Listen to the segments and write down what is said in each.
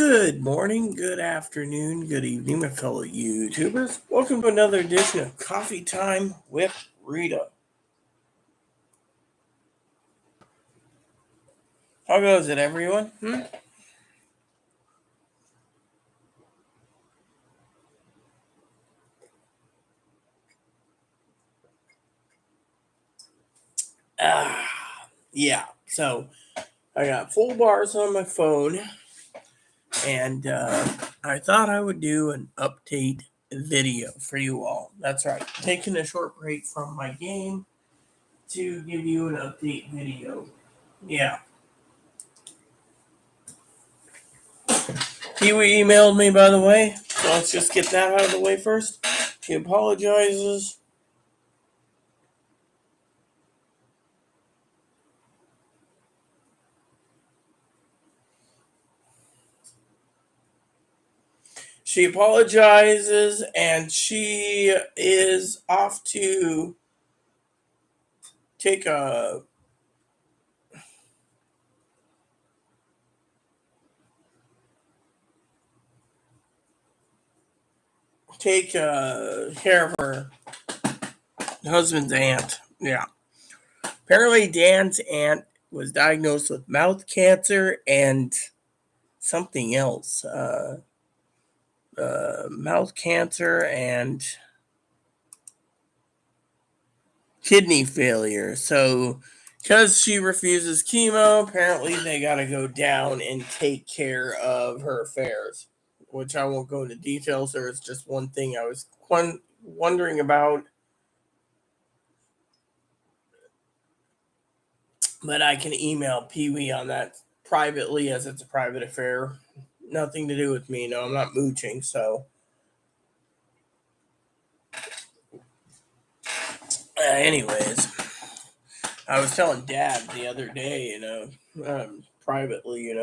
Good morning, good afternoon, good evening, my fellow YouTubers. Welcome to another edition of Coffee Time with Rita. How goes it, everyone? Yeah. So I got full bars on my phone, and I thought I would do an update video for you all. That's right. Taking a short break from my game to give you an update video. Yeah. He emailed me, by the way, so let's just get that out of the way first. She apologizes. She apologizes, and she is off to take a care of her husband's aunt. Yeah. Apparently, Dan's aunt was diagnosed with mouth cancer and something else. Mouth cancer and kidney failure. So, because she refuses chemo, apparently they got to go down and take care of her affairs, which I won't go into details. There is just one thing I was wondering about, but I can email Pee Wee on that privately as it's a private affair. Nothing to do with me. No, I'm not mooching. So, anyways, I was telling Dad the other day, privately,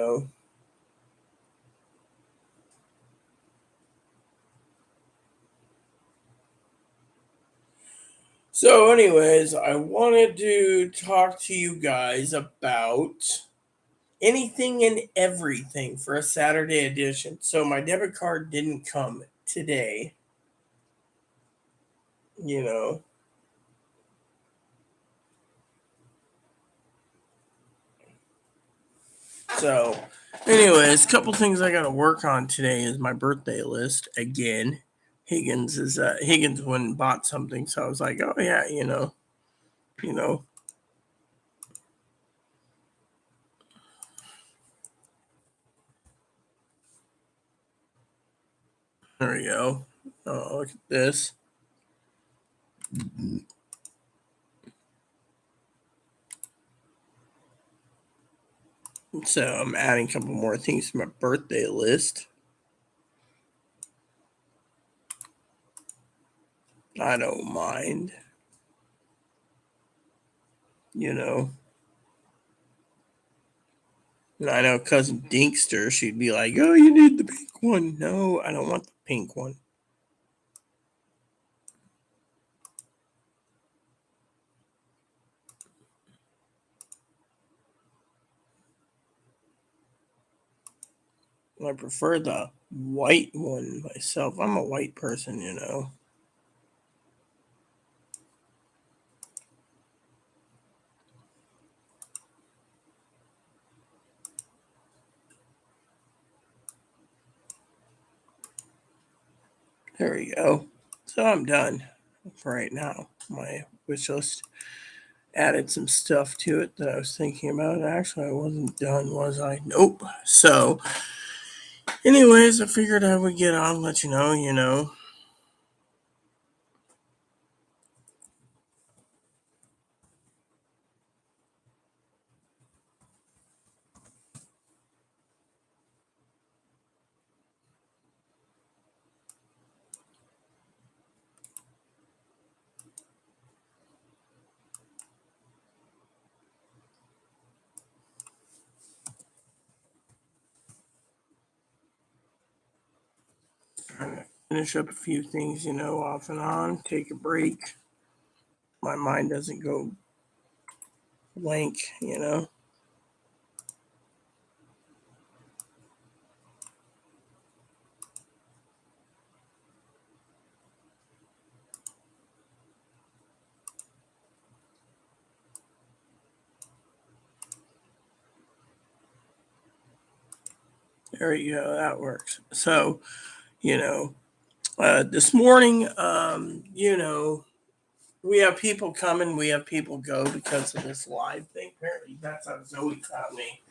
So, anyways, I wanted to talk to you guys about anything and everything for a Saturday edition. So, my debit card didn't come today, you know. So, anyways, a couple things I got to work on today is my birthday list again. Higgins went and bought something, so I was like, oh yeah, you know. There we go. Oh, look at this. So I'm adding a couple more things to my birthday list. I don't mind. You know. And I know cousin Dinkster, she'd be like, oh, you need the pink one. No, I don't want the pink one. I prefer the white one myself. I'm a white person, you know. There we go. So I'm done for right now. My wish list added some stuff to it that I was thinking about. Actually, I wasn't done, was I? Nope. So, anyways, I figured I would get on, let you know. Finish up a few things, off and on, take a break. My mind doesn't go blank. There you go. That works. So, this morning, we have people coming, we have people go because of this live thing. Apparently, that's how Zoe found me.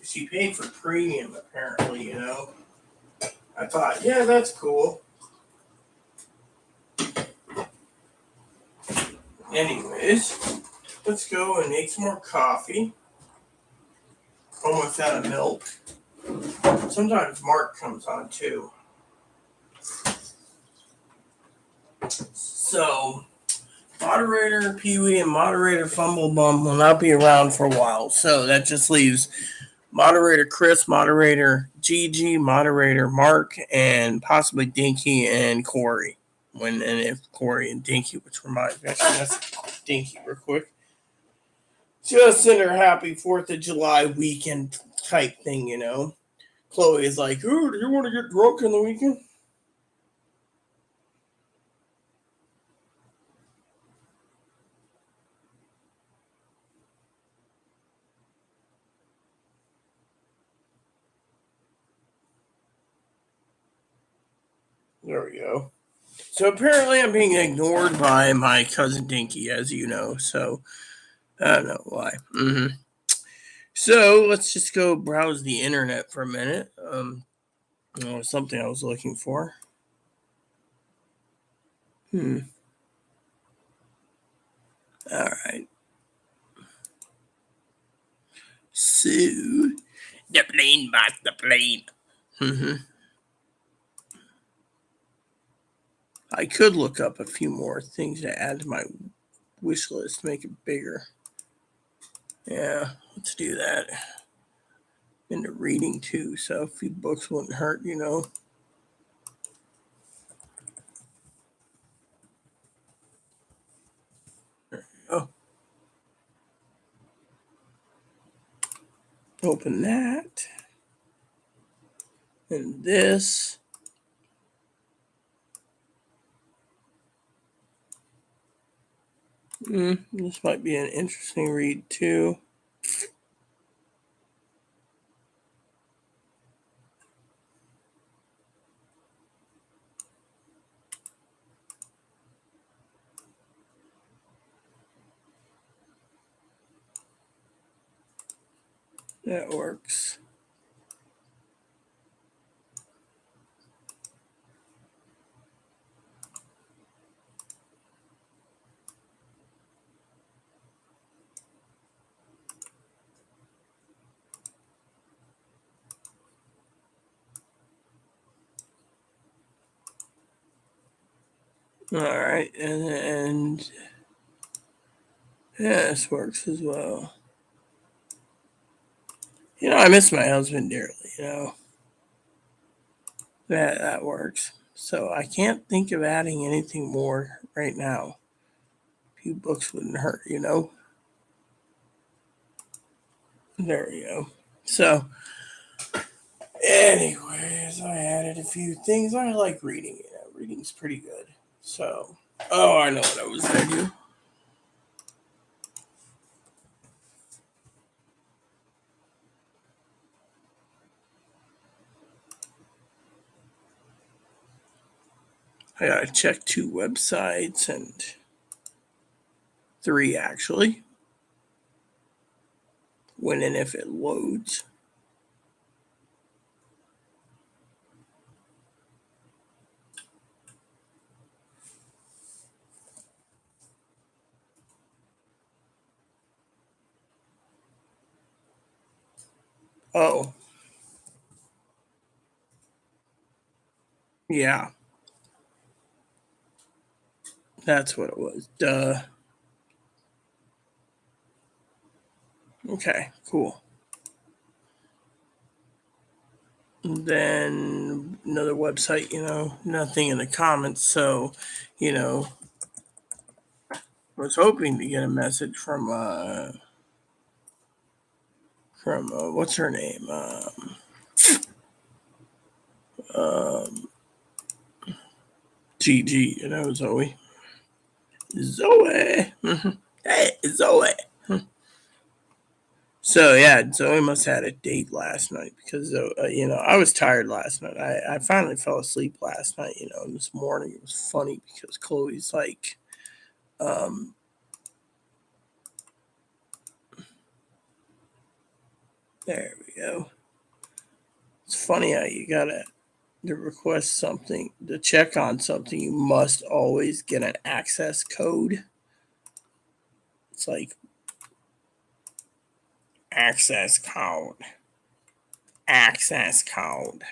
She paid for premium, apparently, I thought, yeah, that's cool. Anyways, let's go and make some more coffee. Almost out of milk. Sometimes Mark comes on too. So, moderator Pee Wee and moderator Fumblebum will not be around for a while. So that just leaves moderator Chris, moderator Gigi, moderator Mark, and possibly Dinky and Corey. And if Corey and Dinky, which reminds me, actually, that's Dinky real quick. Just send her happy 4th of July weekend type thing, Chloe is like, ooh, do you want to get drunk in the weekend? There we go. So apparently I'm being ignored by my cousin Dinky, as you know. So I don't know why. So let's just go browse the internet for a minute. Something I was looking for. All right. So the plane, but the plane. I could look up a few more things to add to my wish list, make it bigger. Yeah, let's do that. Into reading too, so a few books wouldn't hurt, Oh, open that. And this. This might be an interesting read too. That works. All right, and yeah, this works as well. I miss my husband dearly. That works. So I can't think of adding anything more right now. A few books wouldn't hurt. There you go. So, anyways, I added a few things. I like reading. Reading's pretty good. So, I know what I was gonna do. I gotta check 2 websites and 3 actually. When and if it loads. Oh, yeah, that's what it was. Duh. Okay, cool. Then another website, nothing in the comments. So, I was hoping to get a message from what's her name? Um, Gigi, Zoe. Zoe. Hey, Zoe. So yeah, Zoe must have had a date last night because I was tired last night. I finally fell asleep last night. And this morning it was funny because Chloe's like, um, there we go. It's funny how you gotta to request something to check on something. You must always get an access code. It's like access code, access code.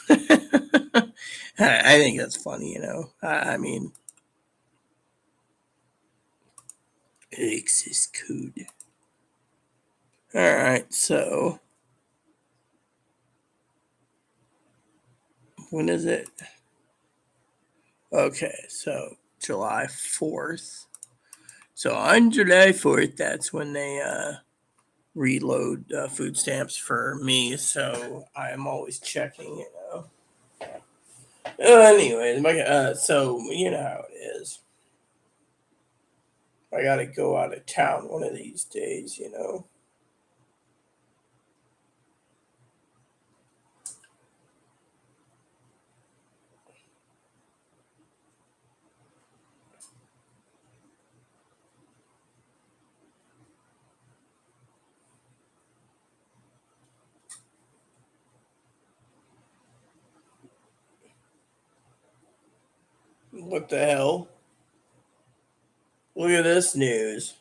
I think that's funny. I mean, access code. All right, so when is it? Okay, so July 4th. So on July 4th, that's when they reload food stamps for me. So I'm always checking. Anyways, so you know how it is. I gotta go out of town one of these days. What the hell? Look at this news.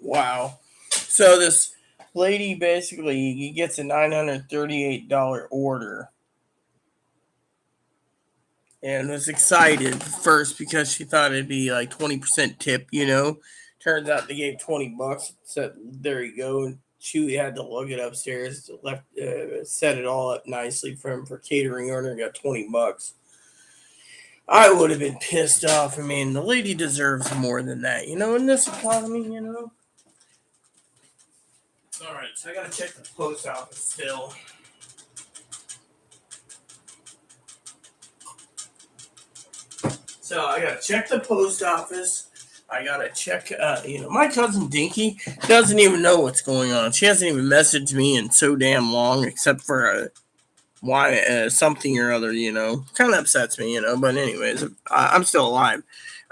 Wow. So this lady basically gets a $938 order and was excited first because she thought it'd be like 20% tip. Turns out they gave $20. So there you go. And she had to lug it upstairs, set it all up nicely for him for catering order, and got $20. I would have been pissed off. I mean, the lady deserves more than that, in this economy. All right, so I gotta check the post office still. So I gotta check the post office. I gotta check. My cousin Dinky doesn't even know what's going on. She hasn't even messaged me in so damn long, except for why something or other. Kind of upsets me. But anyways, I'm still alive.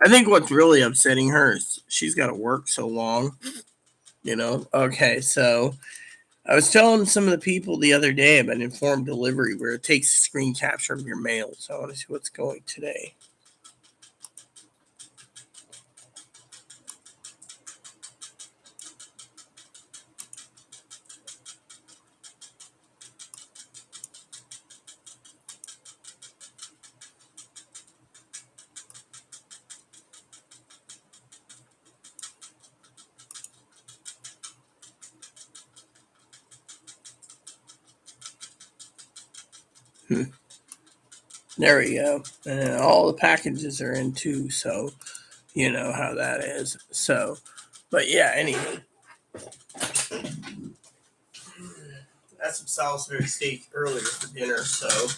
I think what's really upsetting her is she's got to work so long Okay, so I was telling some of the people the other day about informed delivery where it takes a screen capture of your mail. So I want to see what's going today. There we go. And all the packages are in too, so you know how that is. So, but yeah, anyway, had some Salisbury steak earlier for dinner, so.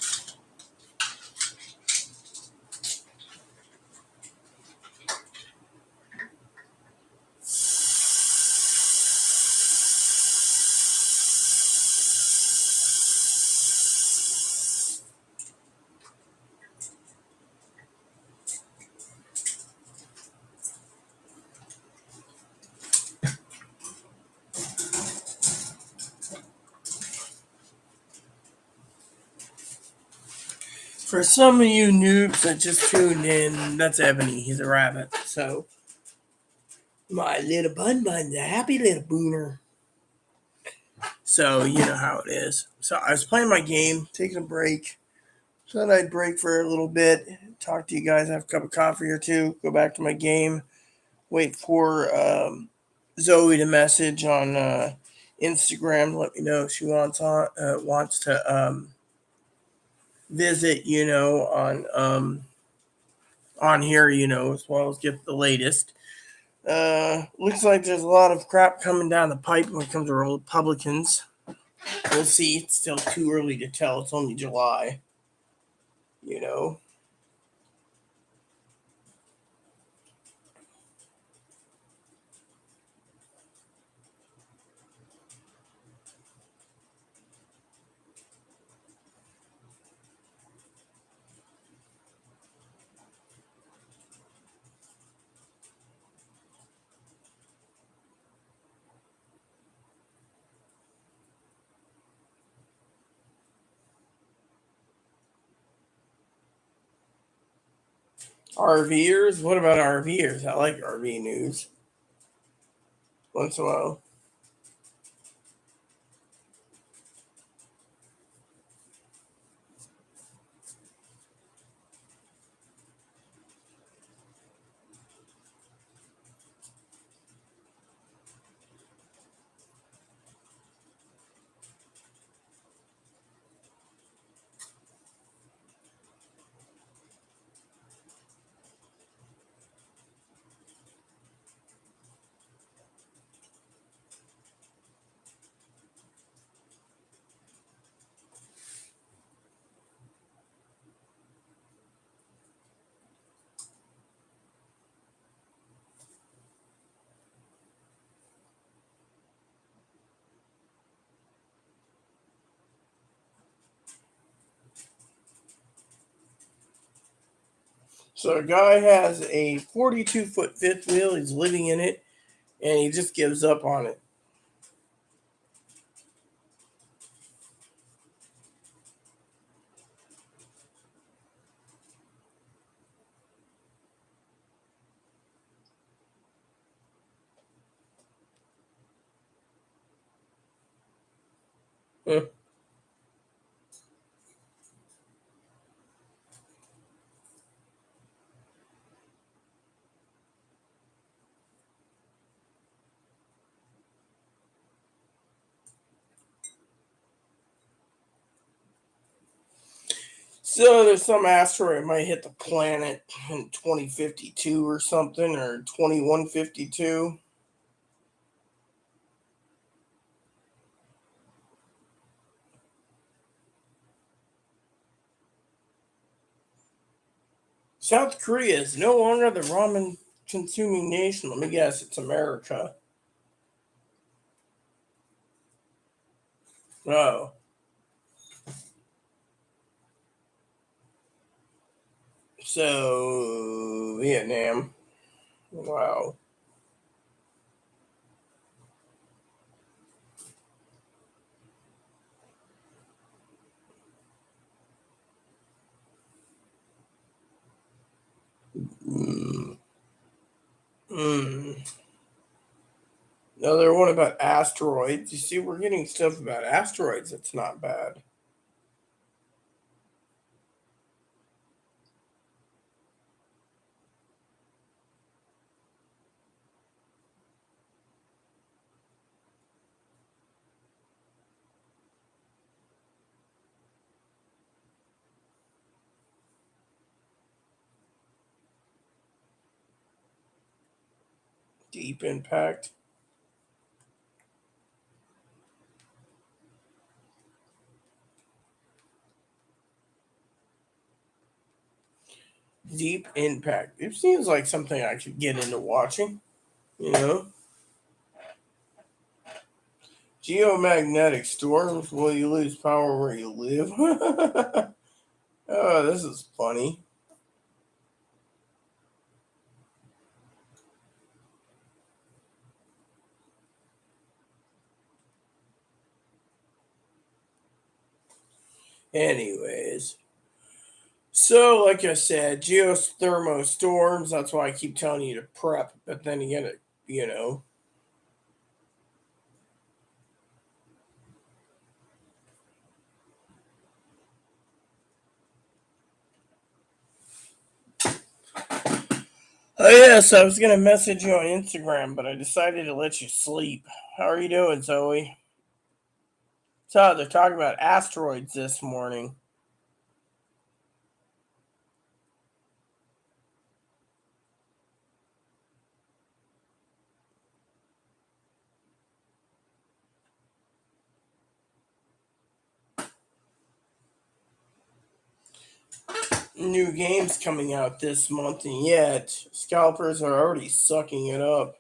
For some of you noobs that just tuned in, that's Ebony. He's a rabbit. So, my little bun's a happy little booner. So, you know how it is. So, I was playing my game, taking a break. Thought I'd break for a little bit, talk to you guys, have a cup of coffee or two, go back to my game, wait for Zoe to message on Instagram, let me know if she wants to visit, on here, as well as get the latest. Looks like there's a lot of crap coming down the pipe when it comes to Republicans. We'll see. It's still too early to tell. It's only July. You know. RVers? What about RVers? I like RV news. Once in a while. So a guy has a 42-foot fifth wheel. He's living in it, and he just gives up on it. So there's some asteroid might hit the planet in 2052 or something, or 2152. South Korea is no longer the ramen consuming nation. Let me guess, it's America. Oh, so Vietnam. Wow. Mm. Mm. Another one about asteroids. You see, we're getting stuff about asteroids. It's not bad. Deep impact. Deep impact. It seems like something I could get into watching. You know, geomagnetic storms. Will you lose power where you live? Oh, this is funny. Anyways, so like I said, geothermal storms. That's why I keep telling you to prep. But then again, you know, oh yes, I was gonna message you on Instagram, but I decided to let you sleep. How are you doing, Zoe? So they're talking about asteroids this morning. New games coming out this month, and yet scalpers are already sucking it up.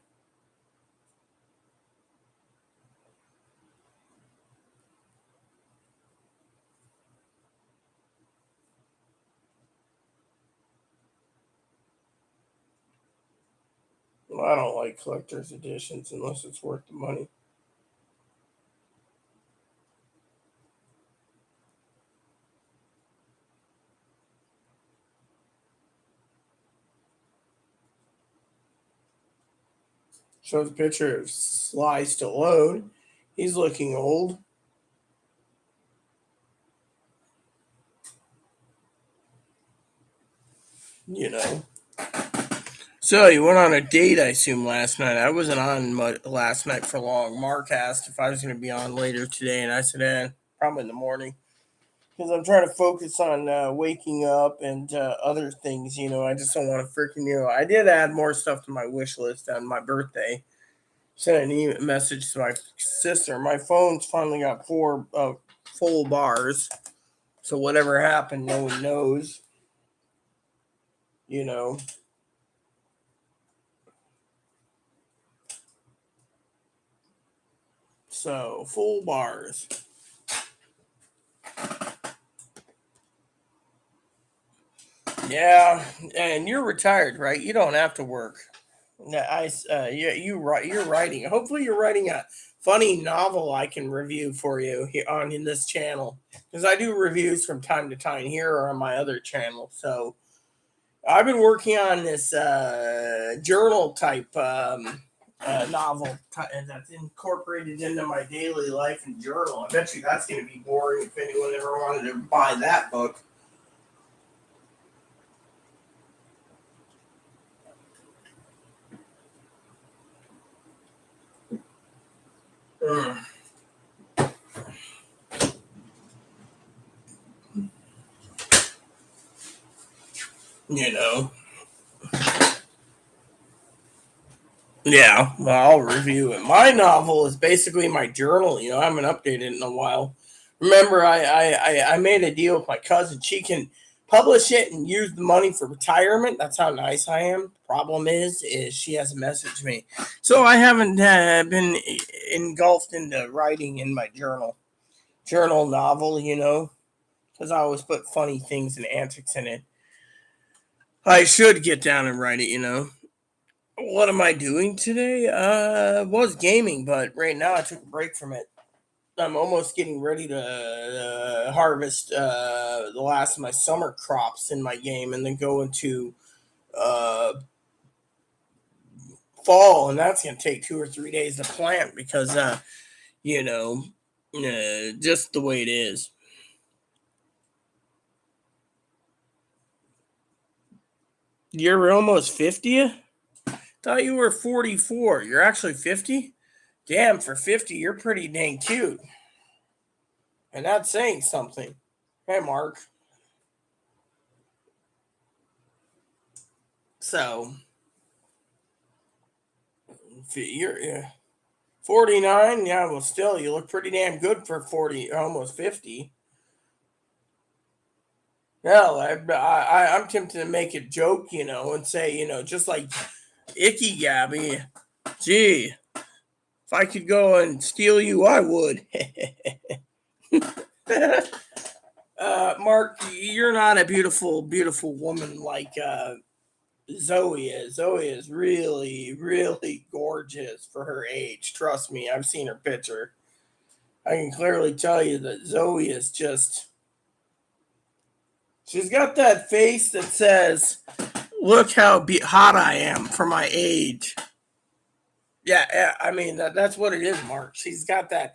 Well, I don't like collector's editions unless it's worth the money. Shows a picture of Sly Stallone. He's looking old, you know. So you went on a date, I assume, last night. I wasn't on last night for long. Mark asked if I was going to be on later today, and I said, probably in the morning. Because I'm trying to focus on waking up and other things, you know. I just don't want to freaking, you know. I did add more stuff to my wish list on my birthday. Sent an message to my sister. My phone's finally got four full bars. So whatever happened, no one knows, you know. So full bars. Yeah, and you're retired, right? You don't have to work. Yeah, you're writing. Hopefully, you're writing a funny novel I can review for you here on in this channel because I do reviews from time to time here or on my other channel. So I've been working on this journal type novel and that's incorporated into my daily life and journal. I bet you that's going to be boring if anyone ever wanted to buy that book. Mm, you know. Yeah, well, I'll review it. My novel is basically my journal. You know, I haven't updated it in a while. Remember, I made a deal with my cousin. She can publish it and use the money for retirement. That's how nice I am. Problem is she hasn't messaged me, so I haven't been engulfed into writing in my journal novel. You know, because I always put funny things and antics in it. I should get down and write it. You know. What am I doing today? Was gaming, but right now I took a break from it. I'm almost getting ready to harvest the last of my summer crops in my game, and then go into uh, fall, and that's going to take 2 or 3 days to plant because, you know, just the way it is. You're almost 50? Thought you were 44. You're actually 50? Damn, for 50, you're pretty dang cute. And that's saying something. Hey, Mark. So, you're 49. Yeah, well, still, you look pretty damn good for 40, almost 50. Hell, I'm tempted to make a joke, and say, just like Icky Gabby, gee, if I could go and steal you, I would. Mark, you're not a beautiful, beautiful woman like Zoe is. Zoe is really, really gorgeous for her age. Trust me, I've seen her picture. I can clearly tell you that Zoe is just. She's got that face that says, "Look how hot I am for my age." Yeah, I mean that's what it is, Mark. She's got that.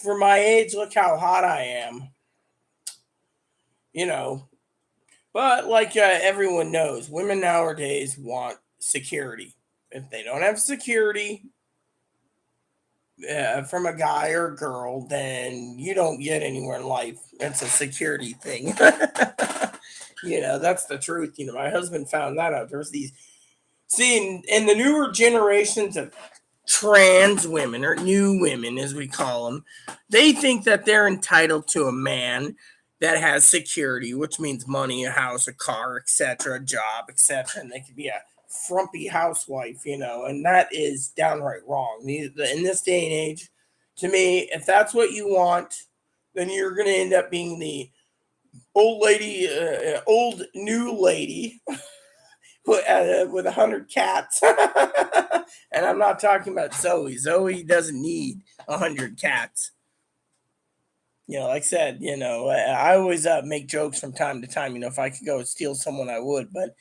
For my age, look how hot I am. You know, but like everyone knows, women nowadays want security. If they don't have security from a guy or a girl, then you don't get anywhere in life. It's a security thing. That's the truth. My husband found that out. There's these, see, in the newer generations of trans women, or new women as we call them, they think that they're entitled to a man that has security, which means money, a house, a car, etc., a job, etc., and they could be a frumpy housewife, and that is downright wrong. In this day and age, to me, if that's what you want, then you're going to end up being the old lady, old new lady with 100 cats. And I'm not talking about Zoe. Zoe doesn't need 100 cats. Like I said, I always make jokes from time to time. If I could go steal someone, I would. But,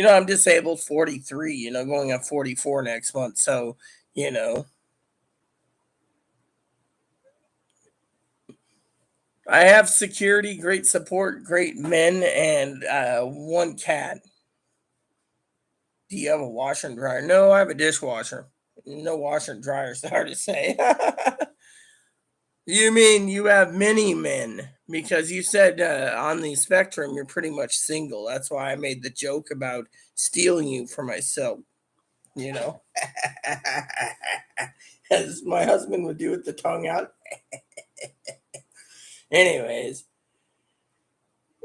I'm disabled, 43, going on 44 next month. So, I have security, great support, great men, and one cat. Do you have a washer and dryer? No, I have a dishwasher. No washer and dryer. It's hard to say. You mean you have many men? Because you said on the spectrum you're pretty much single. That's why I made the joke about stealing you for myself. You know, as my husband would do with the tongue out. Anyways,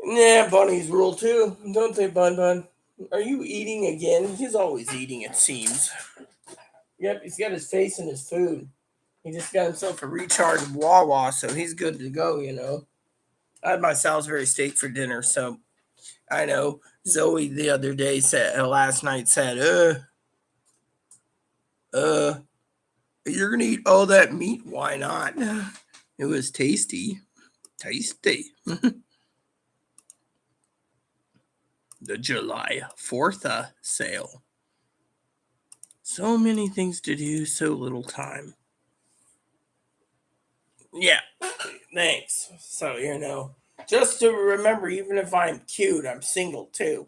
yeah, bunnies rule too, don't they, Bun Bun? Are you eating again? He's always eating, it seems. Yep, he's got his face in his food. He just got himself a recharged Wawa, so he's good to go. I had my Salisbury steak for dinner, so I know Zoe the other day said, last night said, you're gonna eat all that meat? Why not? It was tasty. Tasty. The July 4th sale. So many things to do, so little time. Yeah, thanks. So, just to remember, even if I'm cute, I'm single too.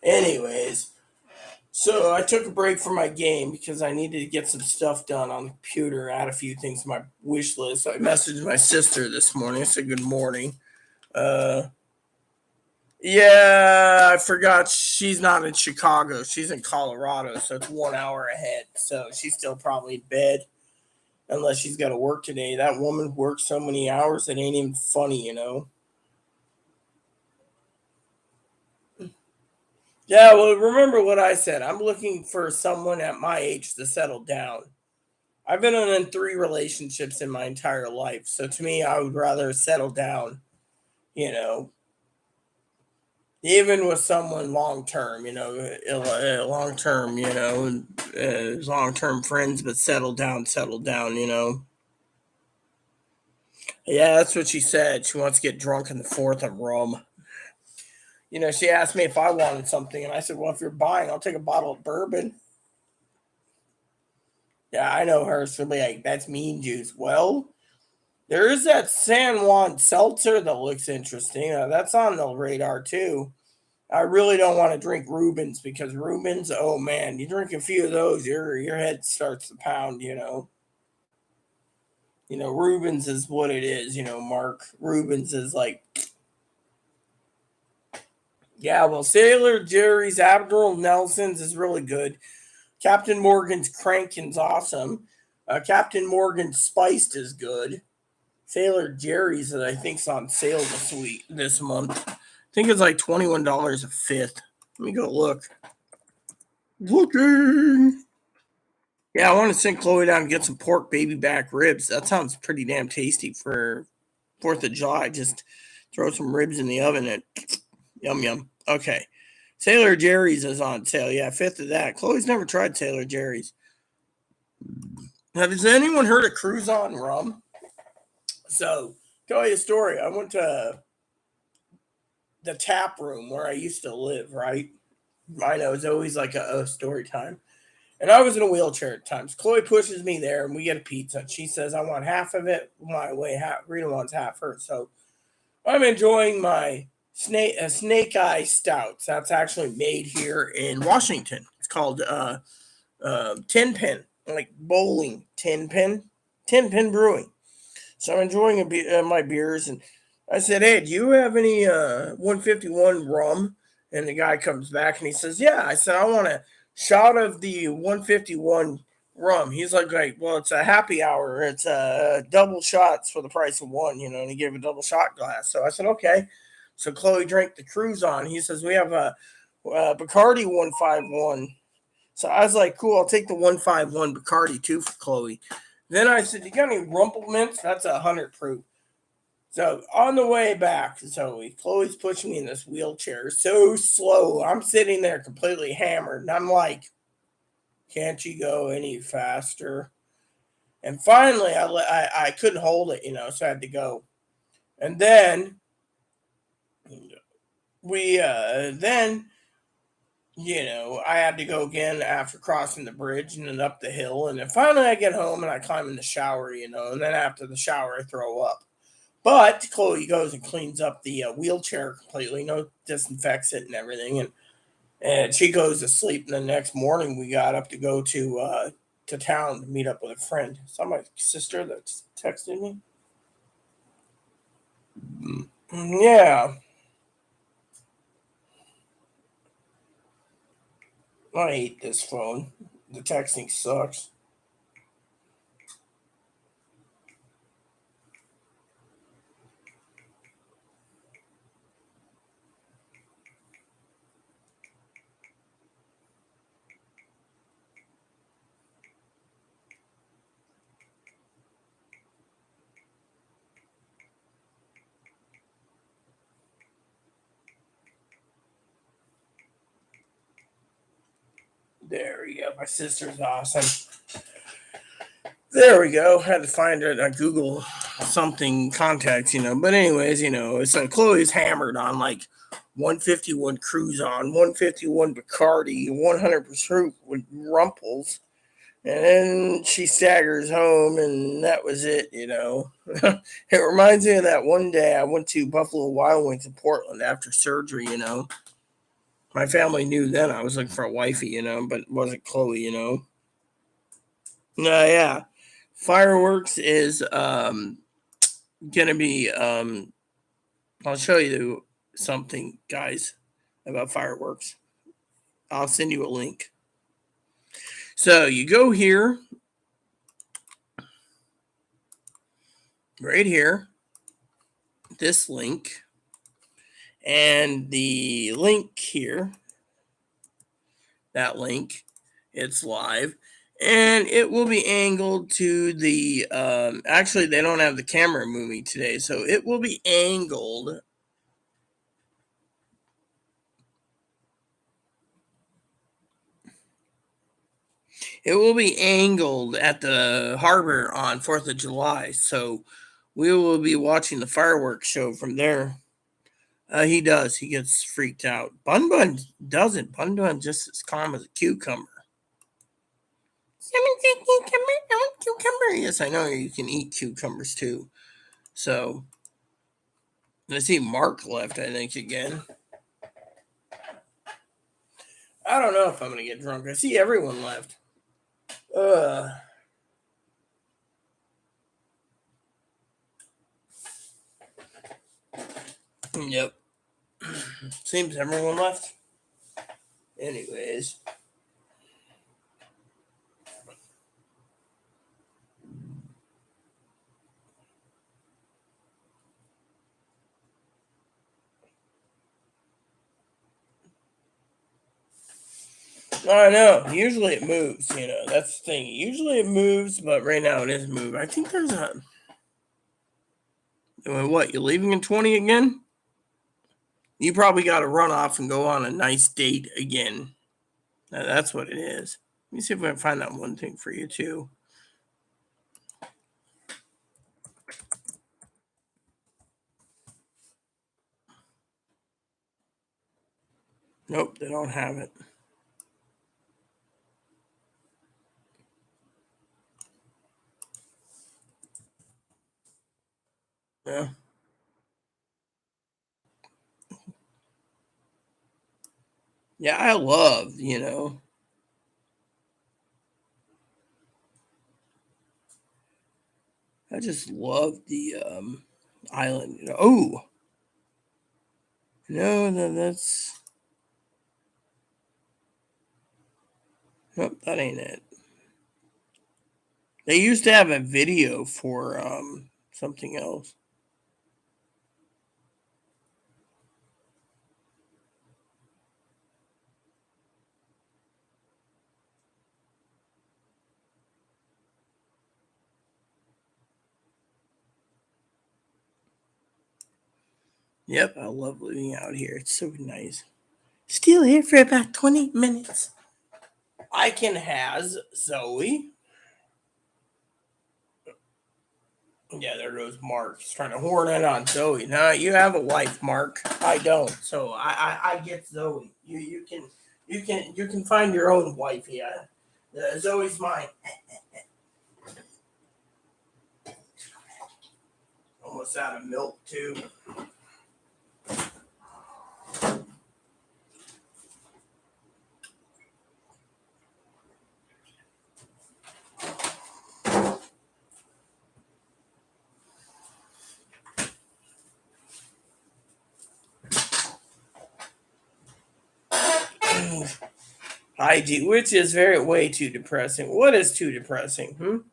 Anyways, so I took a break from my game because I needed to get some stuff done on the computer. Add a few things to my wish list. I messaged my sister this morning. I said good morning. Yeah, I forgot she's not in Chicago. She's in Colorado, so it's 1 hour ahead. So she's still probably in bed unless she's got to work today. That woman works so many hours it ain't even funny. Yeah, well, remember what I said. I'm looking for someone at my age to settle down. I've been in 3 relationships in my entire life. So to me, I would rather settle down, you know, even with someone long term, long term, long term friends, but settle down. Yeah, that's what she said. She wants to get drunk in the 4th of rum. She asked me if I wanted something, and I said, well, if you're buying, I'll take a bottle of bourbon. Yeah, I know her. So be like, that's mean juice. Well, there is that San Juan seltzer that looks interesting. That's on the radar too. I really don't want to drink Rubens because Rubens, oh man, you drink a few of those, your head starts to pound. Rubens is what it is. Mark Rubens is like, yeah. Well, Sailor Jerry's Admiral Nelson's is really good. Captain Morgan's Crankin's awesome. Captain Morgan's Spiced is good. Sailor Jerry's that I think's on sale this month. I think it's like $21 a fifth. Let me go look. Looking. Yeah, I want to send Chloe down and get some pork baby back ribs. That sounds pretty damn tasty for 4th of July. Just throw some ribs in the oven and yum yum. Okay. Sailor Jerry's is on sale. Yeah, fifth of that. Chloe's never tried Sailor Jerry's. Has anyone heard of Cruise on Rum? So, tell you a story. I went to the tap room where I used to live, right? I know it's always like a story time. And I was in a wheelchair at times. Chloe pushes me there and we get a pizza. And she says, I want half of it. My way, half. Rita wants half hers. So I'm enjoying my snake eye stouts. That's actually made here in Washington. It's called Tin Pin, like bowling tin pin brewing. So I'm enjoying my beers, and I said, "Hey, do you have any 151 rum?" And the guy comes back and he says, "Yeah." I said, "I want a shot of the 151 rum." He's like, "Well, it's a happy hour. It's double shots for the price of one, And he gave a double shot glass. So I said, "Okay." So Chloe drank the Cruise on. He says, "We have a Bacardi 151." So I was like, "Cool, I'll take the 151 Bacardi too for Chloe." Then I said, "You got any Rumple Mints? That's 100 proof." So on the way back, Chloe's pushing me in this wheelchair so slow. I'm sitting there completely hammered, and I'm like, "Can't you go any faster?" And finally, I couldn't hold it, so I had to go. And then we then I had to go again after crossing the bridge and then up the hill. And then finally I get home and I climb in the shower, and then after the shower I throw up. But Chloe goes and cleans up the wheelchair completely, disinfects it and everything. And she goes to sleep. And the next morning we got up to go to town to meet up with a friend. Saw my sister that's texted me. Yeah. I hate this phone. The texting sucks. There we go. My sister's awesome. There we go. Had to find it on Google something contacts, But anyways, it's like Chloe's hammered on like 151 Cruise on, 151 Bacardi, 100% with Rumples. And then she staggers home, and that was it, It reminds me of that one day I went to Buffalo Wild Wings in Portland after surgery, My family knew then I was looking for a wifey, but it wasn't Chloe. Yeah. Fireworks is gonna be I'll show you something, guys, about fireworks. I'll send you a link. So you go here, right here, this link, and the link here, that link, it's live. And it will be angled to the, actually, they don't have the camera moving today, so it will be angled. It will be angled at the harbor on 4th of July, so we will be watching the fireworks show from there. He does. He gets freaked out. Bun Bun doesn't. Bun Bun just as calm as a cucumber. Someone said cucumber. I want cucumber. Yes, I know you can eat cucumbers too. So I see Mark left. I think again. I don't know if I'm gonna get drunk. I see everyone left. Uh. Yep. Seems everyone left. Anyways. I know. Usually it moves, That's the thing. Usually it moves, but right now it is moving. I think there's a. What? You're leaving in 20 again? You probably got to run off and go on a nice date again. That's what it is. Let me see if I can find that one thing for you, too. Nope, they don't have it. Yeah. Yeah, I love, I just love the island. Oh, no, that's. Nope, that ain't it. They used to have a video for something else. Yep, I love living out here. It's so nice. Still here for about 20 minutes. I can has Zoe. Yeah, there goes Mark. He's trying to horn in on Zoe. Now you have a wife, Mark. I don't. So I get Zoe. You can find your own wife. Yeah, Zoe's mine. Almost out of milk too. I do, which is way too depressing. What is too depressing?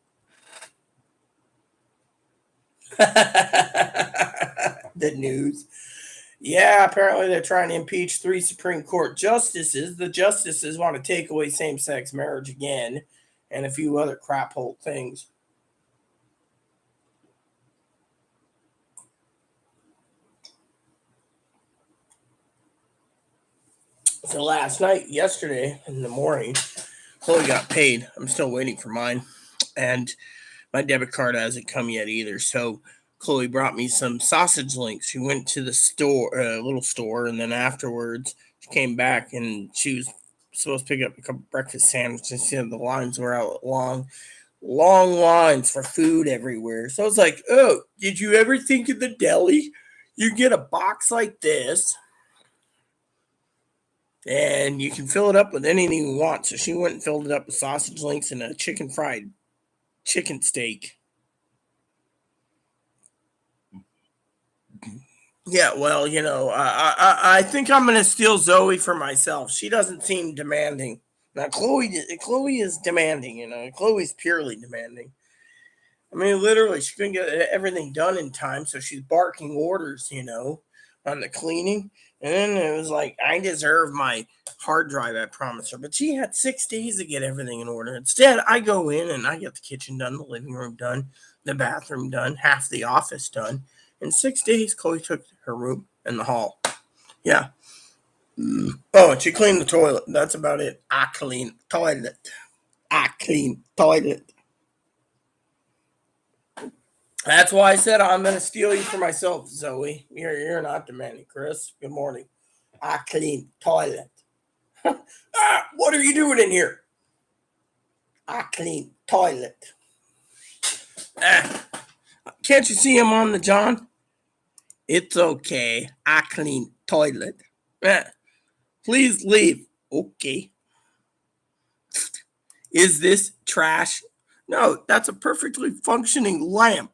The news. Yeah, apparently they're trying to impeach 3 Supreme Court justices. The justices want to take away same sex marriage again and a few other crap hole things. So yesterday in the morning, Chloe got paid. I'm still waiting for mine. And my debit card hasn't come yet either. So Chloe brought me some sausage links. She went to the store, little store, and then afterwards she came back and she was supposed to pick up a couple breakfast sandwiches. She said the lines were out long, long lines for food everywhere. So I was like, oh, did you ever think of the deli? You get a box like this and you can fill it up with anything you want. So she went and filled it up with sausage links and a fried chicken steak. Yeah, well, I think I'm gonna steal Zoe for myself. She doesn't seem demanding. Now, Chloe is demanding. Chloe's purely demanding. I mean, literally, she couldn't get everything done in time, so she's barking orders. On the cleaning, and then it was like, I deserve my hard drive. I promised her, but she had 6 days to get everything in order. Instead, I go in and I get the kitchen done, the living room done, the bathroom done, half the office done. In 6 days, Chloe took her room and the hall. Yeah. Oh, and she cleaned the toilet. That's about it. I clean toilet. I clean toilet. That's why I said I'm going to steal you for myself, Zoe. You're not demanding, Chris. Good morning. I clean toilet. What are you doing in here? I clean toilet. Ah, can't you see him on the John? It's okay. I clean toilet. Ah, please leave. Okay. Is this trash? No, that's a perfectly functioning lamp.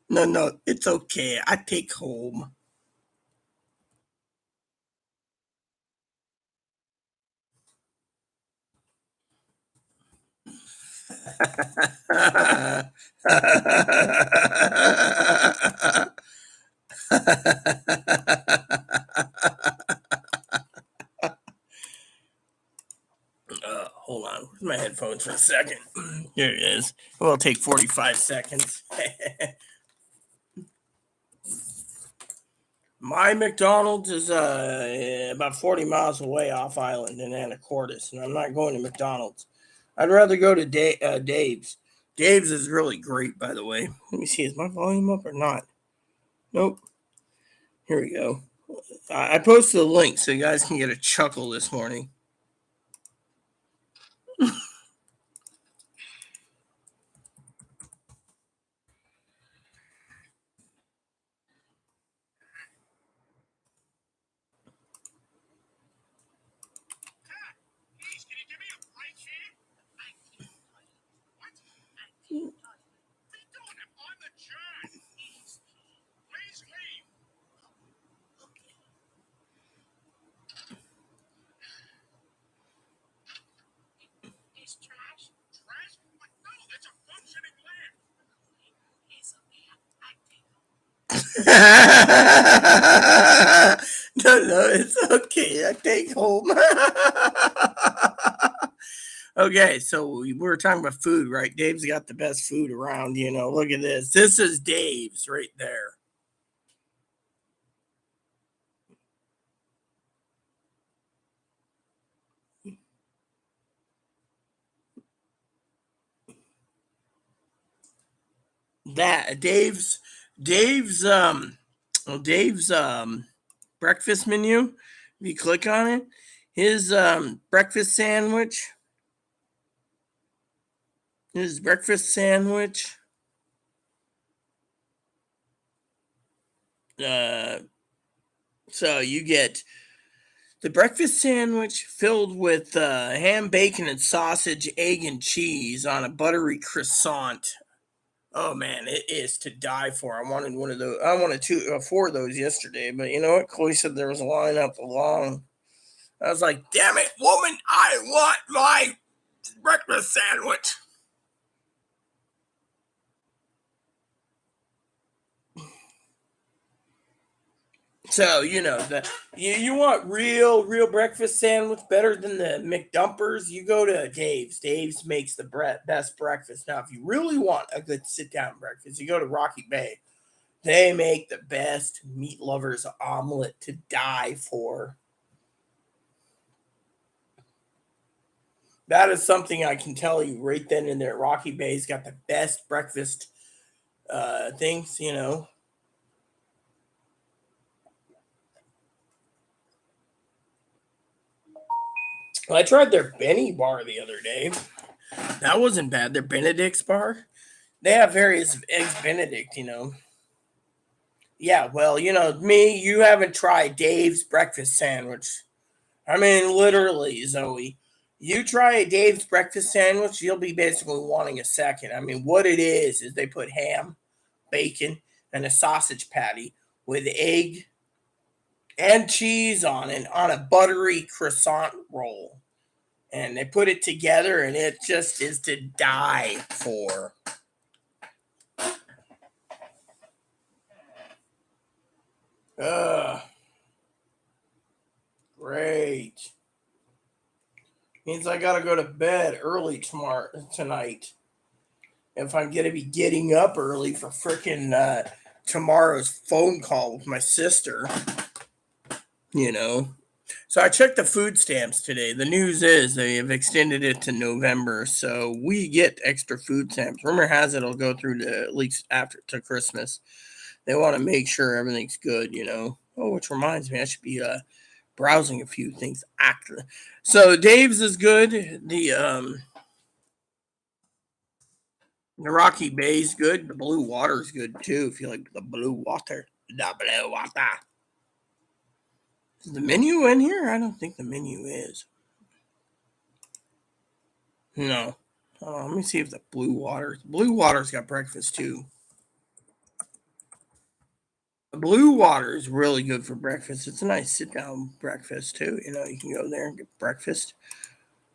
No, it's okay. I take home. Hold on. Where's my headphones for a second? Here it is. It will take 45 seconds. My McDonald's is about 40 miles away off island in Anacortes, and I'm not going to McDonald's. I'd rather go to Dave's. Dave's is really great, by the way. Let me see, is my volume up or not? Nope. Here we go. I posted a link so you guys can get a chuckle this morning. No, it's okay. I take home. Okay, so we were talking about food, right? Dave's got the best food around, Look at this. This is Dave's right there. That Dave's Dave's breakfast menu. If you click on it, his breakfast sandwich. His breakfast sandwich. Uh, so you get the breakfast sandwich filled with ham, bacon, and sausage, egg, and cheese on a buttery croissant. Oh man, it is to die for. I wanted one of those. I wanted four of those yesterday, but you know what? Chloe said there was a line up long. I was like, damn it, woman, I want my breakfast sandwich. So you want real breakfast sandwich better than the McDumpers. You go to Dave's. Dave's makes the best breakfast. Now, if you really want a good sit down breakfast, you go to Rocky Bay. They make the best meat lovers omelet to die for. That is something I can tell you right then and there. Rocky Bay's got the best breakfast things. Well, I tried their Benny bar the other day. That wasn't bad. Their Benedict's bar. They have various eggs Benedict. Yeah, well, me, you haven't tried Dave's breakfast sandwich. I mean, literally, Zoe. You try a Dave's breakfast sandwich, you'll be basically wanting a second. I mean, what it is they put ham, bacon, and a sausage patty with egg and cheese on it on a buttery croissant roll. And they put it together, and it just is to die for. Ugh, great. Means I gotta go to bed early tonight. If I'm gonna be getting up early for frickin' tomorrow's phone call with my sister, you know. So I checked the food stamps today. The news is they have extended it to November, so we get extra food stamps. Rumor has it it'll go through to at least after to Christmas. They want to make sure everything's good, you know. Oh, which reminds me, I should be browsing a few things after. So Dave's is good. The Rocky Bay's good. The Blue Water's good too. If you like the blue water, the blue water. Is the menu in here? I don't think the menu is. No. Let me see if the Blue Water's got breakfast too. The Blue Water is really good for breakfast. It's a nice sit down breakfast too. You know, you can go there and get breakfast.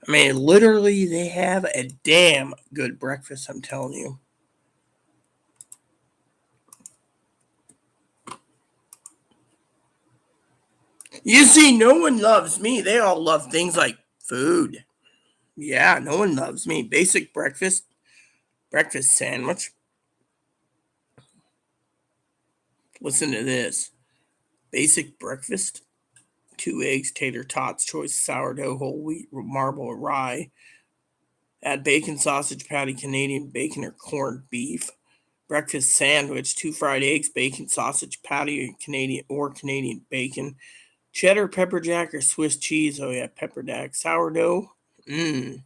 I mean, literally, they have a damn good breakfast. I'm telling you. You see, no one loves me. They all love things like food. Yeah, no one loves me. Basic breakfast sandwich. Listen to this. Basic breakfast. 2 eggs, tater tots, choice sourdough, whole wheat, marble, rye. Add bacon, sausage patty, Canadian bacon or corned beef. Breakfast sandwich, 2 fried eggs, bacon, sausage patty, Canadian bacon. Cheddar, pepper jack, or Swiss cheese. Oh yeah, pepper jack. Sourdough. Mmm.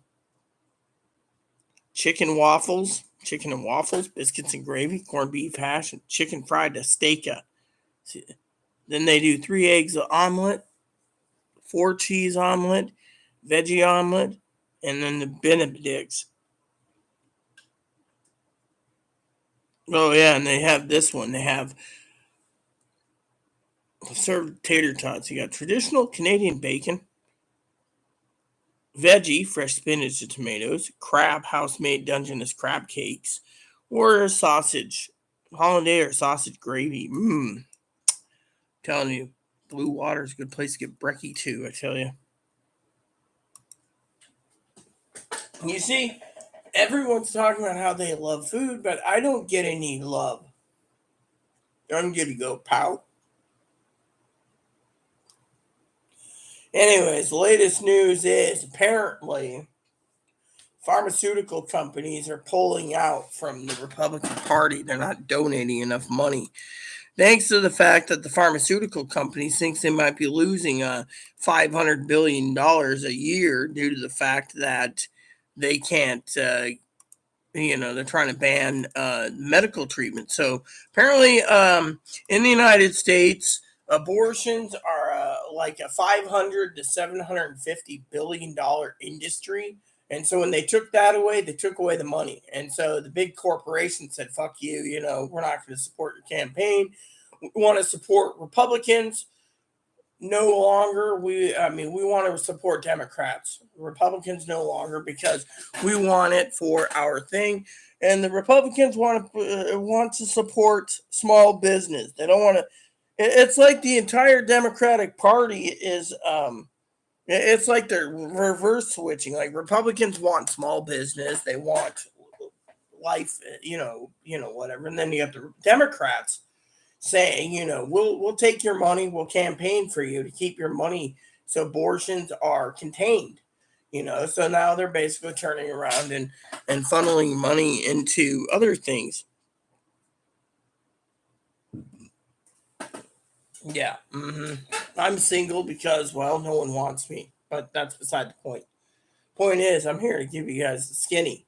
Chicken and waffles, biscuits and gravy, corned beef hash, and chicken fried steaka. Then they do 3 eggs omelet, 4 cheese omelet, veggie omelet, and then the Benedicts. Oh yeah, and they have this one. They have served tater tots. You got traditional Canadian bacon, veggie, fresh spinach and tomatoes, crab, house-made Dungeness crab cakes, or sausage, hollandaise or sausage gravy. Mmm, telling you, Blue Water is a good place to get brekkie too. I tell you. You see, everyone's talking about how they love food, but I don't get any love. I'm gonna go pout. Anyways, the latest news is apparently pharmaceutical companies are pulling out from the Republican Party. They're not donating enough money. Thanks to the fact that the pharmaceutical companies think they might be losing $500 billion a year due to the fact that they can't, they're trying to ban medical treatment. So apparently in the United States, abortions are like a 500 to $750 billion industry. And so when they took that away, they took away the money. And so the big corporation said, fuck you, we're not going to support your campaign. We want to support Republicans. No longer, we want to support Democrats. Republicans no longer because we want it for our thing. And the Republicans want to support small business. They don't want to. It's like the entire Democratic Party is it's like they're reverse switching. Like Republicans want small business, they want life, whatever. And then you have the Democrats saying, we'll take your money, we'll campaign for you to keep your money so abortions are contained. So now they're basically turning around and funneling money into other things. Yeah. I'm single because, well, no one wants me, but that's beside the point. Point is, I'm here to give you guys the skinny.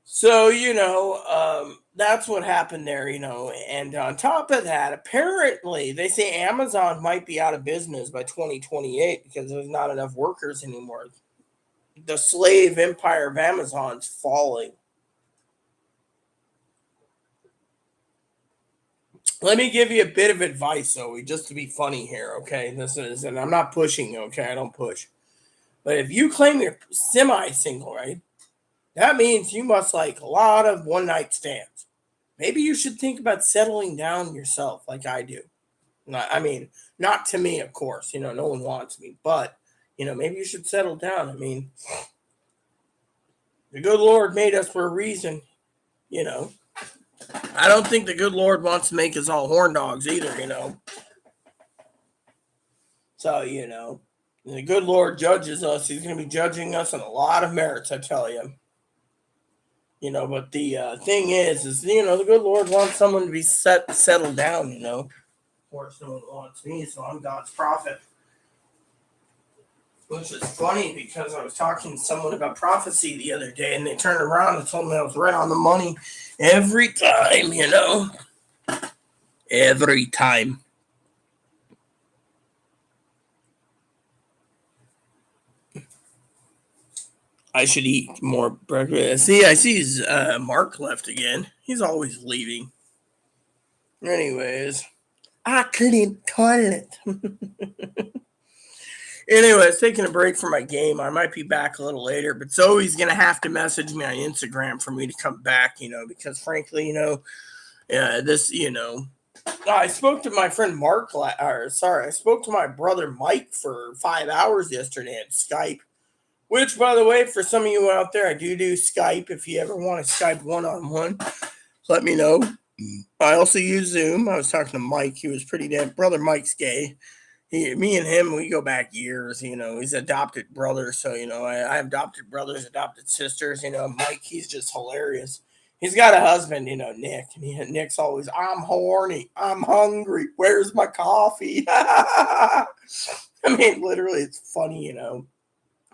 So, that's what happened there, and on top of that, apparently they say Amazon might be out of business by 2028 because there's not enough workers anymore. The slave empire of Amazon's falling. Let me give you a bit of advice, Zoe, just to be funny here, okay? And I'm not pushing, okay? I don't push. But if you claim you're semi-single, right? That means you must like a lot of one-night stands. Maybe you should think about settling down yourself like I do. Not to me, of course. No one wants me. But, maybe you should settle down. The good Lord made us for a reason, you know. I don't think the good Lord wants to make us all horn dogs either. So, the good Lord judges us. He's going to be judging us on a lot of merits, I tell you. But the thing is, the good Lord wants someone to be settled down, Of course, no one wants me, so I'm God's prophet. Which is funny because I was talking to someone about prophecy the other day, and they turned around and told me I was right on the money every time, Every time. I should eat more breakfast. I see Mark left again. He's always leaving. Anyways, I clean toilet. Anyways, taking a break from my game. I might be back a little later, but Zoe's going to have to message me on Instagram for me to come back, because frankly, this, I spoke to my friend Mark, I spoke to my brother Mike for 5 hours yesterday at Skype, which, by the way, for some of you out there, I do Skype. If you ever want to Skype one-on-one, let me know. I also use Zoom. I was talking to Mike. He was pretty damn, brother Mike's gay. Me and him, we go back years, he's adopted brother. So, I have adopted brothers, adopted sisters, Mike, he's just hilarious. He's got a husband, Nick, and Nick's always, I'm horny, I'm hungry, where's my coffee? I mean, literally, it's funny,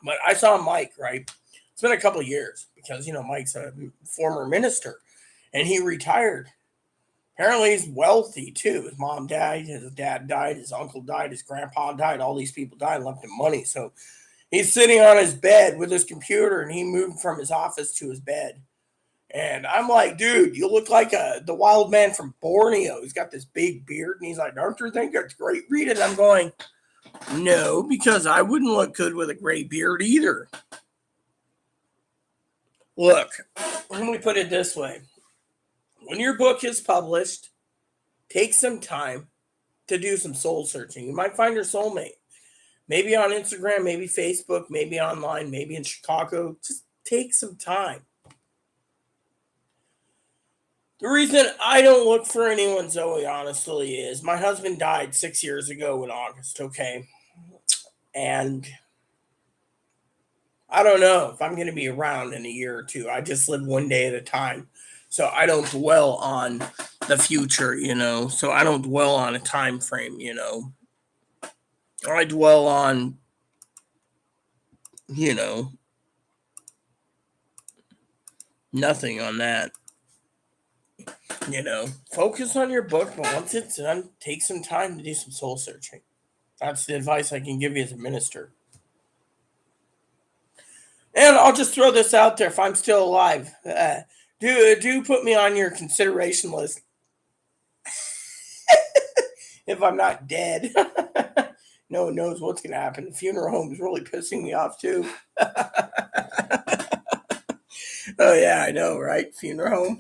but I saw Mike, right? It's been a couple of years because, Mike's a former minister and he retired. Apparently he's wealthy too. His mom died, his dad died, his uncle died, his grandpa died. All these people died and left him money. So he's sitting on his bed with his computer, and he moved from his office to his bed. And I'm like, dude, you look like the wild man from Borneo. He's got this big beard, and he's like, don't you think that's great, Rita? And I'm going, no, because I wouldn't look good with a gray beard either. Look, let me put it this way. When your book is published, take some time to do some soul searching. You might find your soulmate. Maybe on Instagram, maybe Facebook, maybe online, maybe in Chicago. Just take some time. The reason I don't look for anyone, Zoe, honestly, is my husband died 6 years ago in August, okay? And I don't know if I'm going to be around in a year or two. I just live one day at a time. So I don't dwell on the future, So I don't dwell on a time frame, I dwell on, nothing on that. Focus on your book, but once it's done, take some time to do some soul searching. That's the advice I can give you as a minister. And I'll just throw this out there: if I'm still alive, do put me on your consideration list. If I'm not dead, no one knows what's going to happen. The funeral home is really pissing me off too. Oh yeah, I know, right? Funeral home.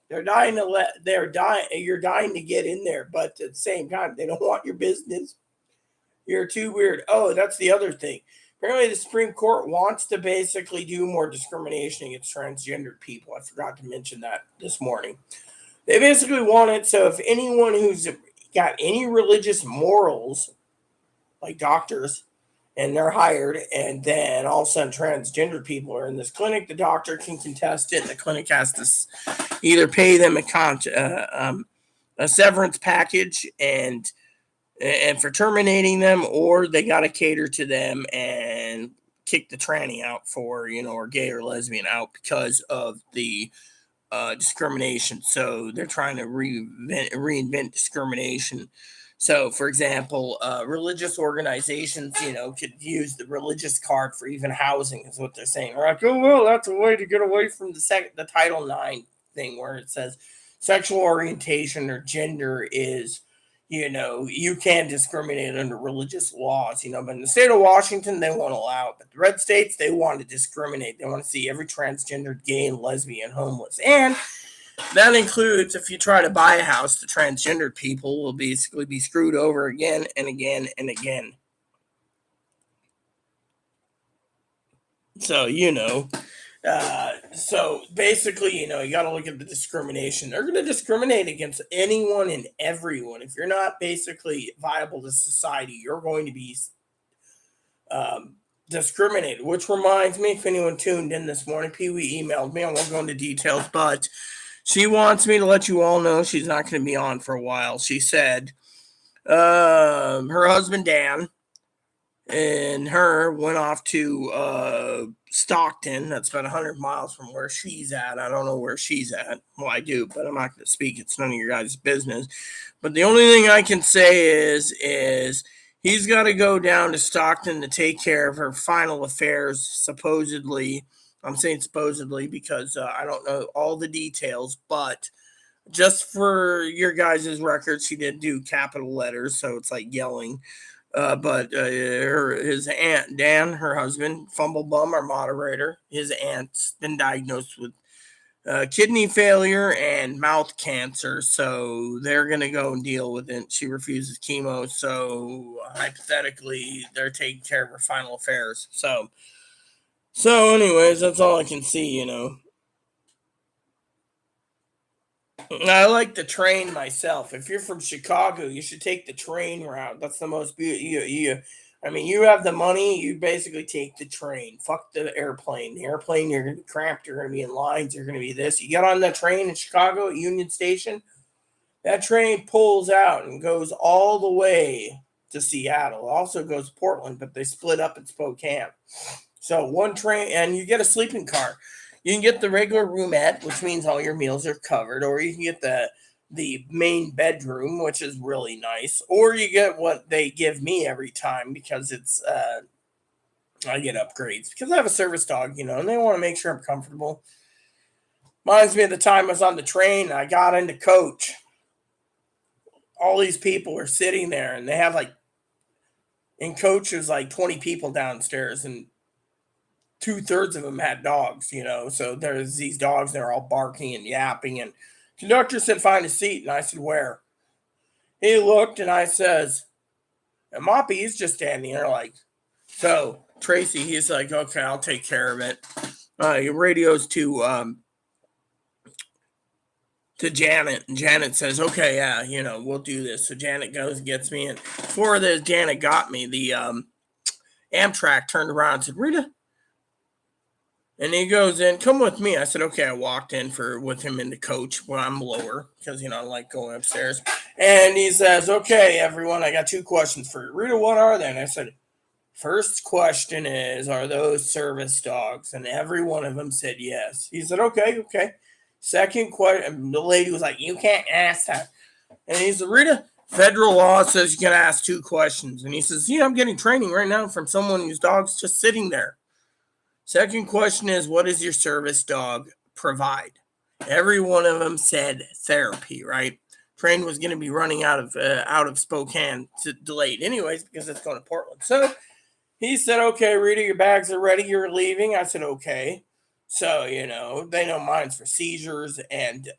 You're dying to get in there, but at the same time, they don't want your business. You're too weird. Oh, that's the other thing. Apparently, the Supreme Court wants to basically do more discrimination against transgendered people. I forgot to mention that this morning. They basically want it so if anyone who's got any religious morals, like doctors, and they're hired, and then all of a sudden transgender people are in this clinic, the doctor can contest it, and the clinic has to either pay them a severance package and for terminating them, or they got to cater to them and kick the tranny out for, or gay or lesbian out because of the discrimination. So they're trying to reinvent discrimination. So, for example, religious organizations, could use the religious card for even housing, is what they're saying. They're like, oh, well, that's a way to get away from the Title IX thing where it says sexual orientation or gender is, you can't discriminate under religious laws, but in the state of Washington, they won't allow it. But the red states, they want to discriminate. They want to see every transgender, gay, and lesbian homeless. And that includes if you try to buy a house, the transgendered people will basically be screwed over again and again and again. So, So basically, you got to look at the discrimination. They're going to discriminate against anyone and everyone. If you're not basically viable to society, you're going to be discriminated. Which reminds me, if anyone tuned in this morning, Pee Wee emailed me. I won't go into details, but she wants me to let you all know she's not going to be on for a while. She said her husband Dan and her went off to Stockton. That's about 100 miles from where she's at. I don't know where she's at. Well, I do, but I'm not going to speak. It's none of your guys' business. But the only thing I can say is he's got to go down to Stockton to take care of her final affairs, supposedly. I'm saying supposedly because I don't know all the details, but just for your guys' record, she did do capital letters, so it's like yelling. But his aunt, Dan, her husband, Fumblebum, our moderator, his aunt's been diagnosed with kidney failure and mouth cancer. So they're going to go and deal with it. She refuses chemo. So hypothetically, they're taking care of her final affairs. So anyways, that's all I can see. I like the train myself. If you're from Chicago, you should take the train route. That's the most beautiful. You have the money. You basically take the train. Fuck the airplane. The airplane, you're gonna be cramped. You're gonna be in lines. You're gonna be this. You get on that train in Chicago at Union Station. That train pulls out and goes all the way to Seattle. It also goes to Portland, but they split up at Spokane. So one train, and you get a sleeping car. You can get the regular roomette, which means all your meals are covered, or you can get the main bedroom, which is really nice, or you get what they give me every time because it's I get upgrades because I have a service dog, and they want to make sure I'm comfortable. Reminds me of the time I was on the train. I got into coach. All these people are sitting there, and they have in coach there's like 20 people downstairs, and 2/3 of them had dogs. So there's these dogs, they're all barking and yapping. And conductor said, find a seat. And I said, where? He looked and I says, and Moppy, he's just standing there so Tracy, he's like, okay, I'll take care of it. He radios to Janet, and Janet says, okay, yeah, we'll do this. So Janet goes and gets me. And before this, Janet got me, the Amtrak turned around and said, Rita. And he goes in, come with me. I said, okay. I walked in with him in the coach when I'm lower because, I like going upstairs. And he says, okay, everyone, I got 2 questions for you. Rita, what are they? And I said, first question is, are those service dogs? And every one of them said yes. He said, okay. Second question, the lady was like, you can't ask that. And he said, Rita, federal law says you can ask 2 questions. And he says, I'm getting training right now from someone whose dog's just sitting there. Second question is, what does your service dog provide? Every one of them said therapy, right? Train was going to be running out of Spokane delayed anyways because it's going to Portland. So he said, okay, Rita, your bags are ready. You're leaving. I said, okay. So, they know mine's for seizures and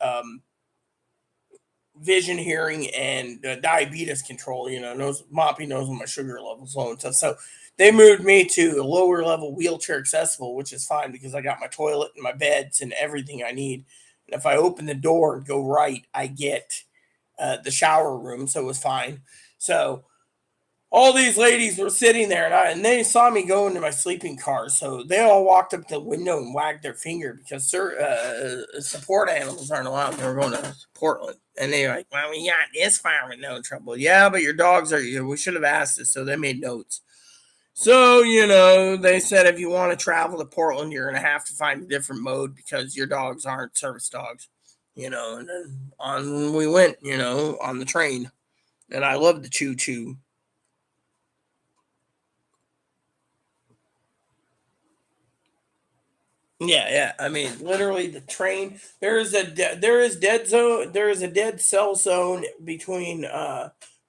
vision, hearing, and diabetes control. Moppy knows when my sugar level's low and stuff. So they moved me to a lower level wheelchair accessible, which is fine because I got my toilet and my beds and everything I need. And if I open the door and go right, I get the shower room. So it was fine. So all these ladies were sitting there and they saw me go into my sleeping car. So they all walked up to the window and wagged their finger because support animals aren't allowed. They were going to Portland. And they're like, well, we got this far with no trouble. Yeah, but your dogs are, we should have asked this. So they made notes. So, they said if you want to travel to Portland, you're going to have to find a different mode because your dogs aren't service dogs. And then on we went, on the train. And I love the choo-choo. Yeah. I mean, literally, the train. There is a dead cell zone between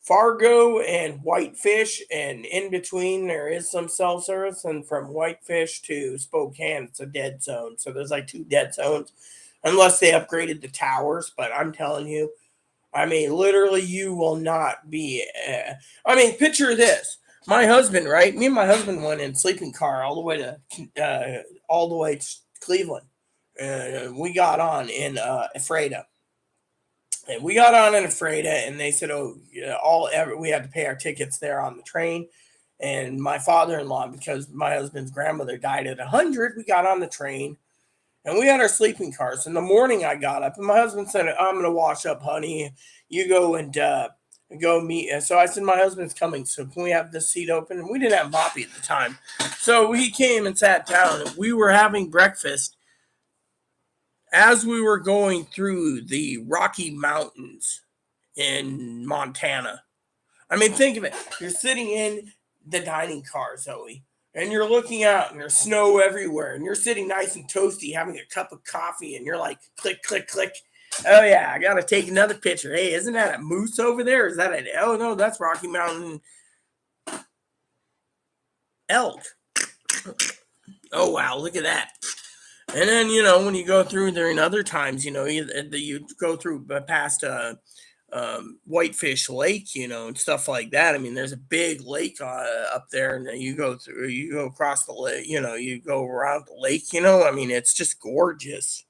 Fargo and Whitefish, and in between there is some cell service. And from Whitefish to Spokane, it's a dead zone. So there's 2 dead zones, unless they upgraded the towers. But I'm telling you, I mean, literally, you will not be. Picture this. My husband, right? Me and my husband went in sleeping car all the way Cleveland. We got on in Ephrata. And we got on in Ephrata, and they said, "Oh, we had to pay our tickets there on the train." And my father-in-law, because my husband's grandmother died at 100, we got on the train, and we had our sleeping cars. In the morning, I got up, and my husband said, "I'm going to wash up, honey. You go and go meet." And so I said, "My husband's coming, so can we have this seat open?" And we didn't have Boppy at the time, so he came and sat down, and we were having breakfast as we were going through the Rocky Mountains in Montana. I mean, think of it. You're sitting in the dining car, Zoe, and you're looking out, and there's snow everywhere, and you're sitting nice and toasty, having a cup of coffee, and you're like, click, click, click. Oh yeah, I gotta take another picture. Hey, isn't that a moose over there? Is that an? Oh no, that's Rocky Mountain elk. Oh wow, look at that. And then when you go through there, and other times, you go through past Whitefish Lake, and stuff like that. I mean, there's a big lake up there, and then you go across the lake, you go around the lake, I mean, it's just gorgeous.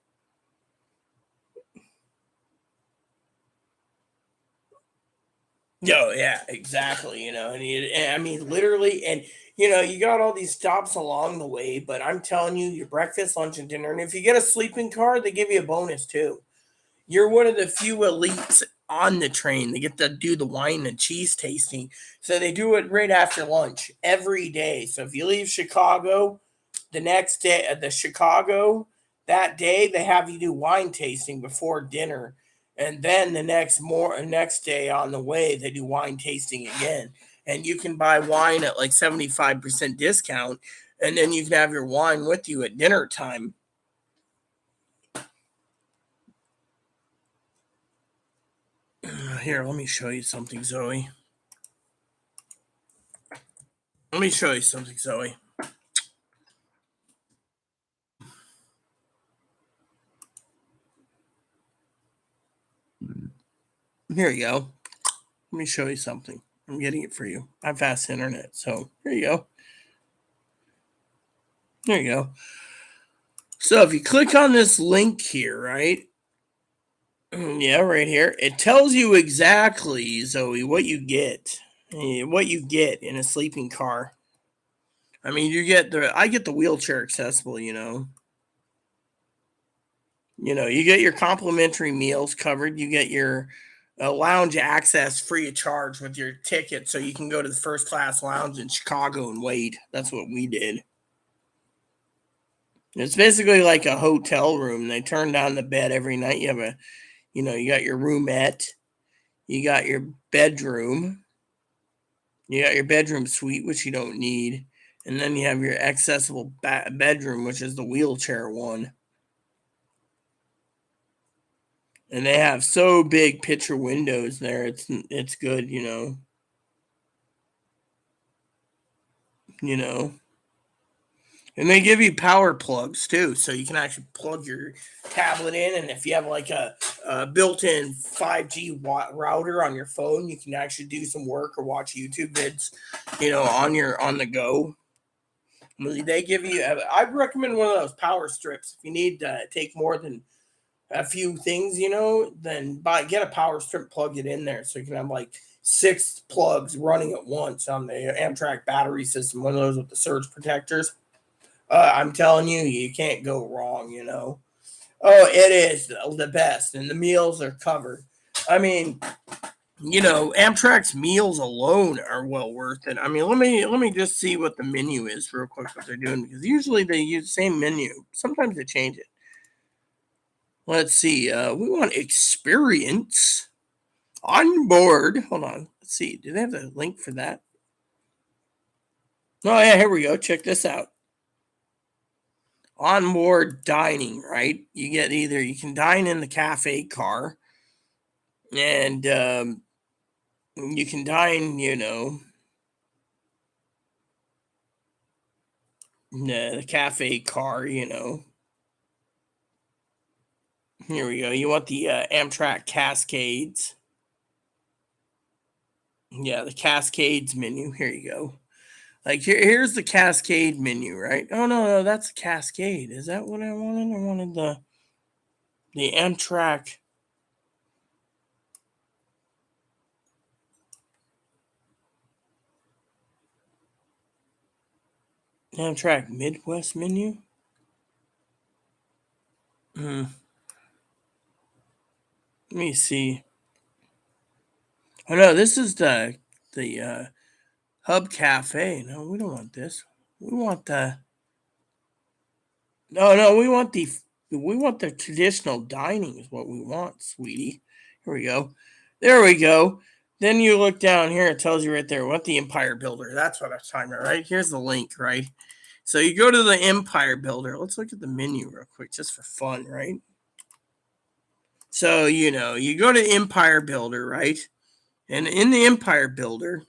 Oh, yeah, exactly. And I mean, literally, and you got all these stops along the way, but I'm telling you, your breakfast, lunch, and dinner, and if you get a sleeping car, they give you a bonus too. You're one of the few elites on the train. They get to do the wine and cheese tasting. So they do it right after lunch every day. So if you leave Chicago the next day, the Chicago that day, they have you do wine tasting before dinner. And then the next day on the way, they do wine tasting again. And you can buy wine at like 75% discount. And then you can have your wine with you at dinner time. Here, let me show you something, Zoe. Let me show you something, Zoe. Here you go. Let me show you something. I'm getting it for you. I have fast internet, so here you go. There you go. So if you click on this link here, right? Yeah, right here. It tells you exactly, Zoe, what you get. What you get in a sleeping car. I mean, I get the wheelchair accessible, you get your complimentary meals covered. You get your lounge access free of charge with your ticket, so you can go to the first class lounge in Chicago and wait. That's what we did. It's basically like a hotel room. They turn down the bed every night. You have you got your roomette, you got your bedroom, you got your bedroom suite, which you don't need, and then you have your accessible bedroom, which is the wheelchair one. And they have so big picture windows there. It's good, you know. And they give you power plugs too, so you can actually plug your tablet in. And if you have like a built-in 5G router on your phone, you can actually do some work or watch YouTube vids, on the go. They give you. I'd recommend one of those power strips if you need to take more than a few things, then get a power strip, plug it in there, so you can have like 6 plugs running at once on the Amtrak battery system, one of those with the surge protectors. I'm telling you, you can't go wrong, Oh, it is the best, and the meals are covered. I mean, Amtrak's meals alone are well worth it. I mean, let me just see what the menu is real quick, what they're doing, because usually they use the same menu. Sometimes they change it. Let's see. We want experience on board. Hold on. Let's see. Do they have a link for that? Oh yeah, here we go. Check this out. Onboard dining, right? You can dine in the cafe car, and you can dine, the cafe car, Here we go. You want the Amtrak Cascades. Yeah, the Cascades menu. Here you go. Like here's the Cascade menu, right? Oh no, that's a Cascade. Is that what I wanted? I wanted the Amtrak. Amtrak Midwest menu. Let me see. Oh no, this is the Hub Cafe. No, we don't want this. We want the no. We want the traditional dining is what we want, sweetie. Here we go. There we go. Then you look down here. It tells you right there. What the Empire Builder. That's what I was talking about, right? Here's the link, right? So you go to the Empire Builder. Let's look at the menu real quick, just for fun, right? So you go to Empire Builder, right? And in the Empire Builder,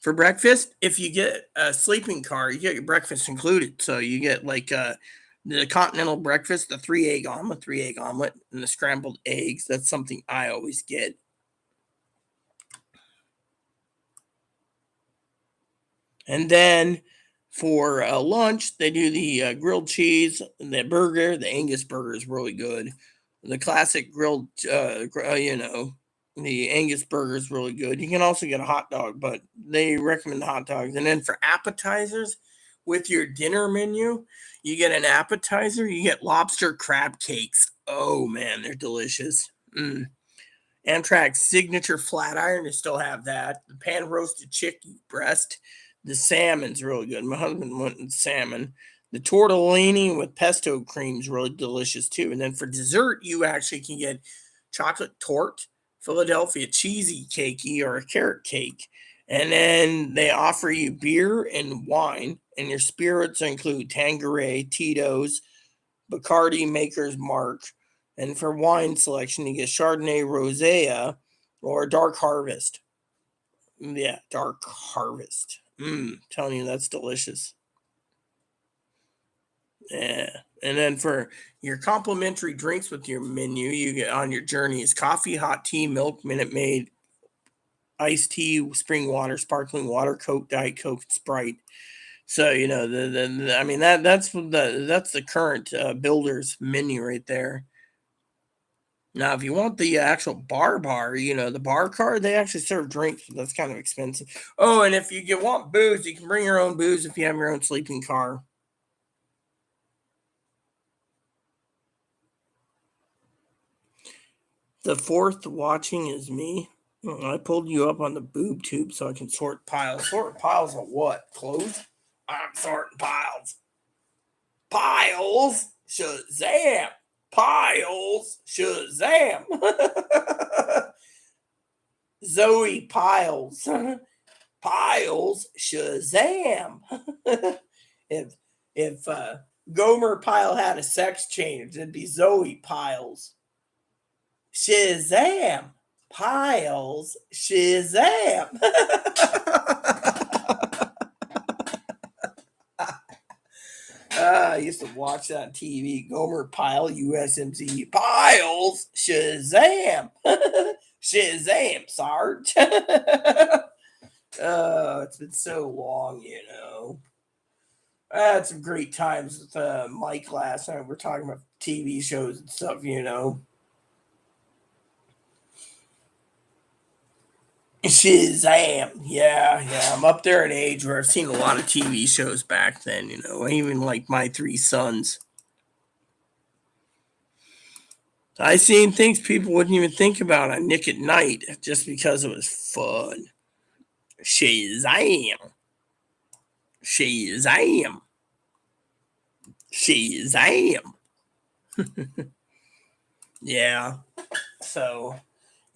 for breakfast, if you get a sleeping car, you get your breakfast included. So you get like the continental breakfast, the three egg omelet, and the scrambled eggs. That's something I always get. And then for lunch, they do the grilled cheese, the burger. The Angus burger is really good. The classic grilled, the Angus burger is really good. You can also get a hot dog, but they recommend hot dogs. And then for appetizers, with your dinner menu, you get an appetizer. You get lobster crab cakes. Oh man, they're delicious. Amtrak's signature flat iron, they still have that. The pan roasted chicken breast. The salmon's really good. My husband went with salmon. The tortellini with pesto cream is really delicious too. And then for dessert, you actually can get chocolate torte, Philadelphia cheesy cakey, or a carrot cake. And then they offer you beer and wine, and your spirits include Tanqueray, Tito's, Bacardi, Maker's Mark. And for wine selection, you get Chardonnay, Rosé, or Dark Harvest. Yeah, Dark Harvest. Telling you that's delicious. Yeah. And then for your complimentary drinks with your menu, you get on your journey is coffee, hot tea, milk, Minute Maid, iced tea, spring water, sparkling water, Coke, Diet Coke, Sprite. So I mean that's the current builder's menu right there. Now, if you want the actual bar, the bar card, they actually serve drinks, but that's kind of expensive. Oh, and if you want booze, you can bring your own booze if you have your own sleeping car. The fourth watching is me. I pulled you up on the boob tube so I can sort piles. Sort piles of what? Clothes? I'm sorting piles. Piles? Shazam! Piles? Shazam! Zoe Piles. Piles? Shazam! if Gomer Pyle had a sex change, it'd be Zoe Piles. Shazam! Piles? Shazam! I used to watch that on TV. Gomer Pyle, USMC. Piles? Shazam! Shazam, Sarge! It's been so long. I had some great times with Mike last night. We're talking about TV shows and stuff. Shazam. Yeah. I'm up there in age where I've seen a lot of TV shows back then. Even like My Three Sons. I seen things people wouldn't even think about on Nick at Night just because it was fun. Shazam. Shazam. Shazam. Yeah. So,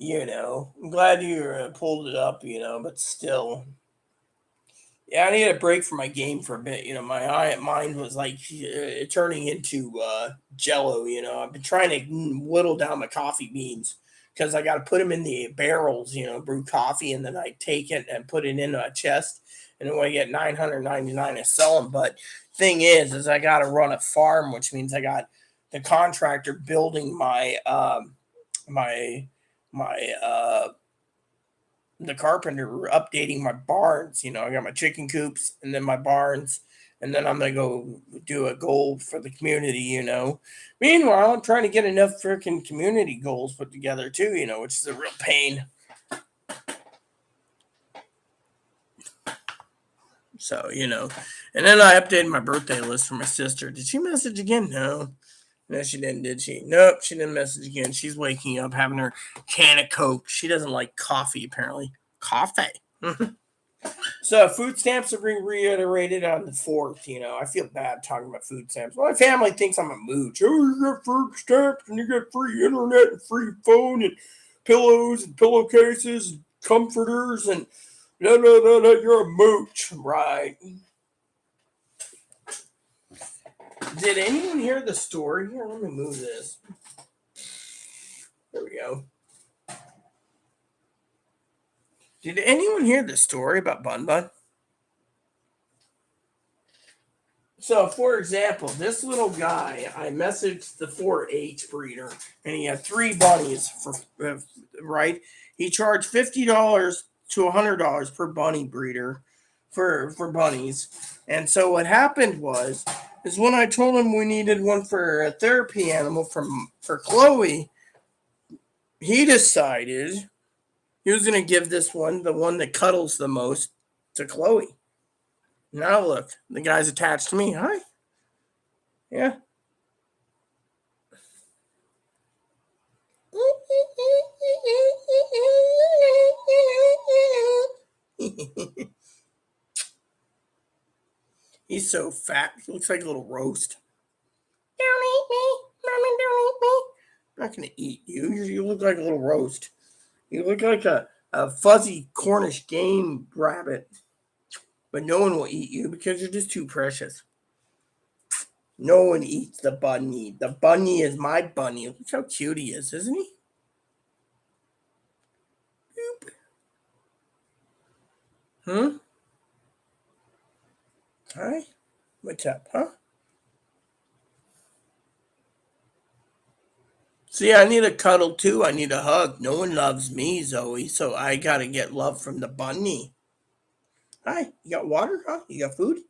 I'm glad you pulled it up, but still. Yeah, I needed a break from my game for a bit. My mind was like turning into jello. I've been trying to whittle down my coffee beans because I got to put them in the barrels, brew coffee, and then I take it and put it in a chest. And then when I get 999, I sell them. But thing is I got to run a farm, which means I got the contractor building my my the carpenter updating my barns. I got my chicken coops and then my barns, and then I'm gonna go do a goal for the community. Meanwhile, I'm trying to get enough freaking community goals put together too. Which is a real pain. So and then I updated my birthday list for my sister. Did she message again? No, she didn't, did she? Nope, she didn't message again. She's waking up, having her can of Coke. She doesn't like coffee, apparently. Coffee. So food stamps are being reiterated on the 4th. I feel bad talking about food stamps. My family thinks I'm a mooch. Oh, you got food stamps and you get free internet and free phone and pillows and pillowcases and comforters and no, you're a mooch, right? Did anyone hear the story? Here, let me move this. There we go. Did anyone hear the story about Bun Bun? So, for example, this little guy, I messaged the 4-H breeder, and he had 3 bunnies right? He charged $50 to $100 per bunny breeder for bunnies. And so what happened is when I told him we needed one for a therapy animal for Chloe, he decided he was going to give this one, the one that cuddles the most, to Chloe. Now look, the guy's attached to me. Hi. Yeah. He's so fat. He looks like a little roast. Don't eat me. Mommy, don't eat me. I'm not going to eat you. You look like a little roast. You look like a fuzzy Cornish game rabbit. But no one will eat you because you're just too precious. No one eats the bunny. The bunny is my bunny. Look how cute he is, isn't he? Boop. Hi? What's up, huh? See, I need a cuddle too. I need a hug. No one loves me, Zoe, so I gotta get love from the bunny. Hi, you got water, huh? You got food?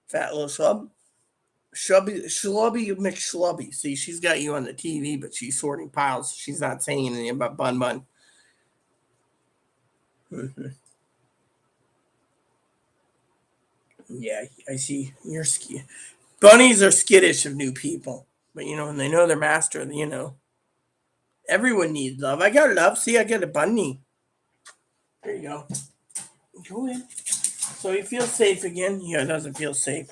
Fat little schlub. Schlubby McSchlubby. See, she's got you on the TV, but she's sorting piles. She's not saying anything about Bun Bun. Mm-hmm. Yeah, I see. Bunnies are skittish of new people. But, when they know their master, everyone needs love. I got love. See, I got a bunny. There you go. Go in. So he feels safe again. Yeah, it doesn't feel safe,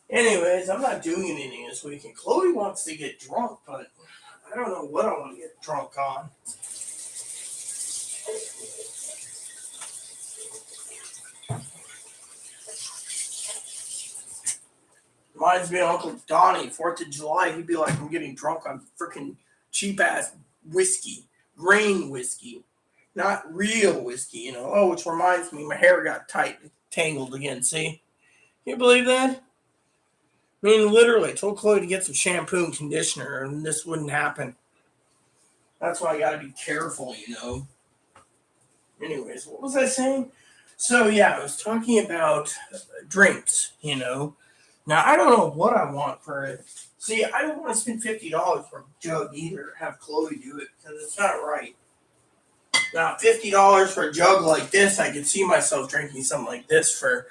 Anyways, I'm not doing anything this weekend. Chloe wants to get drunk, but I don't know what I want to get drunk on. Reminds me of Uncle Donnie, 4th of July. He'd be like, I'm getting drunk on freaking cheap-ass whiskey. Grain whiskey. Not real whiskey, Oh, which reminds me, my hair got tangled again, see? Can you believe that? I mean, literally, I told Chloe to get some shampoo and conditioner, and this wouldn't happen. That's why I got to be careful, Anyways, what was I saying? So, yeah, I was talking about drinks, Now, I don't know what I want for it. See, I don't want to spend $50 for a jug either. Have Chloe do it, because it's not right. Now, $50 for a jug like this, I could see myself drinking something like this for,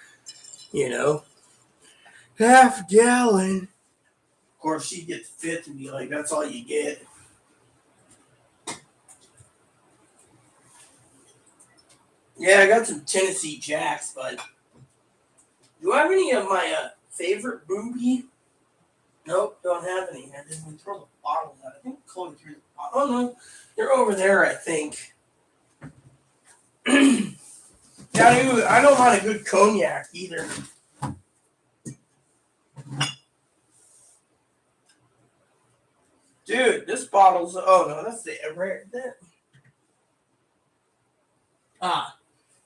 half a gallon. Of course, she'd get the 5th and be like, that's all you get. Yeah, I got some Tennessee Jacks, but do I have any of my favorite booby? Nope, don't have any. I didn't throw the bottles out. I think Chloe threw the bottle. Oh, no. They're over there, I think. Yeah, I don't want a good cognac either. Dude, this bottle's... Oh, no, that's the...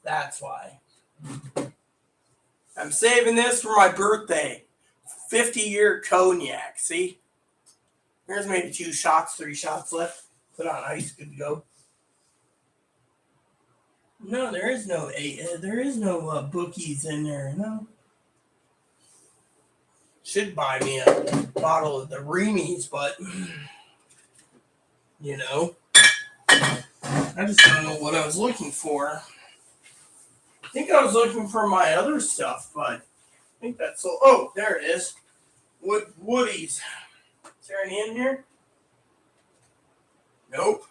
That's why. I'm saving this for my birthday. 50-year cognac, see? There's maybe 2 shots, 3 shots left. Put on ice, good to go. No, there is no bookies in there. No, should buy me a bottle of the Reemies, but you know, I just don't know what I was looking for. I think I was looking for my other stuff, but I think that's all. Oh, there it is. Woodies. Is there any in here? Nope.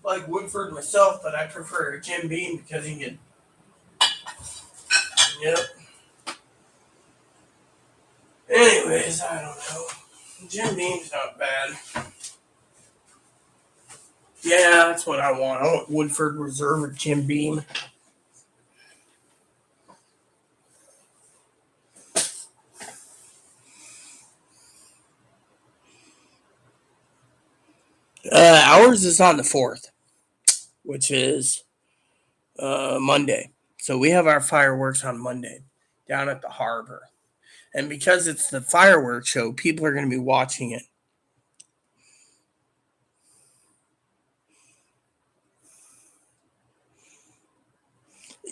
Like Woodford myself, but I prefer Jim Beam because he can. Yep. Anyways, I don't know. Jim Beam's not bad. Yeah, that's what I want. I want Woodford Reserve or Jim Beam. Ours is on the 4th, which is Monday. So we have our fireworks on Monday down at the harbor. And because it's the fireworks show, people are going to be watching it.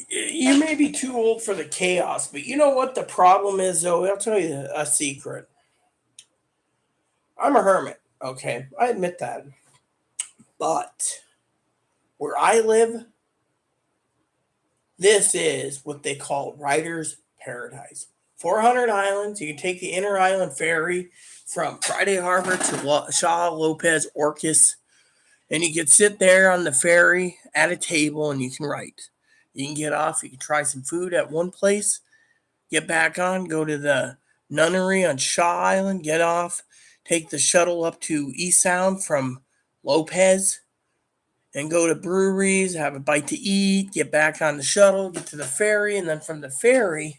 You may be too old for the chaos, but you know what the problem is, though? I'll tell you a secret. I'm a hermit, okay? I admit that. But where I live, this is what they call Writer's Paradise. 400 islands. You can take the inner island ferry from Friday Harbor to Shaw Lopez Orcas, and you can sit there on the ferry at a table and you can write. You can get off. You can try some food at one place, get back on, go to the nunnery on Shaw Island, get off, take the shuttle up to East Sound from Lopez, and go to breweries, have a bite to eat, get back on the shuttle, get to the ferry, and then from the ferry,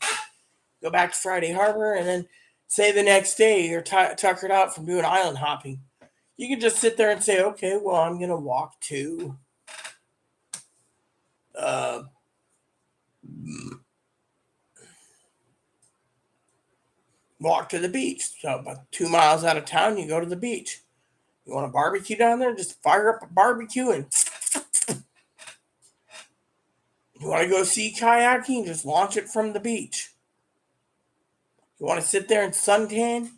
go back to Friday Harbor, and then say the next day you're tuckered out from doing island hopping. You can just sit there and say, okay, well, I'm going to uh, walk to the beach. So about 2 miles out of town, you go to the beach. You want a barbecue down there? Just fire up a barbecue, and you want to go see kayaking? Just launch it from the beach. You want to sit there and suntan?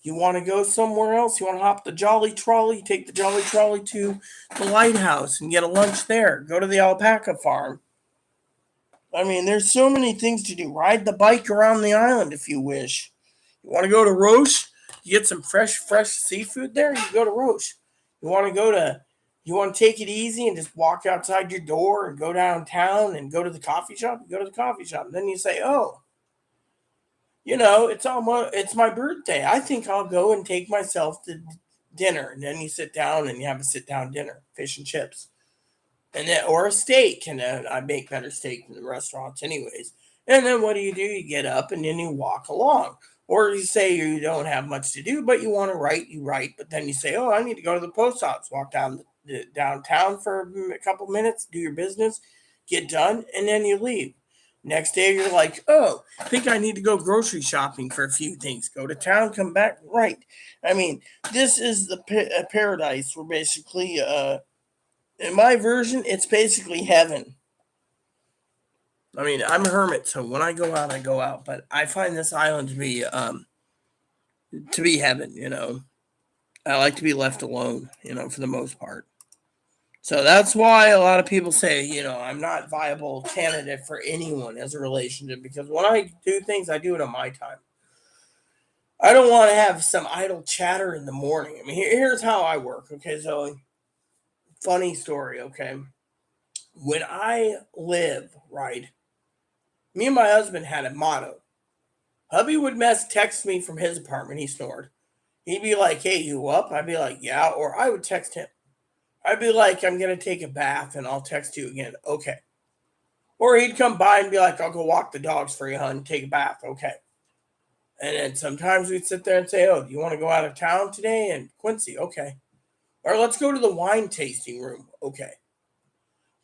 You want to go somewhere else? You want to hop the Jolly Trolley? Take the Jolly Trolley to the lighthouse and get a lunch there. Go to the alpaca farm. I mean, there's so many things to do. Ride the bike around the island if you wish. You want to go to Roche? You get some fresh seafood there. You go to Roche. You want to go to You want to take it easy and just walk outside your door and go downtown and go to the coffee shop? You go to the coffee shop. And then you say, oh, it's my birthday. I think I'll go and take myself to dinner. And then you sit down and you have a sit down dinner, fish and chips, and then or a steak. And then I make better steak than the restaurants, anyways. And then what do? You get up and then you walk along. Or you say you don't have much to do, but you want to write, you write. But then you say, oh, I need to go to the post office, walk downtown for a couple minutes, do your business, get done, and then you leave. Next day, you're like, oh, I think I need to go grocery shopping for a few things. Go to town, come back, right. I mean, this is the paradise. We're basically, in my version, it's basically heaven. I mean, I'm a hermit, so when I go out, I go out. But I find this island to be heaven. I like to be left alone. For the most part. So that's why a lot of people say, I'm not viable candidate for anyone as a relationship because when I do things, I do it on my time. I don't want to have some idle chatter in the morning. I mean, here's how I work. Okay, so funny story. Okay, when I live right, me and my husband had a motto. Hubby would text me from his apartment. He snored. He'd be like, "Hey, you up?" I'd be like, "Yeah," or I would text him. I'd be like, I'm going to take a bath and I'll text you again. Okay. Or he'd come by and be like, I'll go walk the dogs for you, hon. Take a bath. Okay. And then sometimes we'd sit there and say, oh, do you want to go out of town today? And Quincy, okay. Or let's go to the wine tasting room. Okay.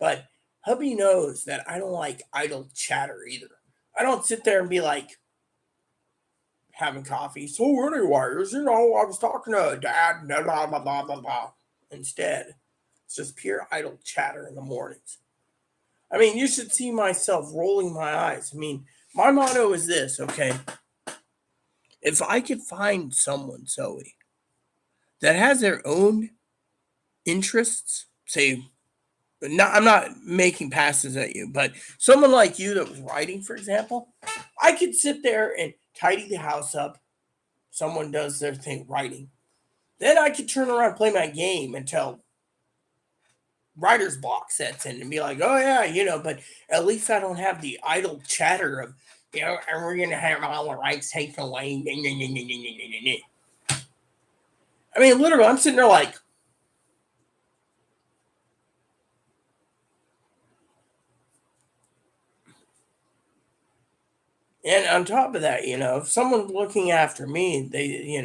But hubby knows that I don't like idle chatter either. I don't sit there and be like having coffee. So anyways, I was talking to dad, blah, blah, blah, blah, blah, blah. Instead, it's just pure idle chatter in the mornings. I mean, you should see myself rolling my eyes. I mean, my motto is this, okay? If I could find someone, Zoe, that has their own interests, say, I'm not making passes at you, but someone like you that was writing, for example, I could sit there and tidy the house up. Someone does their thing writing. Then I could turn around and play my game until writer's block sets in and be like, oh, yeah, but at least I don't have the idle chatter of, and we're going to have all the rights taken away. I mean, literally, I'm sitting there like, and on top of that, if someone's looking after me, they,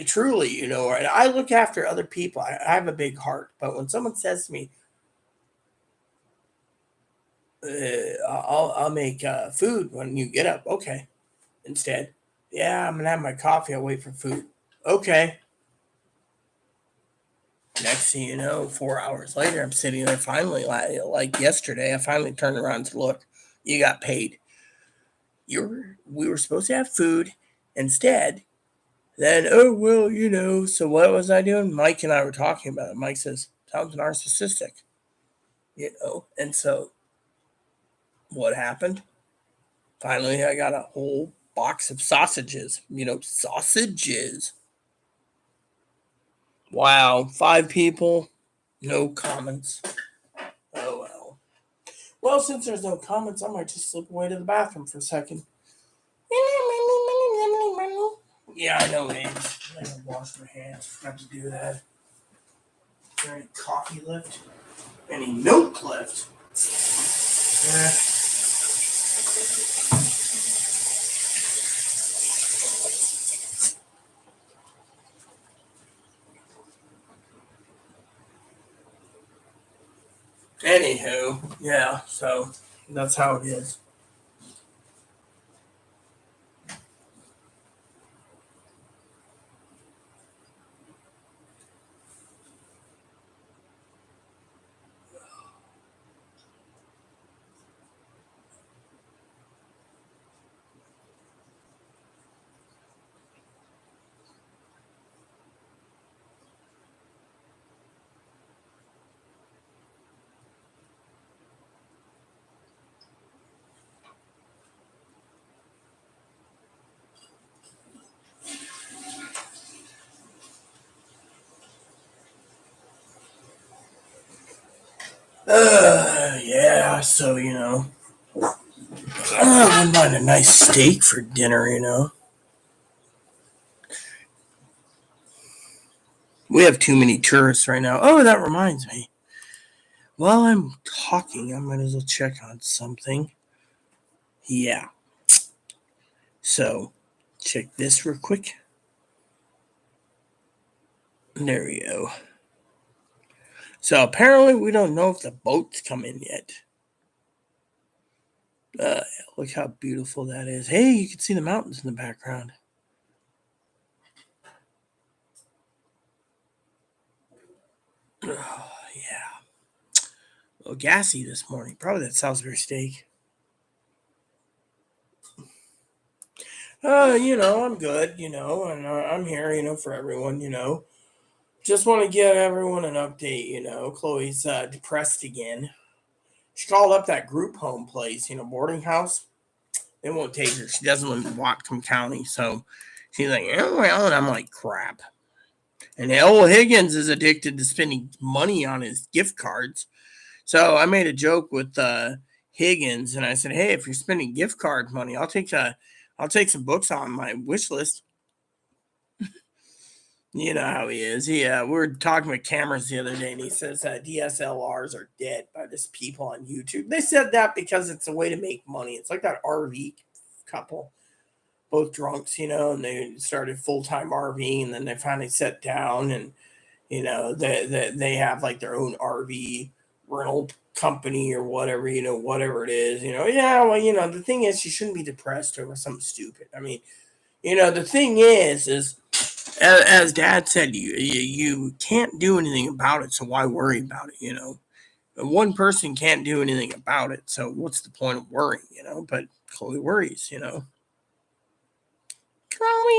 truly, and I look after other people. I have a big heart, but when someone says to me, I'll make food when you get up, okay. Instead, yeah, I'm gonna have my coffee. I'll wait for food. Okay. Next thing you know, 4 hours later, I'm sitting there finally, like yesterday, I finally turned around to look. You got paid. We were supposed to have food. Instead, then, oh, well, so what was I doing? Mike and I were talking about it. Mike says, sounds narcissistic, and so what happened? Finally, I got a whole box of sausages, sausages. Wow, 5 people, no comments. Oh, well. Well, since there's no comments, I might just slip away to the bathroom for a second. Yeah, I know, man. I gotta wash my hands. Forgot to do that. Is there any coffee left? Any milk left? Yeah. Anywho, yeah, so that's how it is. Yeah, so, I wouldn't mind a nice steak for dinner. We have too many tourists right now. Oh, that reminds me. While I'm talking, I might as well check on something. Yeah. So, check this real quick. There we go. So, apparently, we don't know if the boats come in yet. Look how beautiful that is. Hey, you can see the mountains in the background. Oh, yeah. A little gassy this morning. Probably that Salisbury steak. I'm good, and I'm here, for everyone, Just want to give everyone an update, Chloe's depressed again. She called up that group home place, boarding house. They won't take her. She doesn't live in Whatcom County, so she's like, oh, well, and I'm like, crap. And old Higgins is addicted to spending money on his gift cards. So I made a joke with Higgins, and I said, hey, if you're spending gift card money, I'll take some books on my wish list. You know how he is. We were talking with cameras the other day, and he says DSLRs are dead by just people on YouTube. They said that because it's a way to make money. It's like that RV couple, both drunks, and they started full-time RVing, and then they finally sat down, and they have like their own RV rental company or whatever, whatever it is, Yeah, well, the thing is, you shouldn't be depressed over something stupid. I mean, the thing is as Dad said, you can't do anything about it, so why worry about it, one person can't do anything about it. So what's the point of worrying, But Chloe worries, Chloe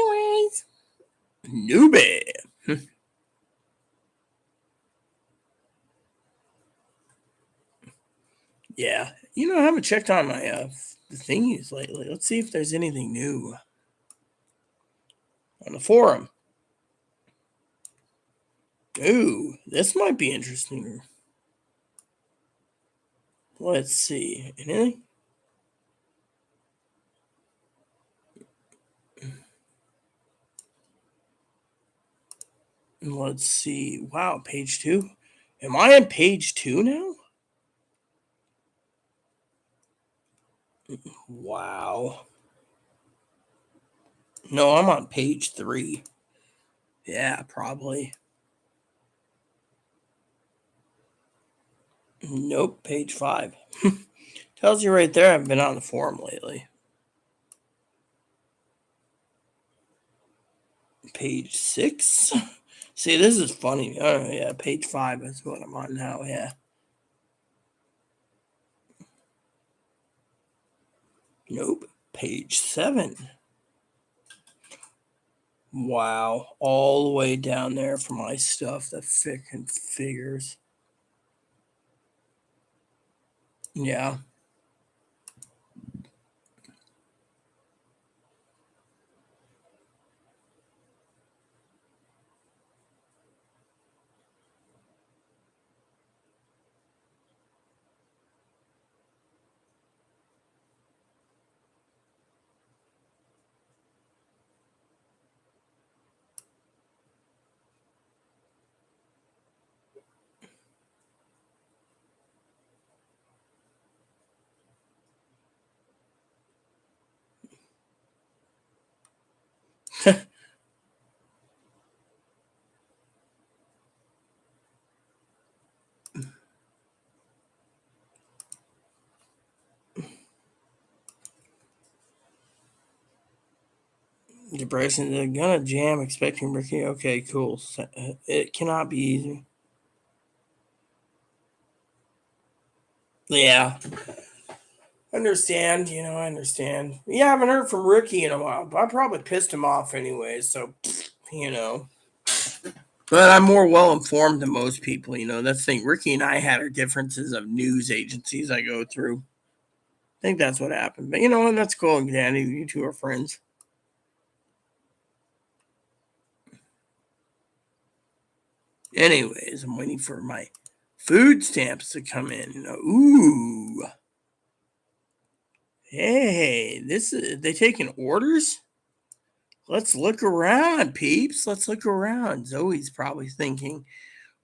worries. Newbie. Yeah. I haven't checked on my the thingies lately. Let's see if there's anything new on the forum. Ooh, this might be interesting. Let's see. Anything? Let's see. Wow, page 2. Am I on page 2 now? Wow. No, I'm on page 3. Yeah, probably. Nope, page 5. Tells you right there I've been on the forum lately. Page 6. See, this is funny. Oh, yeah, page 5 is what I'm on now. Yeah. Nope, page 7. Wow, all the way down there for my stuff, the freaking figures. Yeah. Depression, they're gonna jam expecting Ricky. Okay, cool. It cannot be easy. Yeah. Understand, I understand. Yeah, I haven't heard from Ricky in a while, but I probably pissed him off anyway, so, you know. But I'm more well informed than most people, That's the thing. Ricky and I had our differences of news agencies I go through. I think that's what happened. But that's cool, Danny. You two are friends. Anyways, I'm waiting for my food stamps to come in. Ooh. Hey, this is they taking orders? Let's look around, peeps. Let's look around. Zoe's probably thinking,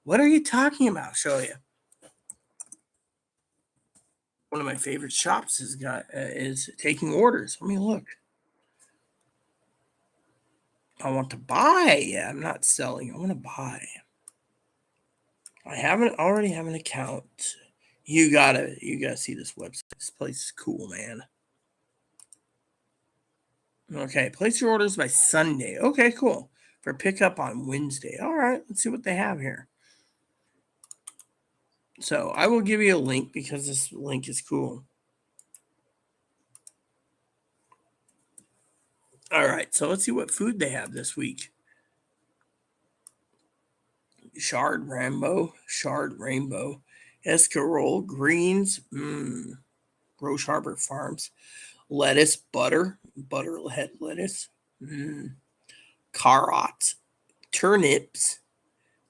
what are you talking about? I'll show you. One of my favorite shops is taking orders. Let me look. I want to buy. Yeah, I'm not selling. I want to buy. I haven't already have an account. You gotta see this website. This place is cool, man. Okay, place your orders by Sunday. Okay, cool. For pickup on Wednesday. All right, let's see what they have here. So I will give you a link because this link is cool. All right, so let's see what food they have this week. Shard Rainbow, Escarole, greens, Roche Harbor Farms, lettuce, butterhead lettuce, carrots, turnips,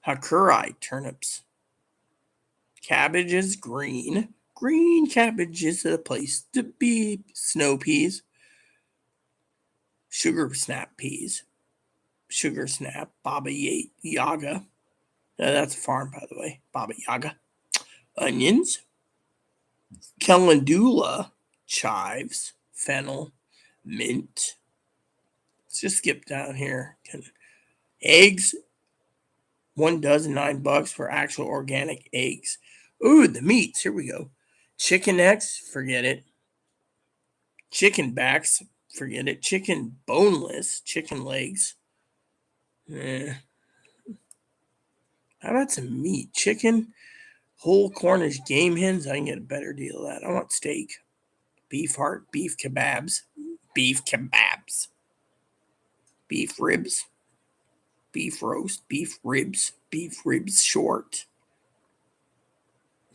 Hakurai turnips, cabbages, green cabbages, a place to be, snow peas, sugar snap peas, sugar snap, Baba Yaga. That's a farm, by the way. Baba Yaga. Onions, calendula, chives, fennel, mint. Let's just skip down here. Eggs, 1 dozen, $9 for actual organic eggs. Ooh, the meats. Here we go. Chicken necks, forget it. Chicken backs, forget it. Chicken boneless, chicken legs. How about some meat? Chicken, Whole Cornish game hens. I can get a better deal of that. I want steak. Beef heart, beef kebabs, beef kebabs, beef ribs, beef roast, beef ribs short,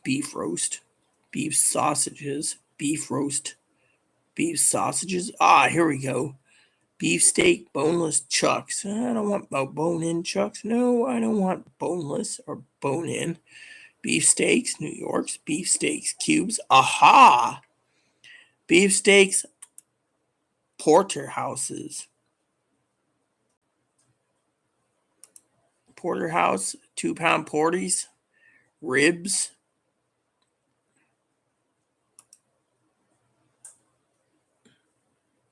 beef roast, beef sausages, beef roast, beef sausages. Ah, here we go. Beef steak, boneless chucks. I don't want bone-in chucks. No, I don't want boneless or bone-in. Beef steaks, New York's beef steaks cubes. Aha! Beef steaks, porterhouses. Porterhouse, 2-pound porties, ribs.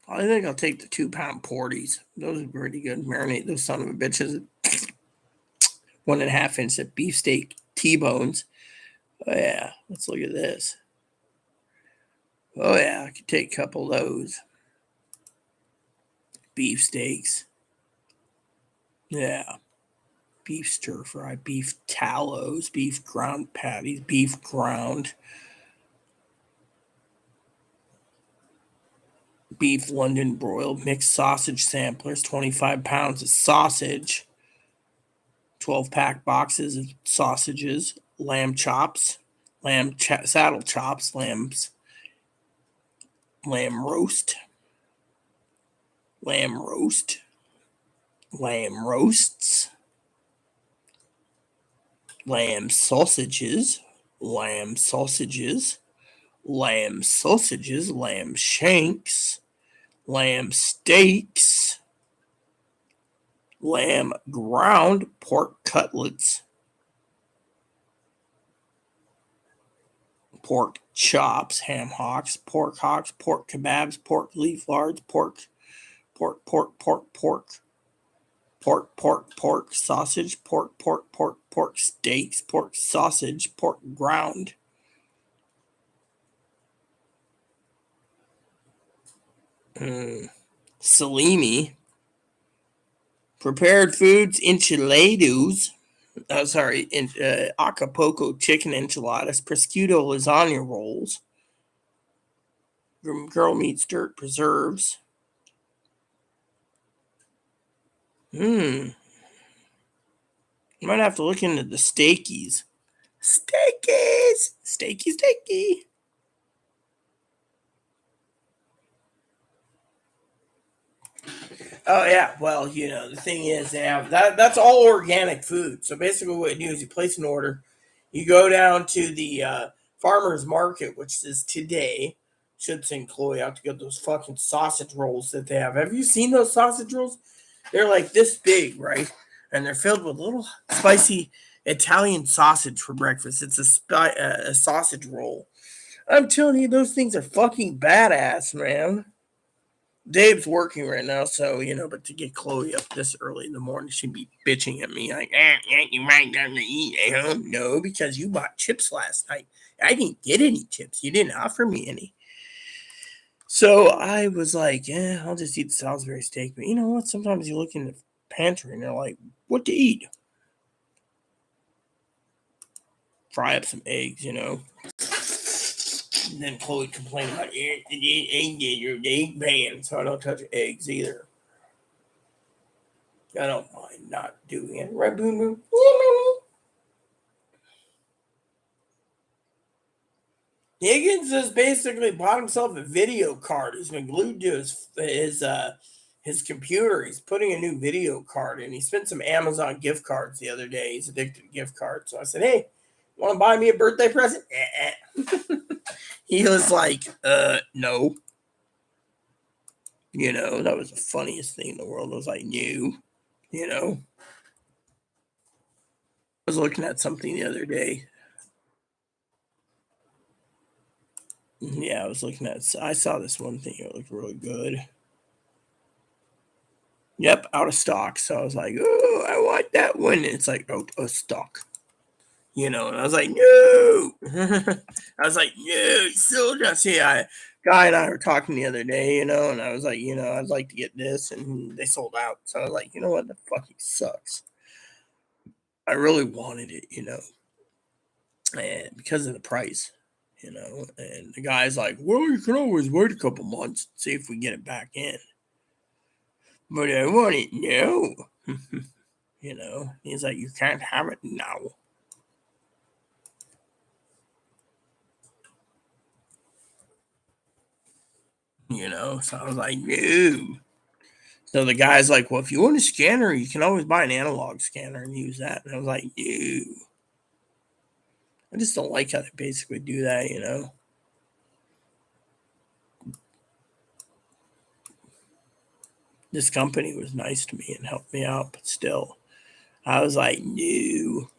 I think I'll take the 2-pound porties. Those are pretty good. Marinate those son of a bitches. 1.5 inch of beefsteak T-bones. Oh yeah, let's look at this. Oh yeah, I could take a couple of those. Beefsteaks. Yeah. Beef stir fry, beef tallows, beef ground patties, beef ground, beef London broiled, mixed sausage samplers, 25 pounds of sausage, 12-pack boxes of sausages, lamb chops, saddle chops, lamb roast, lamb roast, lamb roasts, lamb sausages, lamb sausages, lamb sausages, lamb shanks, lamb steaks, lamb ground, pork cutlets, pork chops, ham hocks, pork kebabs, pork leaf lards, pork, sausage, pork steaks, pork sausage, pork ground. Salimi, prepared foods, enchiladas. Acapulco chicken enchiladas, prosciutto lasagna rolls, girl meets dirt preserves. I might have to look into the steakies. Steaky. Oh yeah, well, the thing is, they have that's all organic food. So basically, what you do is you place an order, you go down to the farmers market, which is today. Should send Chloe out to get those fucking sausage rolls that they have. Have you seen those sausage rolls? They're like this big, right? And they're filled with little spicy Italian sausage for breakfast. It's a sausage roll. I'm telling you, those things are fucking badass, man. Dave's working right now, so but to get Chloe up this early in the morning, she'd be bitching at me like, you might have to eat, No, because you bought chips last night. I didn't get any chips. You didn't offer me any. So I was like, I'll just eat the Salisbury steak. But you know what? Sometimes you look in the pantry and they're like, what to eat? Fry up some eggs, And then Chloe complained about your egg pan, so I don't touch eggs either. I don't mind not doing it. Right, Boom Boom? Yeah, mommy. Higgins has basically bought himself a video card. He's been glued to his computer. He's putting a new video card in. He spent some Amazon gift cards the other day. He's addicted to gift cards. So I said, hey, want to buy me a birthday present? He was like, no. That was the funniest thing in the world. I was like, no. I was looking at something the other day. Yeah, I was looking at. I saw this one thing. It looked really good. Yep, out of stock. So I was like, oh, I want that one. And it's like out of stock. And I was like, no. I was like, no, still just here. Guy and I were talking the other day, and I was like, I'd like to get this, and they sold out. So I was like, you know what, that fucking sucks. I really wanted it, and because of the price, And the guy's like, "Well, you can always wait a couple months and see if we get it back in." But I want it now. He's like, "You can't have it now." So I was like, "No." So the guy's like, "Well, if you want a scanner, you can always buy an analog scanner and use that." And I was like, "No." I just don't like how they basically do that. This company was nice to me and helped me out, but still, I was like, "No."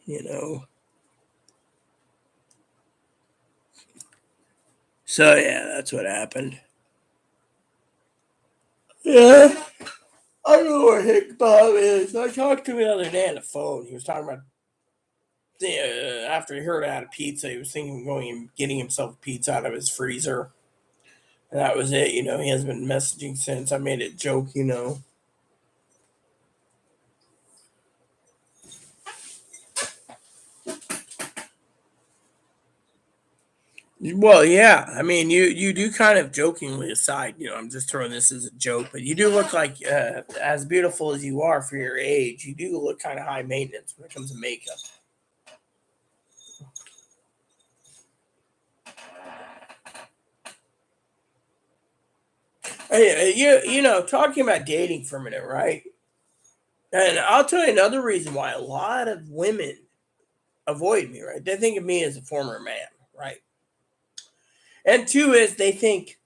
So yeah, that's what happened. Yeah, I don't know where Hick Bob is. I talked to him the other day on the phone. He was talking about after he heard I had a pizza, he was thinking of going and getting himself pizza out of his freezer. And that was it. He hasn't been messaging since. I made a joke. Well, yeah. I mean, you do kind of jokingly aside. I'm just throwing this as a joke, but you do look like, as beautiful as you are for your age, you do look kind of high maintenance when it comes to makeup. Hey, talking about dating for a minute, right? And I'll tell you another reason why a lot of women avoid me, right? They think of me as a former man, right? And two is they think,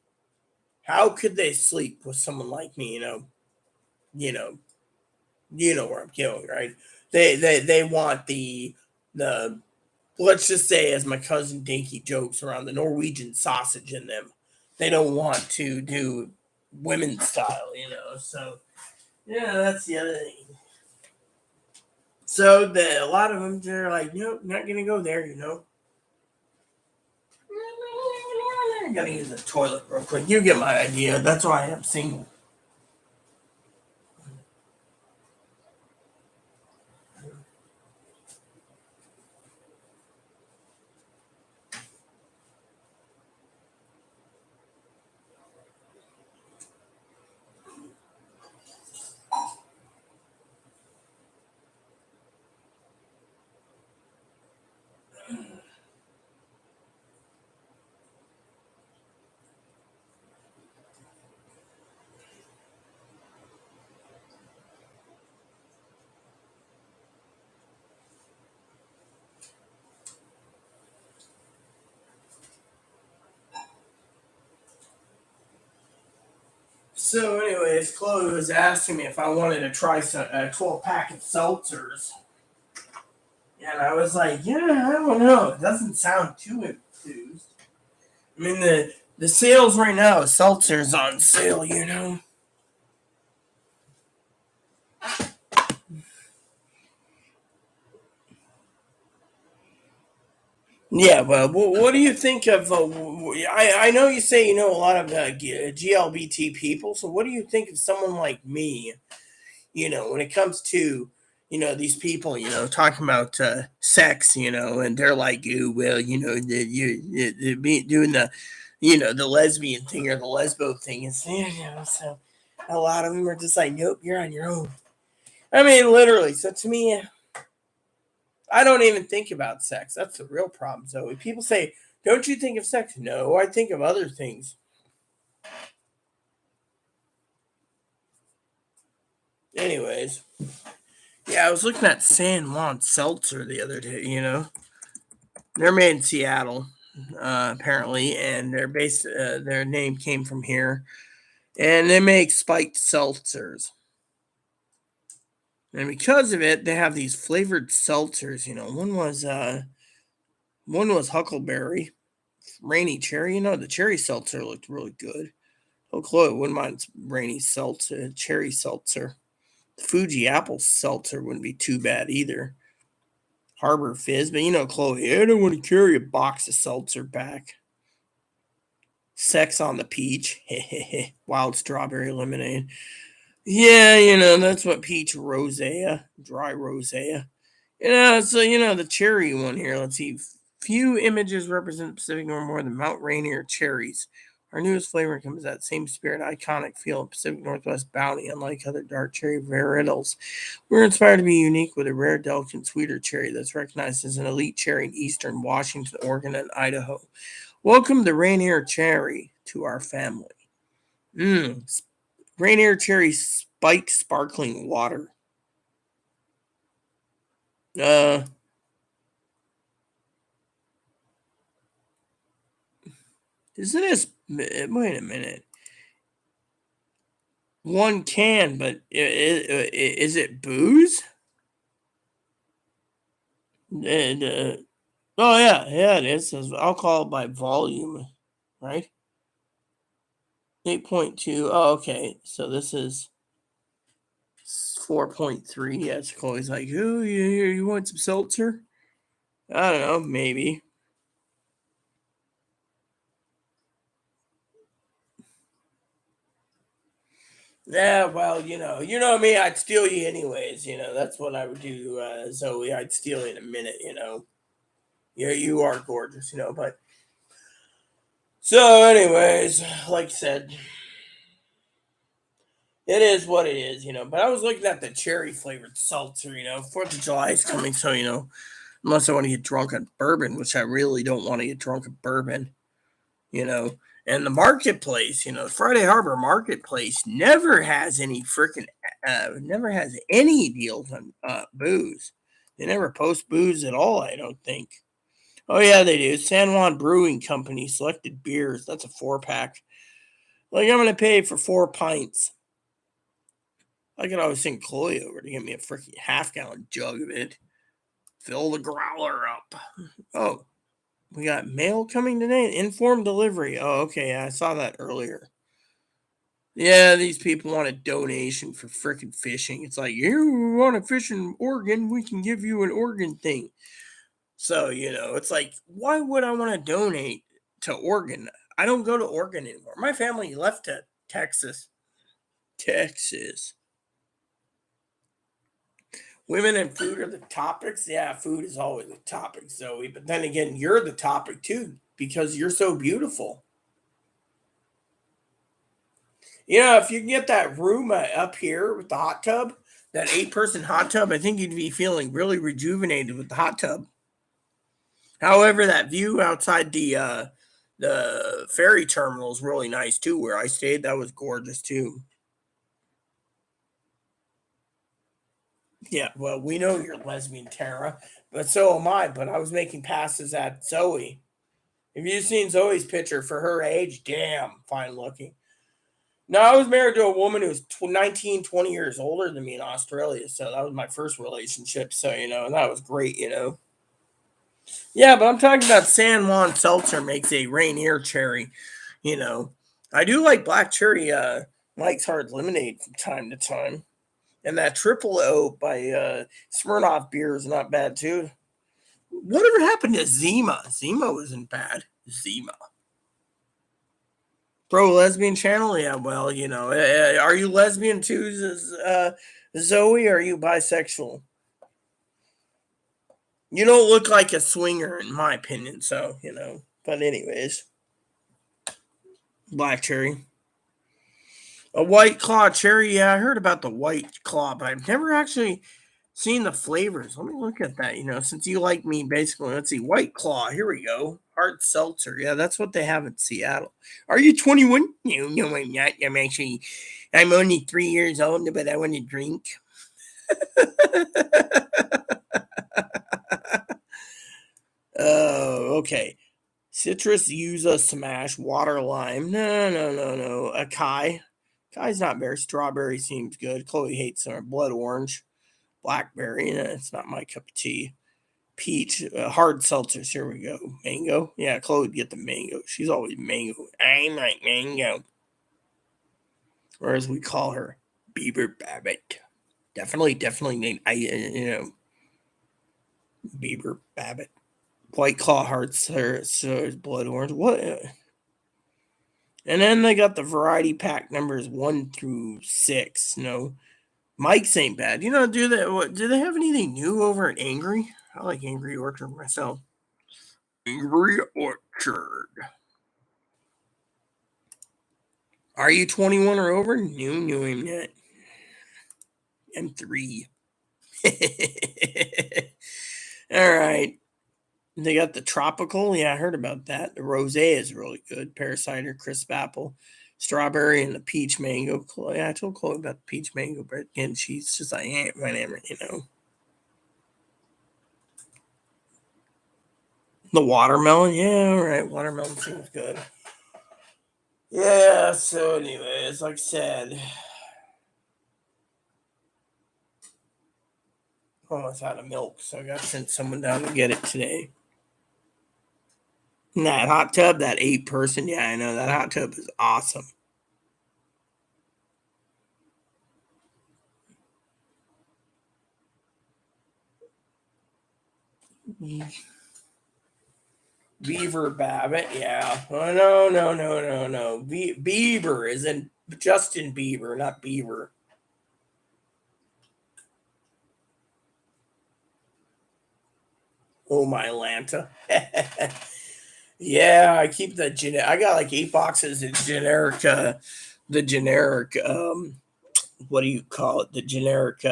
how could they sleep with someone like me? You know, where I'm going, right? They want the let's just say, as my cousin Dinky jokes around, the Norwegian sausage in them. They don't want to do women's style. So yeah, that's the other thing. So a lot of them, they're like, nope, not gonna go there. I gotta use the toilet real quick. You get my idea. That's why I'm single. So, anyways, Chloe was asking me if I wanted to try a 12-pack of seltzers, and I was like, yeah, I don't know. It doesn't sound too enthused. I mean, the sales right now, seltzers on sale. Yeah, well, what do you think of? I know you say you know a lot of GLBT people. So, what do you think of someone like me? When it comes to these people, talking about sex, and they're like, "Oh, well, you be doing the lesbian thing or the lesbo thing," and so a lot of them are just like, "Nope, you're on your own." I mean, literally. So to me, I don't even think about sex. That's the real problem. So when people say, "Don't you think of sex?" No, I think of other things. Anyways, yeah, I was looking at San Juan Seltzer the other day. They're made in Seattle, apparently, and they're based. Their name came from here, and they make spiked seltzers. And because of it, they have these flavored seltzers. One was huckleberry, rainy cherry. The cherry seltzer looked really good. Oh, Chloe wouldn't mind rainy seltzer, cherry seltzer. Fuji apple seltzer wouldn't be too bad either. Harbor Fizz, but Chloe, I don't want to carry a box of seltzer back. Sex on the Peach, wild strawberry lemonade. Yeah, that's what peach rosea, dry rosea. So the cherry one here. Let's see, Few images represent the Pacific Northwest more than Mount Rainier cherries. Our newest flavor comes that same spirit, iconic feel of Pacific Northwest bounty, unlike other dark cherry varietals. We're inspired to be unique with a rare, delicate, sweeter cherry that's recognized as an elite cherry in eastern Washington, Oregon, and Idaho. Welcome the Rainier cherry to our family. Rainier cherry spiked sparkling water. Uh, isn't this? Wait a minute. One can, but is it booze? And, oh yeah, it is. It says alcohol by volume, right? 8.2. Oh, okay. So this is 4.3. Yeah, it's Chloe's like, oh, you want some seltzer? I don't know, maybe. Yeah, well, you know me, I'd steal you anyways. That's what I would do, Zoe. I'd steal you in a minute. Yeah, you are gorgeous. But so, anyways, like I said, it is what it is. But I was looking at the cherry flavored seltzer. 4th of July is coming, so unless I want to get drunk on bourbon, which I really don't want to get drunk on bourbon. you know. And the marketplace, Friday Harbor Marketplace never has any freaking, never has any deals on booze. They never post booze at all, I don't think. Oh, yeah, they do. San Juan Brewing Company selected beers. That's a 4-pack. Like, I'm going to pay for 4 pints. I could always send Chloe over to get me a freaking half-gallon jug of it. Fill the growler up. Oh, we got mail coming today. Informed delivery. Oh, okay. I saw that earlier. Yeah, these people want a donation for freaking fishing. It's like, you want to fish in Oregon? We can give you an Oregon thing. So, it's like, why would I want to donate to Oregon? I don't go to Oregon anymore. My family left to Texas. Texas. Women and food are the topics. Yeah, food is always the topic, Zoe. But then again, you're the topic too because you're so beautiful. If you can get that room up here with the hot tub, that 8-person hot tub, I think you'd be feeling really rejuvenated with the hot tub. However, that view outside the ferry terminal is really nice too. Where I stayed, that was gorgeous too. Yeah, well, we know you're lesbian, Tara, but so am I. But I was making passes at Zoe. Have you seen Zoe's picture for her age? Damn, fine looking. No, I was married to a woman who was 19, 20 years older than me in Australia. So that was my first relationship. So, and that was great. Yeah, but I'm talking about San Juan Seltzer makes a Rainier cherry. You know, I do like black cherry Mike's Hard Lemonade from time to time. And that Triple O by Smirnoff beer is not bad too. Whatever happened to Zima? Zima wasn't bad. Zima. Pro lesbian channel? Yeah, well, are you lesbian too, Zoe? Or are you bisexual? You don't look like a swinger, in my opinion. So, But anyways, black cherry. A white claw cherry. Yeah, I heard about the white claw, but I've never actually seen the flavors. Let me look at that. Since you like me, basically, let's see. White claw. Here we go. Hard seltzer. Yeah, that's what they have in Seattle. Are you 21? No, I'm not. I'm only 3 years old, but I want to drink. Oh, okay. Citrus, yuza, smash, water, lime. No. Acai. Acai's not very. Strawberry seems good. Chloe hates blood orange. Blackberry. It's not my cup of tea. Peach. Hard seltzers. Here we go. Mango. Yeah, Chloe would get the mango. She's always mango. I like mango. Or as we call her, Beaver Babbitt. Definitely. Beaver Babbitt. White Claw Hearts, so blood orange. What? And then they got the variety pack numbers 1 through 6. No, Mike's ain't bad. Do they have anything new over at Angry? I like Angry Orchard myself. Angry Orchard. Are you 21 or over? No, I'm not. I'm 3. All right. They got the tropical. Yeah, I heard about that. The rosé is really good. Pear cider, crisp apple, strawberry, and the peach mango. Yeah, I told Chloe about the peach mango, but again, she's just like, whatever, The watermelon. Yeah, all right. Watermelon seems good. Yeah, so anyways, like I said, almost out of milk, so I got to send someone down to get it today. And that hot tub, that 8-person, yeah, I know that hot tub is awesome. Beaver Babbitt, yeah. Oh, no. Bieber is in Justin Bieber, not Beaver. Oh my Atlanta. Yeah, I keep I got like 8 boxes of generic the generic what do you call it? The generic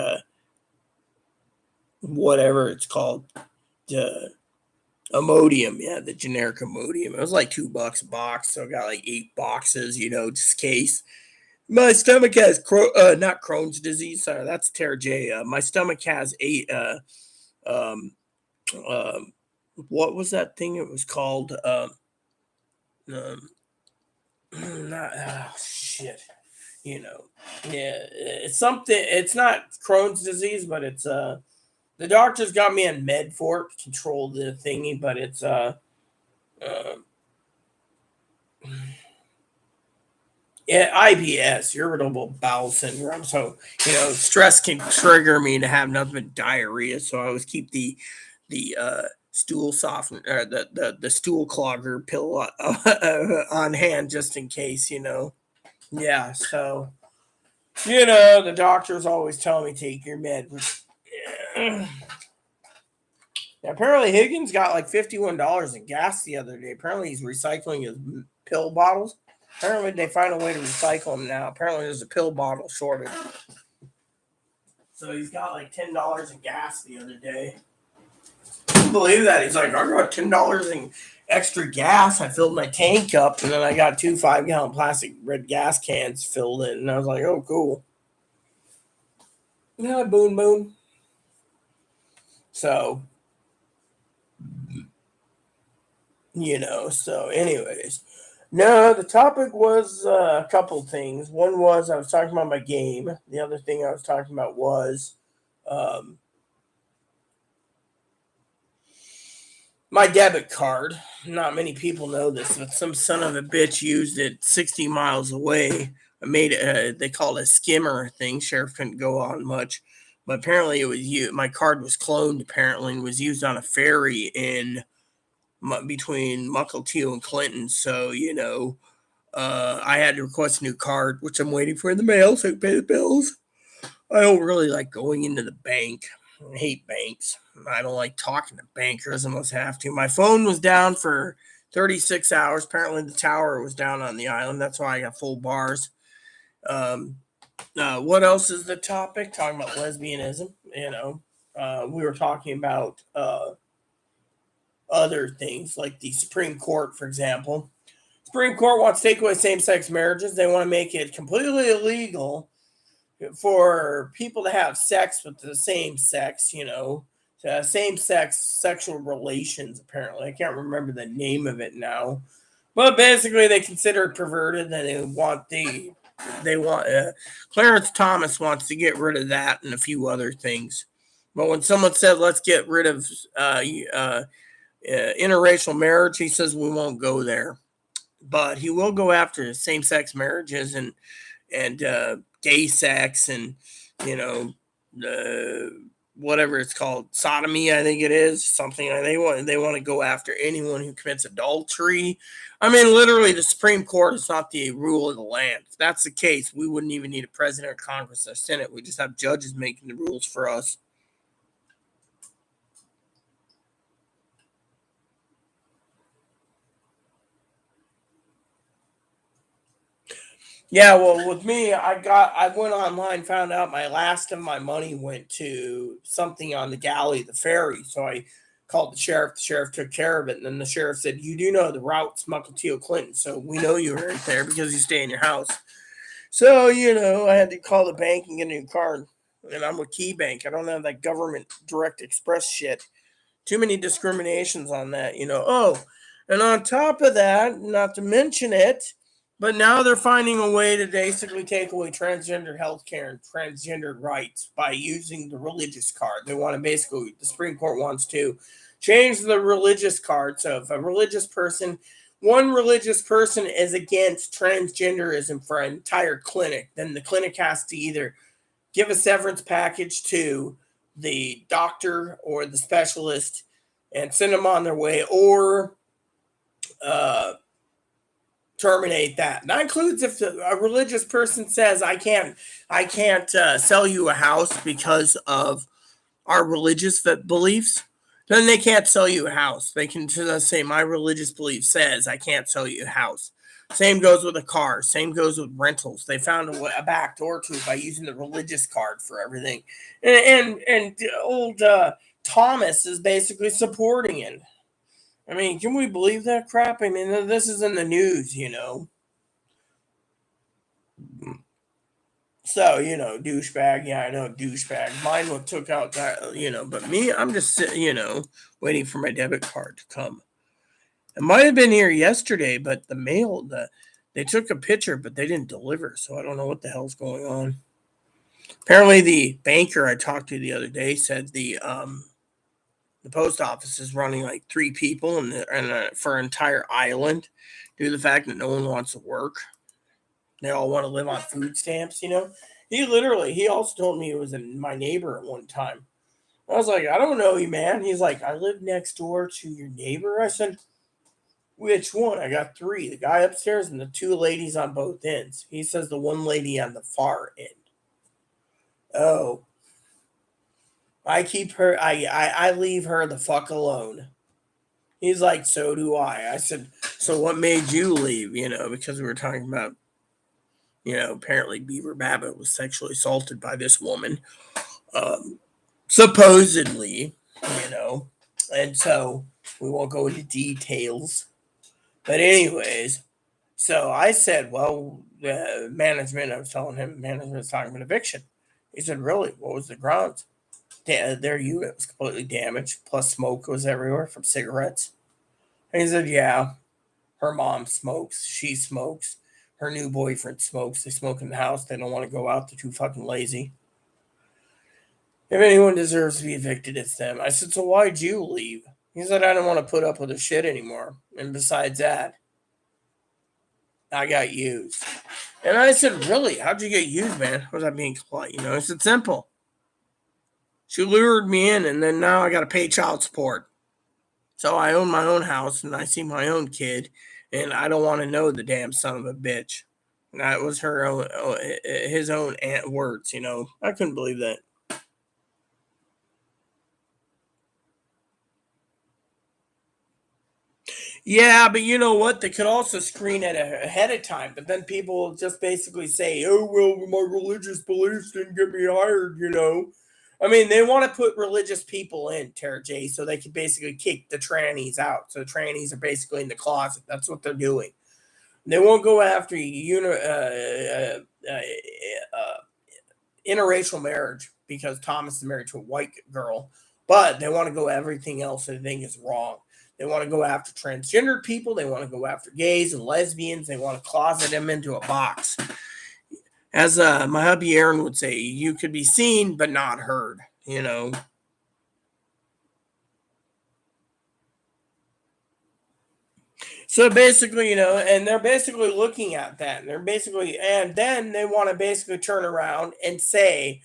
whatever it's called. The Imodium, yeah, the generic Imodium. It was like $2 a box, so I got like 8 boxes, just in case. My stomach has not Crohn's disease. Sorry, that's Tara J. My stomach has um, um, what was that thing? It was called um not shit. Yeah, it's something. It's not Crohn's disease, but it's the doctors got me on med for it to control the thingy, but it's uh yeah, IBS, irritable bowel syndrome. So stress can trigger me to have nothing but diarrhea. So I always keep the stool softener, the stool clogger pill on hand just in case. Yeah. So the doctors always tell me take your med. Yeah. Apparently Higgins got like $51 in gas the other day. Apparently he's recycling his pill bottles. Apparently they find a way to recycle them now. Apparently there's a pill bottle shortage. So he's got like $10 in gas the other day. I couldn't believe that. He's like, I got $10 in extra gas. I filled my tank up and then I got 2 5-gallon plastic red gas cans filled in. And I was like, oh, cool. Yeah, boon. So, so anyways. No, the topic was a couple things. One was I was talking about my game. The other thing I was talking about was um, my debit card. Not many people know this, but some son of a bitch used it 60 miles away. I made it. They call it a skimmer thing. Sheriff couldn't go on much, but apparently it was you. My card was cloned apparently and was used on a ferry in between Mukilteo and Clinton. So I had to request a new card, which I'm waiting for in the mail so I can pay the bills. I don't really like going into the bank. I hate banks. I don't like talking to bankers unless I have to. My phone was down for 36 hours. Apparently, the tower was down on the island. That's why I got full bars. Um, what else is the topic? Talking about lesbianism. We were talking about other things like the Supreme Court, for example. Supreme Court wants to take away same-sex marriages. They want to make it completely illegal for people to have sex with the same sex, same sex sexual relations, apparently. I can't remember the name of it now. But basically, they consider it perverted and they want Clarence Thomas wants to get rid of that and a few other things. But when someone said, let's get rid of interracial marriage, he says we won't go there. But he will go after same-sex marriages and gay sex and you know whatever it's called, sodomy, I think it is something. They want to go after anyone who commits adultery. I mean, literally, the Supreme Court is not the rule of the land. If that's the case, we wouldn't even need a president, or Congress, or Senate. We just have judges making the rules for us. Yeah, well, with me, I went online, found out my last of my money went to something on the galley, the ferry. So I called the sheriff. The sheriff took care of it, and then the sheriff said, "You do know the route's Mukilteo Clinton, so we know you were right there because you stay in your house." So I had to call the bank and get a new card, and I'm with Key Bank. I don't have that government direct express shit. Too many discriminations on that. Oh, and on top of that, not to mention it, but now they're finding a way to basically take away transgender health care and transgender rights by using the religious card. They want to basically, the Supreme Court wants to change the religious card. So if a religious person, one religious person is against transgenderism for an entire clinic, then the clinic has to either give a severance package to the doctor or the specialist and send them on their way, or uh, terminate that. That includes if a religious person says, I can't sell you a house because of our religious beliefs." Then they can't sell you a house. They can just say, "My religious belief says I can't sell you a house." Same goes with a car. Same goes with rentals. They found a back door to it by using the religious card for everything. And old Thomas is basically supporting it. I mean, can we believe that crap? I mean, this is in the news. So, douchebag. Yeah, I know, douchebag. Mine would took out that. But me, I'm just sitting, waiting for my debit card to come. It might have been here yesterday, but they took a picture, but they didn't deliver. So I don't know what the hell's going on. Apparently, the banker I talked to the other day said the post office is running like 3 people for an entire island due to the fact that no one wants to work. They all want to live on food stamps. He also told me he was my neighbor at one time. I was like, "I don't know you, man." He's like, "I live next door to your neighbor." I said, "Which one?" I got 3: the guy upstairs and the 2 ladies on both ends. He says the one lady on the far end. Oh, I keep her. I leave her the fuck alone. He's like, "So do I." I said, "So what made you leave?" Because we were talking about, apparently Beaver Babbitt was sexually assaulted by this woman, um, supposedly, you know, and so we won't go into details. But anyways, so I said, "Well, management." I was telling him management was talking about eviction. He said, "Really? What was the grounds?" Their unit was completely damaged. Plus, smoke was everywhere from cigarettes. And he said, "Yeah, her mom smokes. She smokes. Her new boyfriend smokes. They smoke in the house. They don't want to go out. They're too fucking lazy. If anyone deserves to be evicted, it's them." I said, "So why'd you leave?" He said, "I don't want to put up with the shit anymore. And besides that, I got used." And I said, "Really? How'd you get used, man?" Was I being polite? He said, "Simple. She lured me in, and then now I got to pay child support. So I own my own house, and I see my own kid, and I don't want to know the damn son of a bitch." And that was his own words. I couldn't believe that. Yeah, but you know what? They could also screen it ahead of time, but then people will just basically say, "Oh, well, my religious beliefs didn't get me hired." I mean, they want to put religious people in, Tara J, so they can basically kick the trannies out. So the trannies are basically in the closet. That's what they're doing. They won't go after interracial marriage because Thomas is married to a white girl, but they want to go everything else they think is wrong. They want to go after transgender people. They want to go after gays and lesbians. They want to closet them into a box. As my hubby Aaron would say, you could be seen but not heard. So basically, and they're basically looking at that. And then they want to basically turn around and say,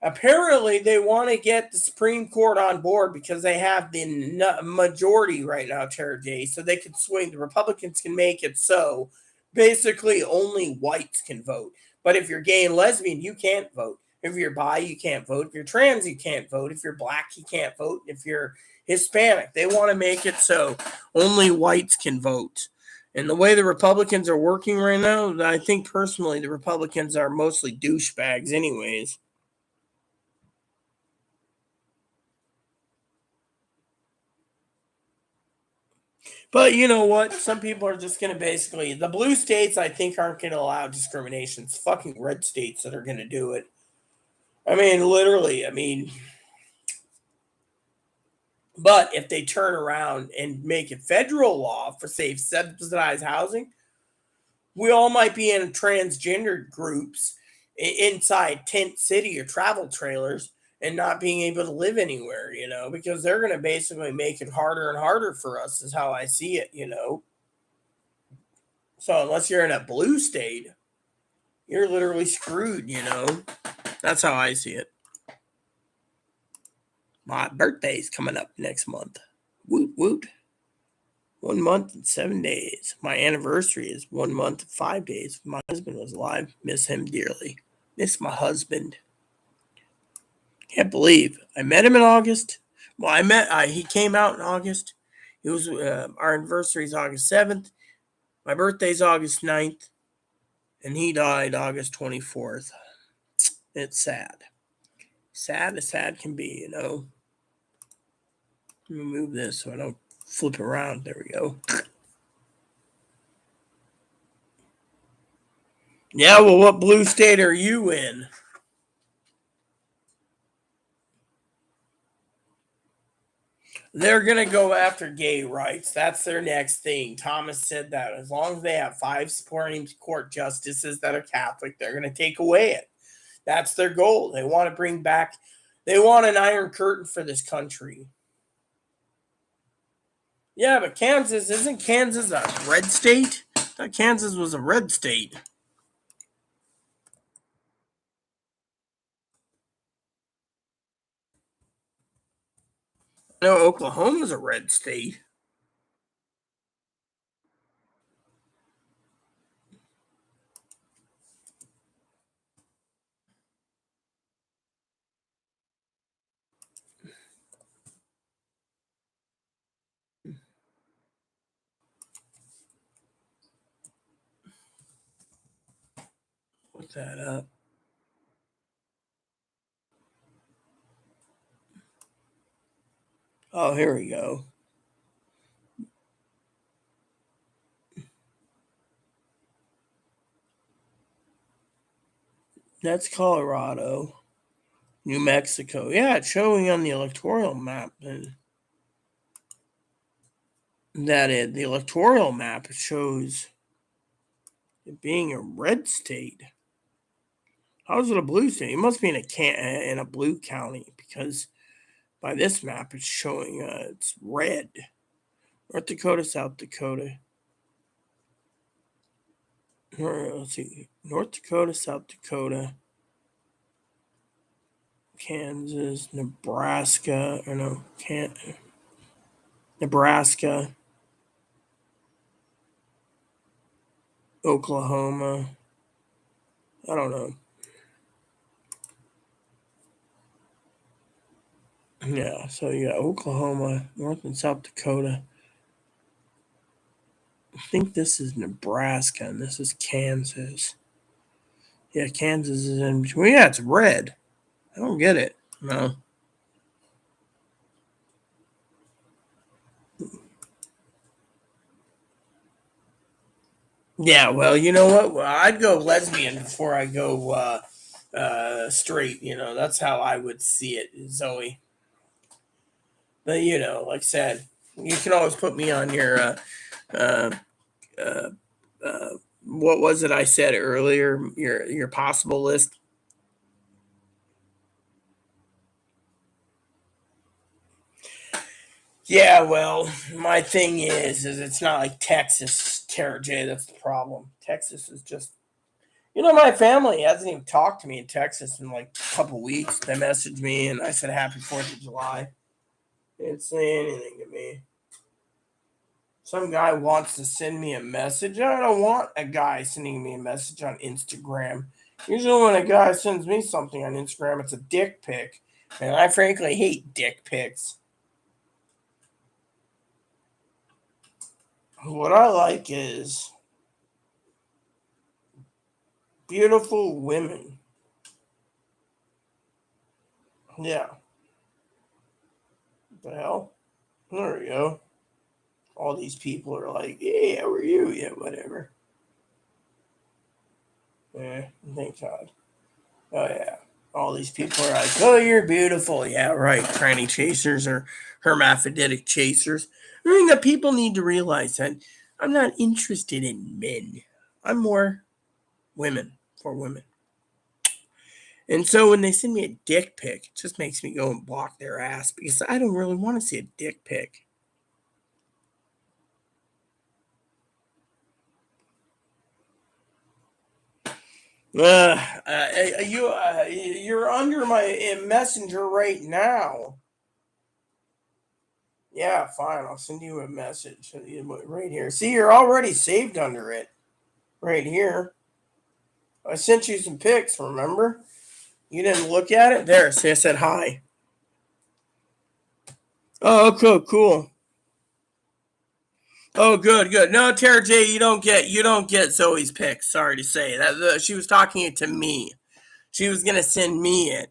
apparently, they want to get the Supreme Court on board because they have the majority right now, Tara J. So they can swing. The Republicans can make it so basically only whites can vote. But if you're gay and lesbian, you can't vote. If you're bi, you can't vote. If you're trans, you can't vote. If you're black, you can't vote. If you're Hispanic, they want to make it so only whites can vote. And the way the Republicans are working right now, I think personally the Republicans are mostly douchebags, anyways. But you know what? Some people are just going to basically, the blue states, I think, aren't going to allow discrimination. It's fucking red states that are going to do it. I mean, literally, I mean, but if they turn around and make a federal law for, say, subsidized housing, we all might be in transgender groups inside tent city or travel trailers and not being able to live anywhere, because they're going to basically make it harder and harder for us, is how I see it. So unless you're in a blue state, you're literally screwed. That's how I see it. My birthday's coming up next month. Woot woot. 1 month and 7 days. My anniversary is 1 month and 5 days. My husband was alive. Miss him dearly. Miss my husband. Can't believe I met him in August. Well, he came out in August. It was our anniversary is August 7th. My birthday's August 9th. And he died August 24th. It's sad. Sad as sad can be. Let me move this so I don't flip around. There we go. Yeah, well, what blue state are you in? They're going to go after gay rights. That's their next thing. Thomas said that as long as they have 5 Supreme Court justices that are Catholic, they're going to take away it. That's their goal. They want to bring back, they want an iron curtain for this country. Yeah, but isn't Kansas a red state? I thought Kansas was a red state. No, Oklahoma's a red state. Look that up. Oh, here we go. That's Colorado. New Mexico. Yeah, it's showing on the electoral map. And the electoral map shows it being a red state. How is it a blue state? It must be in a blue county, because by this map it's showing it's red. North Dakota, South Dakota. Let's see. North Dakota, South Dakota, Kansas, Nebraska, or no, Nebraska, Oklahoma. I don't know. Yeah, so you got Oklahoma, North and South Dakota. I think this is Nebraska and this is Kansas. Yeah, Kansas is in between. Yeah, it's red. I don't get it. No. Yeah, well, you know what? Well, I'd go lesbian before I go straight. That's how I would see it, Zoe. But like I said, you can always put me on your uh, uh, what was it I said earlier? Your possible list. Yeah, well, my thing is it's not like Texas, Tara J. That's the problem. Texas is just, my family hasn't even talked to me in Texas in like a couple weeks. They messaged me and I said Happy 4th of July. They didn't say anything to me. Some guy wants to send me a message. I don't want a guy sending me a message on Instagram. Usually, when a guy sends me something on Instagram, it's a dick pic. And I frankly hate dick pics. What I like is beautiful women. Yeah. What the hell? There we go. All these people are like, yeah, how are you? Yeah, whatever. Yeah, thank God. Oh, yeah. All these people are like, oh, you're beautiful. Yeah, right. Tranny chasers or hermaphroditic chasers. I mean, the people need to realize that I'm not interested in men. I'm more women for women. And so when they send me a dick pic, it just makes me go and block their ass because I don't really want to see a dick pic. You're under my messenger right now. Yeah, fine. I'll send you a message right here. See, you're already saved under it right here. I sent you some pics. Remember? You didn't look at it. There. See, I said hi. Oh, okay, cool. Oh, good, good. No, Tara J, you don't get Zoe's pics. Sorry to say that she was talking to me. She was gonna send me it.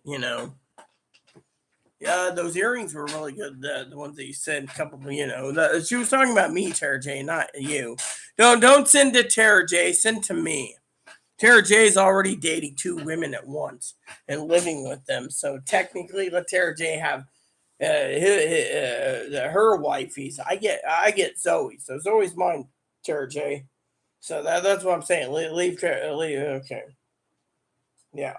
Yeah, those earrings were really good. The ones that you sent, a couple. She was talking about me, Tara J, not you. Don't send to Tara J. Send to me. Tara J is already dating two women at once and living with them. So technically, let Tara J have her wifeys. I get Zoe. So Zoe's mine, Tara J. So that's what I'm saying. Leave. Okay. Yeah.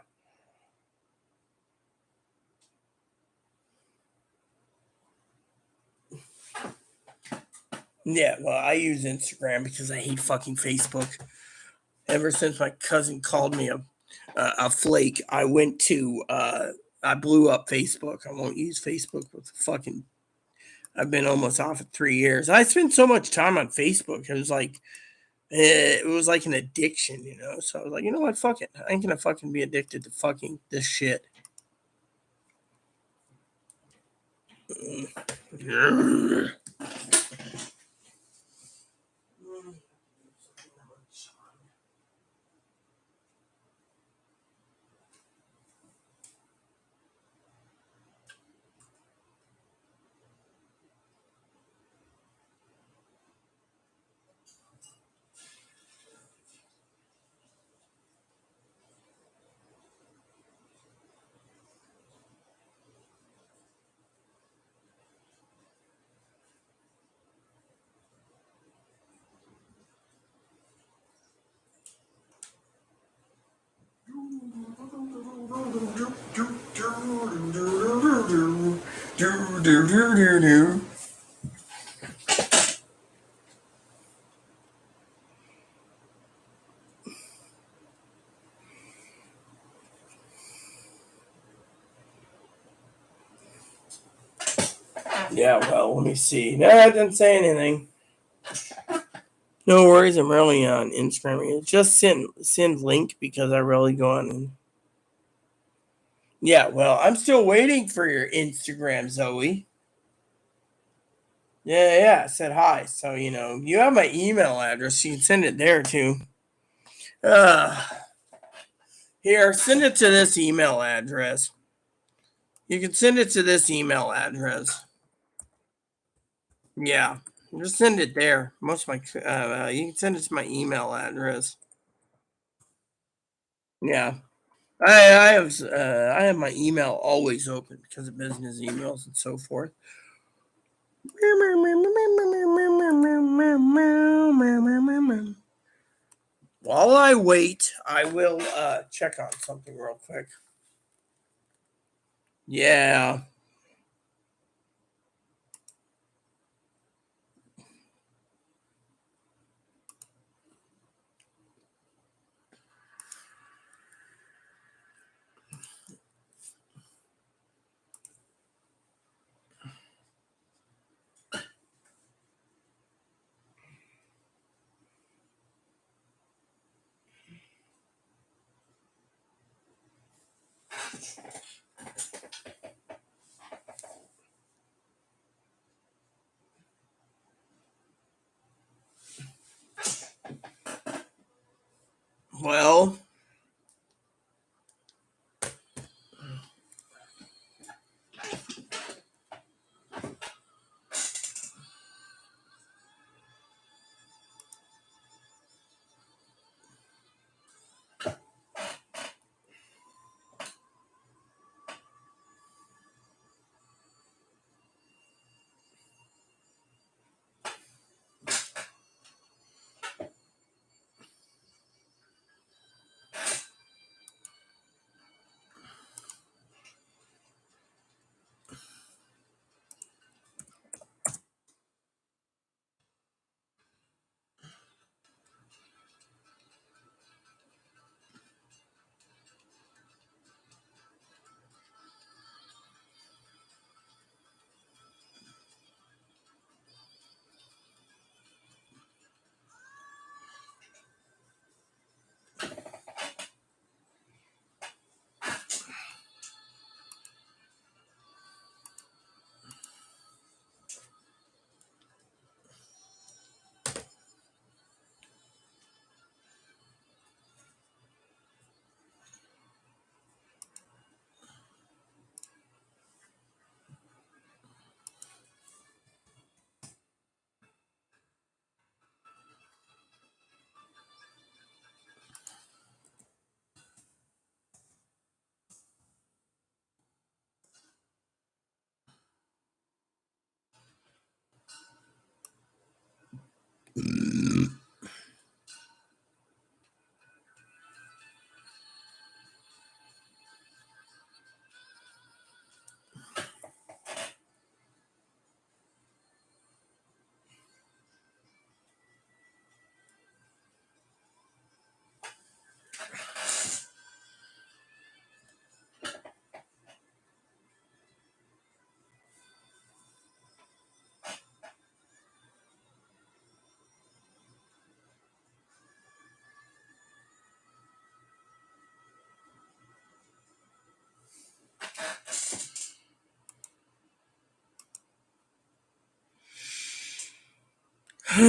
Yeah. Well, I use Instagram because I hate fucking Facebook. Ever since my cousin called me a flake, I blew up Facebook. I won't use Facebook with fucking. I've been almost off of 3 years. I spent so much time on Facebook. It was like an addiction. So I was like, you know what? Fuck it. I ain't gonna fucking be addicted to fucking this shit. Yeah, well, let me see. No, I didn't say anything. No worries. I'm really on Instagram. Just send link because I really go on and yeah. Well, I'm still waiting for your Instagram, Zoe. Yeah, yeah. I said hi. So you have my email address. You can send it there too. Uh, Here, send it to this email address. You can send it to this email address. Yeah, just send it there. Most of my you can send it to my email address. Yeah. I have my email always open because of business emails and so forth. While I wait, I will check on something real quick. Yeah. Well, all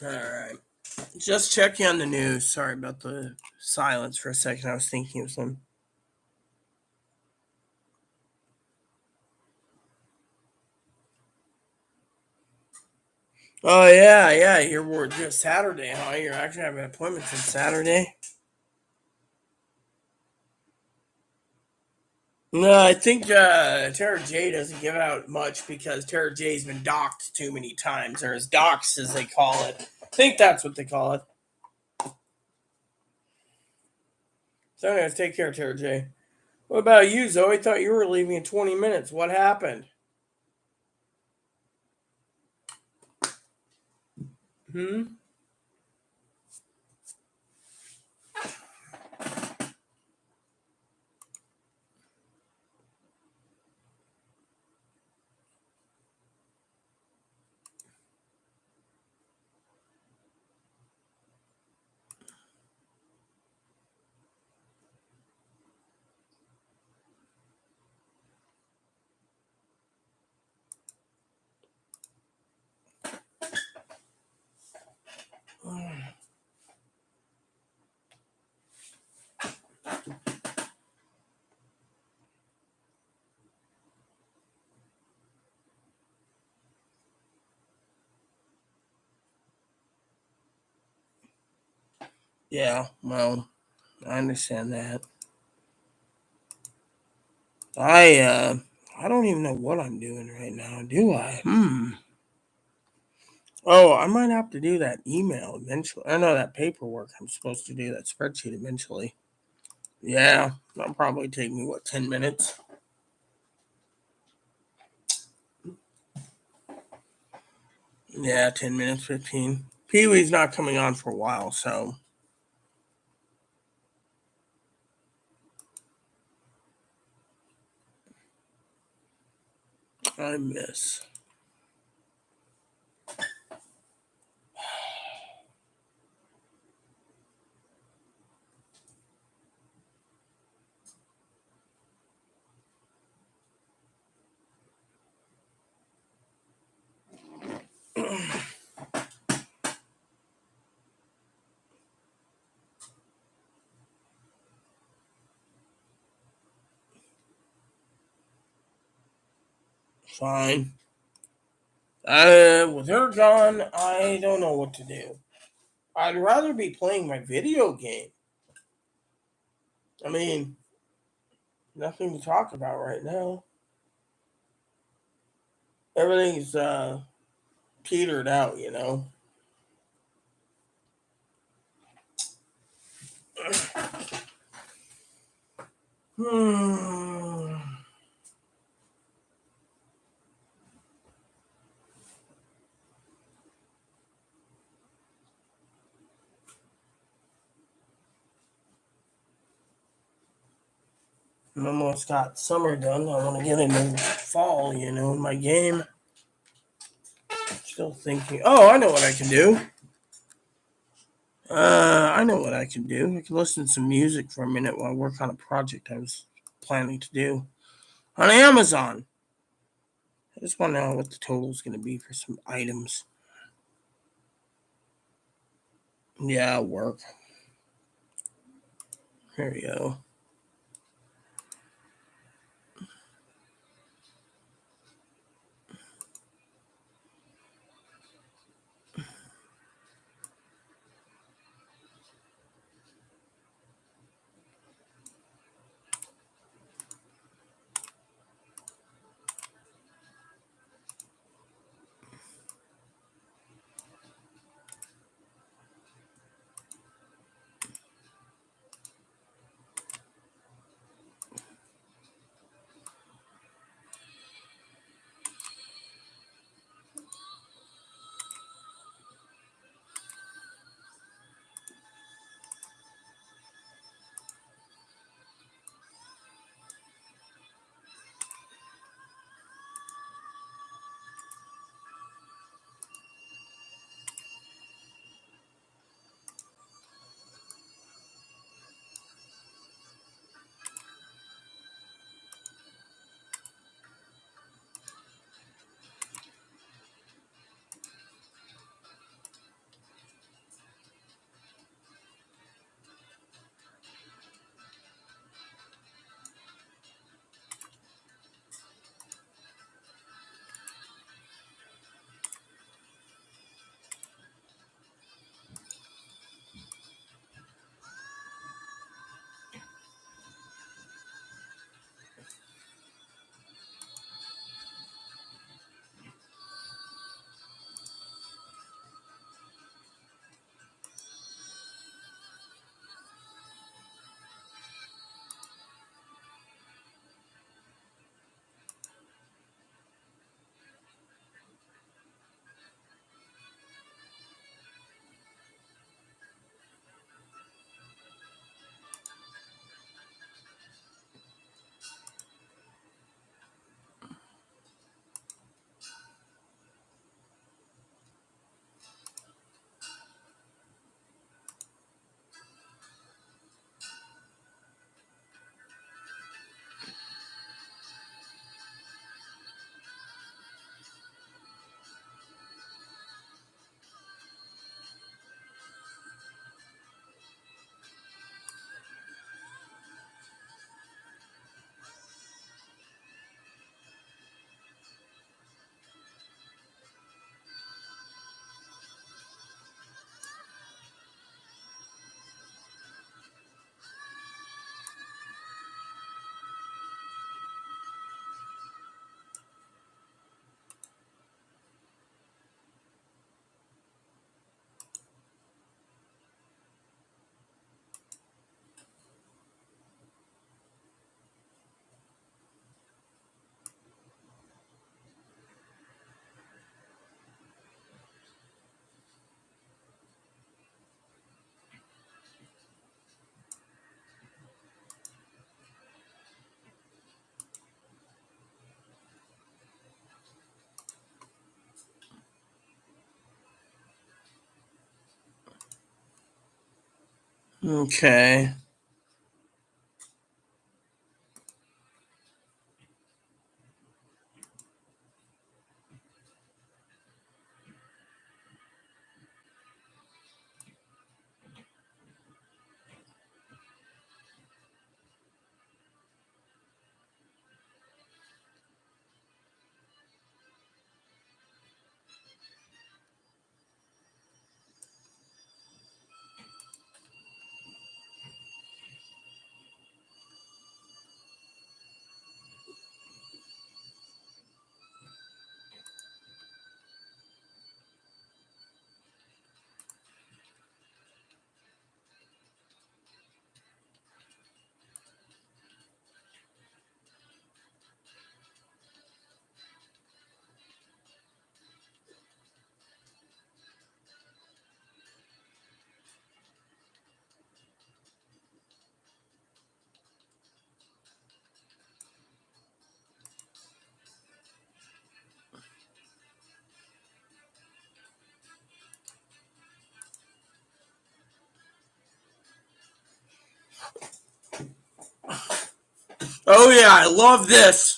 right. Just checking on the news. Sorry about the silence for a second. I was thinking of some. Oh yeah, yeah. You're just Saturday, huh? You're actually having appointments on Saturday. No, I think Tara J doesn't give out much because Tara J's been docked too many times, or as docs as they call it. I think that's what they call it. So, anyways, take care, Tara J. What about you, Zoe? Thought you were leaving in 20 minutes. What happened? Hmm. Yeah, well, I understand that. I don't even know what I'm doing right now, do I? Oh, I might have to do that email eventually. I know that paperwork. I'm supposed to do that spreadsheet eventually. Yeah, that'll probably take me, what, 10 minutes? Yeah, 10 minutes, 15. Pee Wee's not coming on for a while, so I miss. Fine. With her gone, I don't know what to do. I'd rather be playing my video game. I mean, nothing to talk about right now. Everything's petered out, you know. Hmm. I almost got summer done. I want to get into fall, you know, in my game. Still thinking. Oh, I know what I can do. I know what I can do. I can listen to some music for a minute while I work on a project I was planning to do on Amazon. I just want to know what the total is going to be for some items. Yeah, work. Here we go. Okay. Oh yeah, I love this.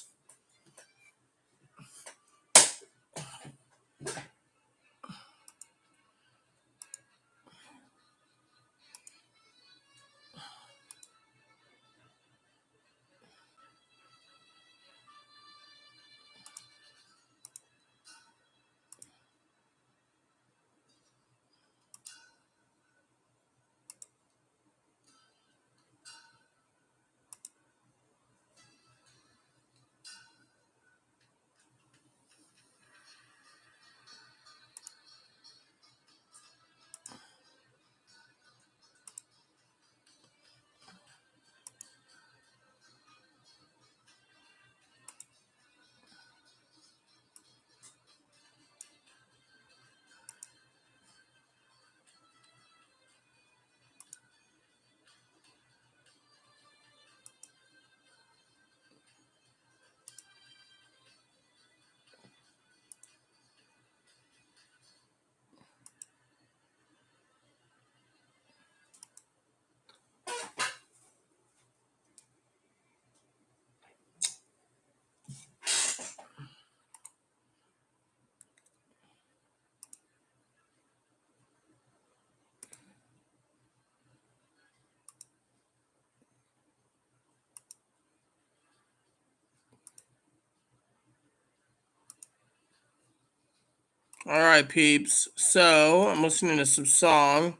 All right, peeps. So I'm listening to some song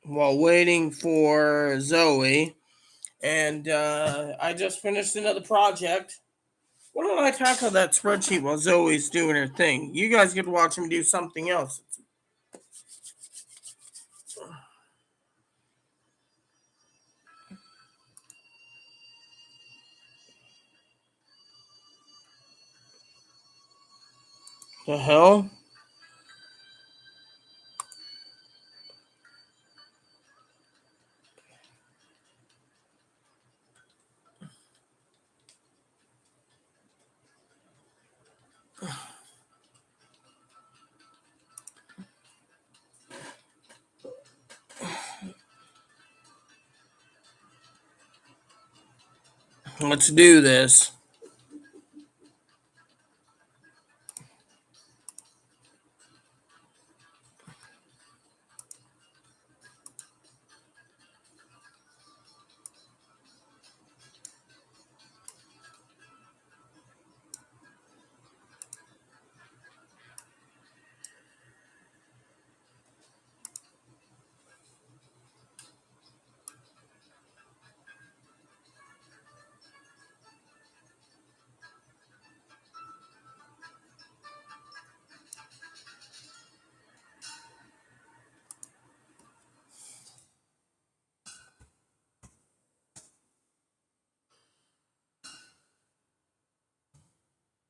while waiting for Zoe, and I just finished another project. Why don't I tackle that spreadsheet while Zoe's doing her thing? You guys get to watch me do something else. The hell? Let's do this.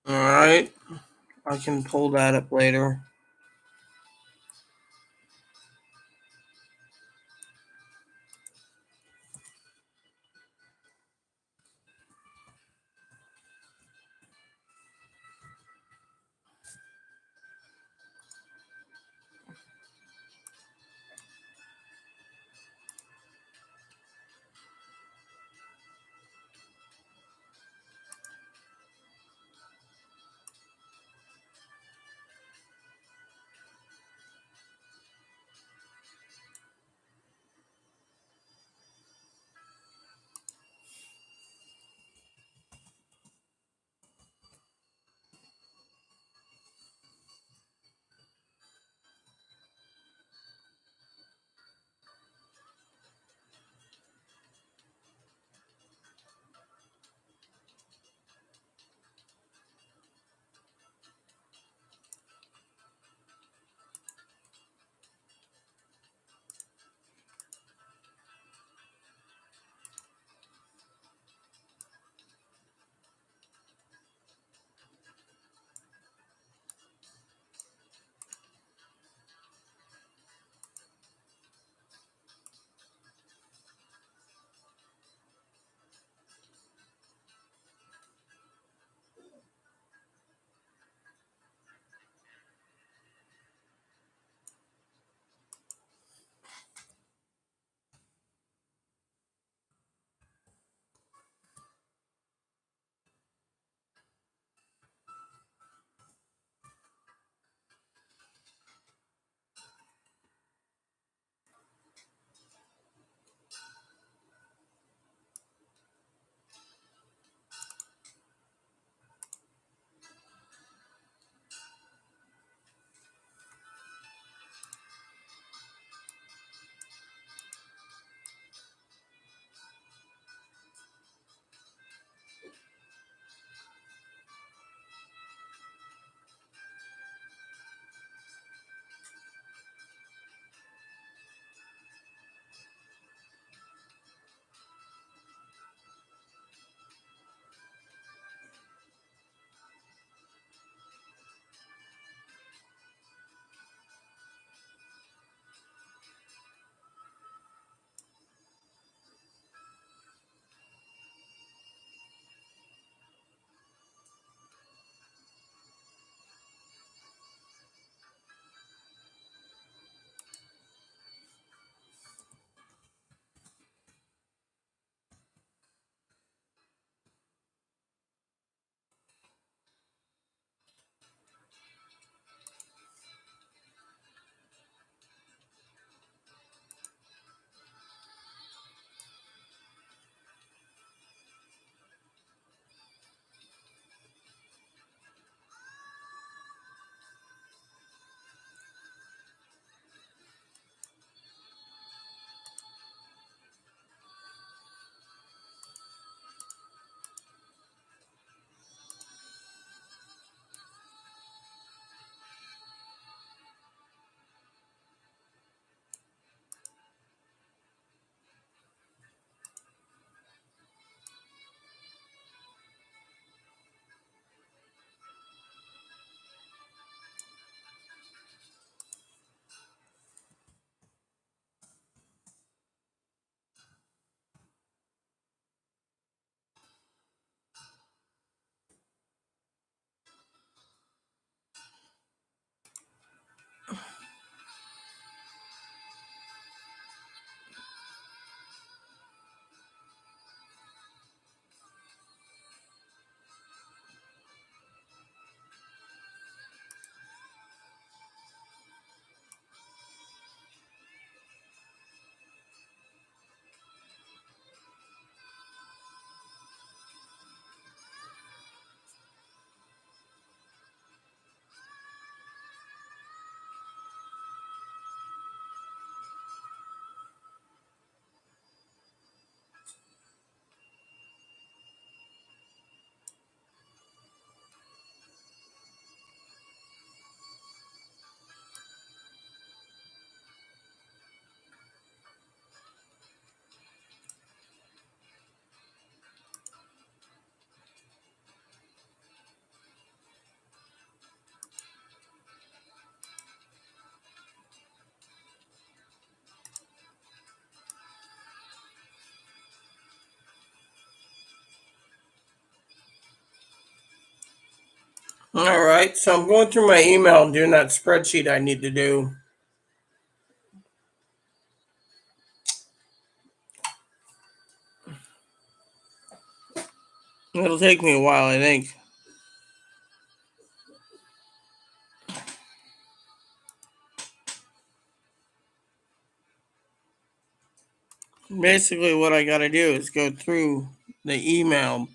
All right. I can pull that up later. All right, so I'm going through my email and doing that spreadsheet I need to do. It'll take me a while, I think. Basically, what I got to do is go through the email.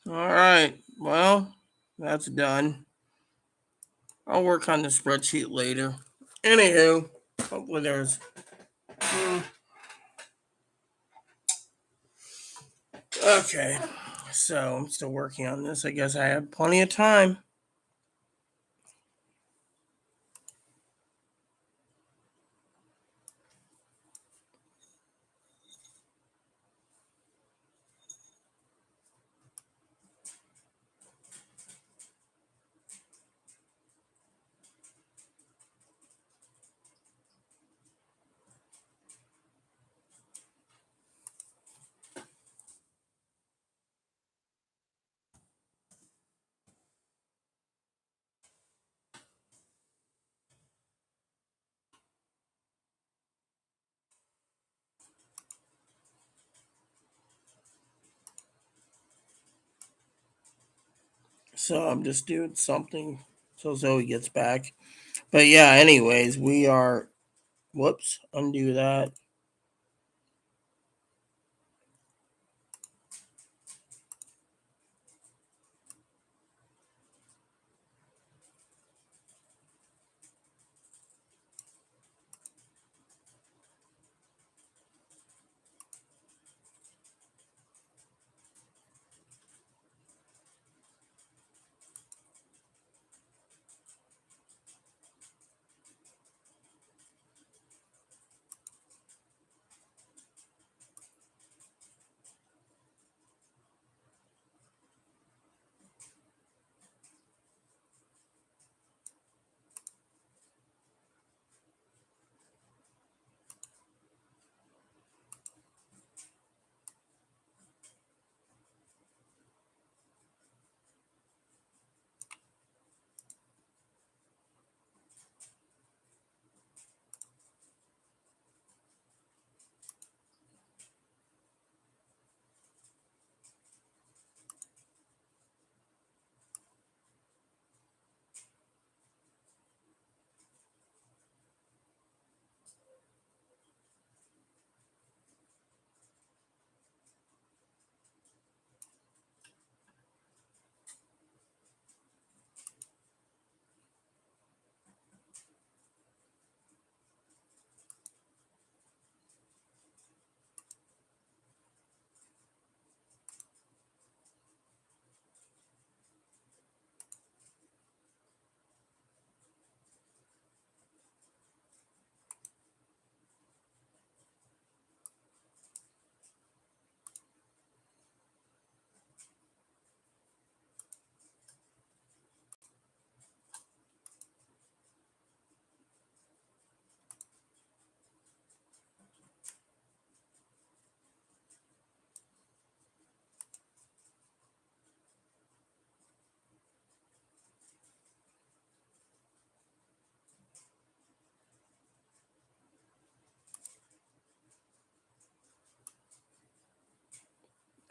All right, well, that's done. I'll work on the spreadsheet later. Anywho, hopefully there's. Okay, so I'm still working on this. I guess I have plenty of time. So I'm just doing something so Zoe gets back. But yeah, anyways, we are. Whoops, undo that.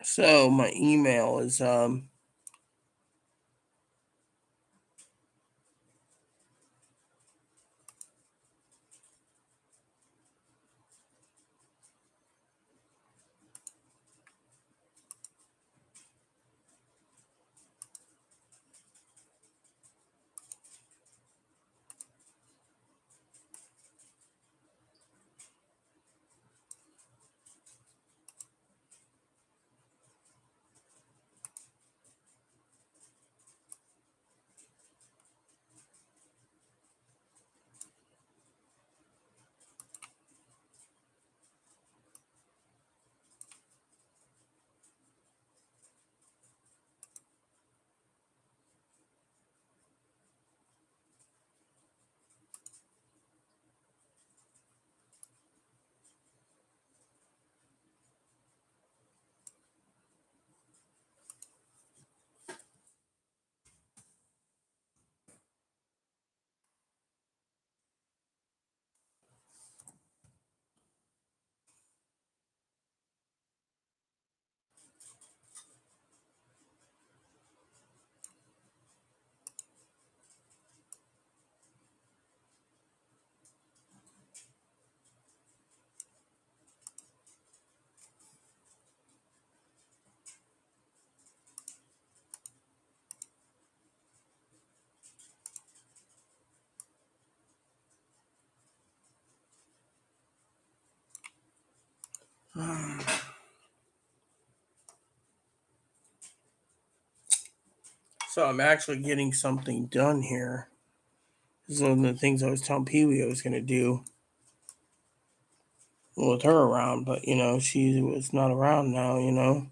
So my email is so I'm actually getting something done here. This is one of the things I was telling Pee Wee I was going to do with her around, but she was not around now.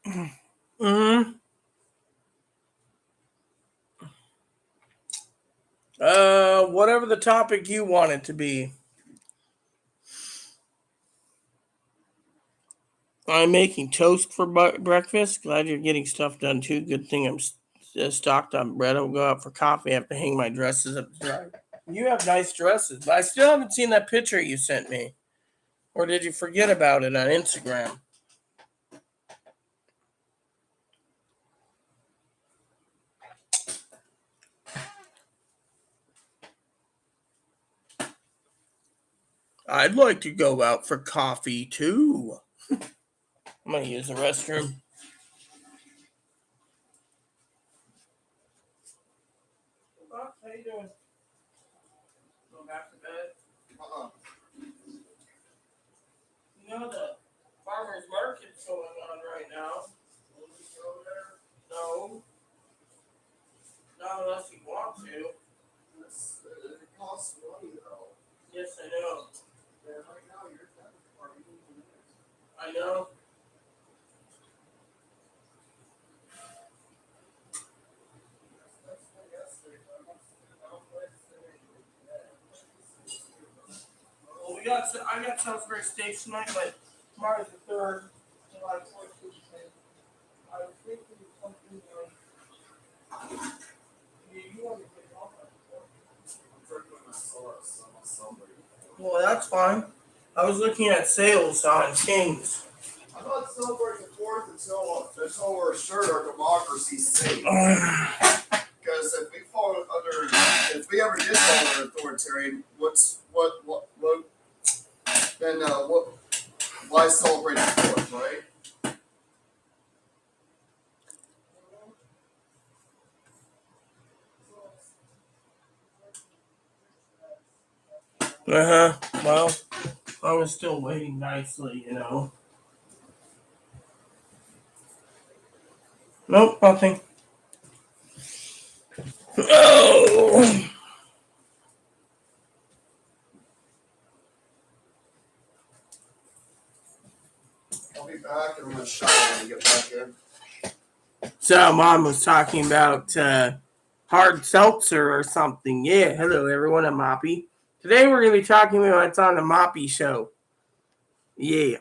Mm-hmm. Whatever the topic you want it to be. I'm making toast for breakfast. Glad you're getting stuff done too. Good thing I'm stocked on bread. I'll go out for coffee. I have to hang my dresses up to dry. You have nice dresses, but I still haven't seen that picture you sent me. Or did you forget about it on Instagram? I'd like to go out for coffee too. I'm gonna use the restroom. How you doing? Going back to bed? Uh-uh. You know the farmer's market's going on right now. Will we go there? No. Not unless you want to. It costs money though. Yes, I know. Yeah, right now you're I know. Well, I got Salisbury Steaks tonight, but tomorrow's the 3rd. July 14th. I was thinking something you want to get off Well, that's fine. I was looking at sales on Kings. I'm not celebrating the 4th until we're assured our democracy's safe. Because if we ever did fall under authoritarian, why celebrate the 4th, right? Well, I was still waiting nicely. Nope, nothing. Oh! I'll be back and I'm going to shower when I get back in. So, Mom was talking about hard seltzer or something. Yeah, hello everyone, I'm Moppy. Today we're going to be talking about what's on the Moppy Show. Yeah.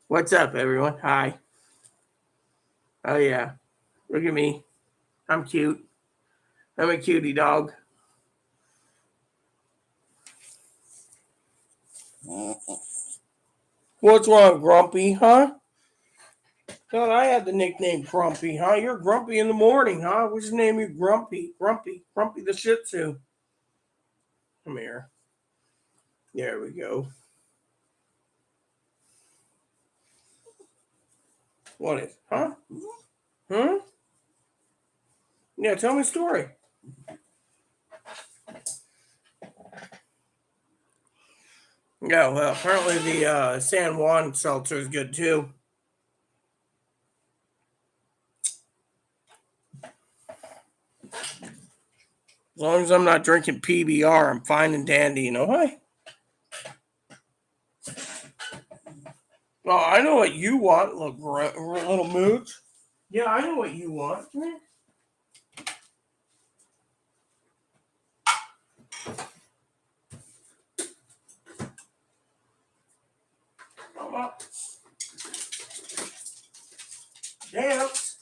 What's up, everyone? Hi. Oh, yeah. Look at me. I'm cute. I'm a cutie dog. What's wrong, Grumpy, huh? Thought I had the nickname Grumpy, huh? You're grumpy in the morning, huh? What's his name? You Grumpy. Grumpy the Shih Tzu. Come here. There we go. What is? Huh? Hmm? Yeah, tell me a story. Yeah, well, apparently the San Juan seltzer is good too. As long as I'm not drinking PBR, I'm fine and dandy, you know why? Oh, I know what you want, little mooch. Yeah, I know what you want. Come here. Come up. Dance.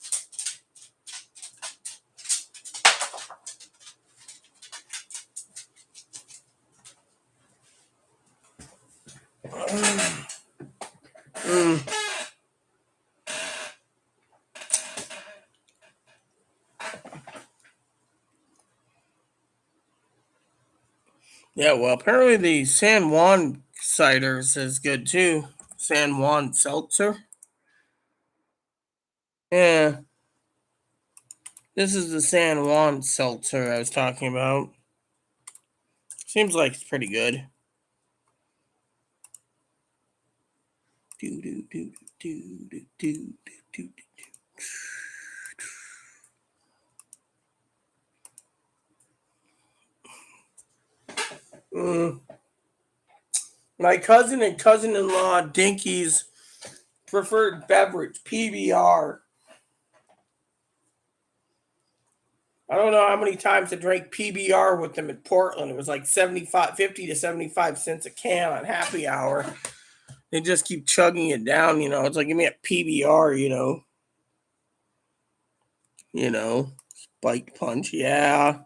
Mm. Yeah, well, apparently the San Juan ciders is good too. San Juan seltzer. Yeah, this is the San Juan seltzer I was talking about. Seems like it's pretty good. Do do do do do do do do. My cousin and cousin-in-law Dinky's preferred beverage, PBR. I don't know how many times I drank PBR with them in Portland. It was like 50 to 75 cents a can on happy hour. They just keep chugging it down, you know. It's like, give me a PBR, you know. Spike punch, yeah.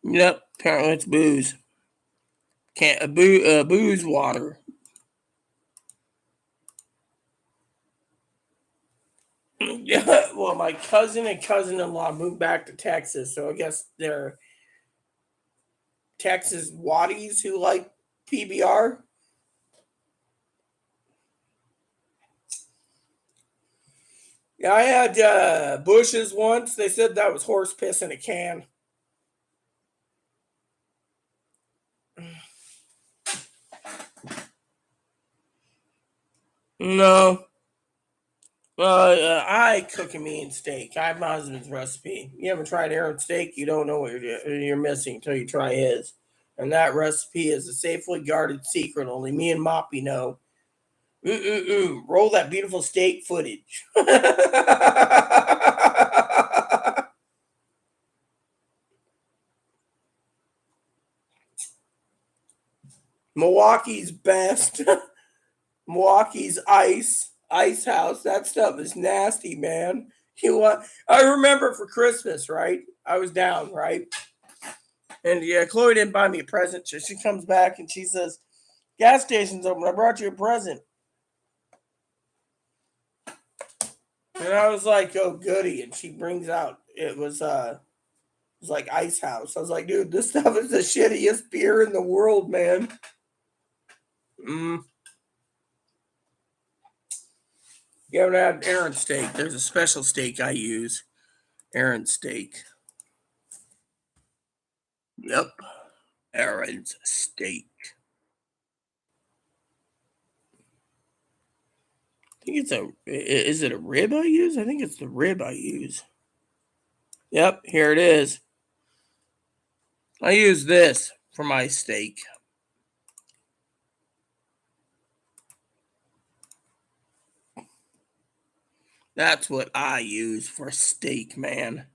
Yep, apparently it's booze. Can't booze water. Yeah, well, my cousin and cousin-in-law moved back to Texas, so I guess they're Texas Waddies who like PBR. Yeah, I had Bush's once. They said that was horse piss in a can. No. I cook a mean steak. I have my husband's recipe. You haven't tried Aaron's steak, you don't know what you're missing until you try his. And that recipe is a safely guarded secret. Only me and Moppy know. Roll that beautiful steak footage. Milwaukee's best. Milwaukee's ice house. That stuff is nasty, man. You want? I remember for Christmas, right? I was down, right? And yeah, Chloe didn't buy me a present. So she comes back and she says, "Gas station's open. I brought you a present." And I was like, "Oh, goody!" And she brings out it was like Ice House. I was like, "Dude, this stuff is the shittiest beer in the world, man." Mm. You haven't had Aaron steak. There's a special steak I use. Aaron steak. Yep. Aaron's steak. I think it's is it a rib I use? I think it's the rib I use. Yep, here it is. I use this for my steak. That's what I use for steak, man.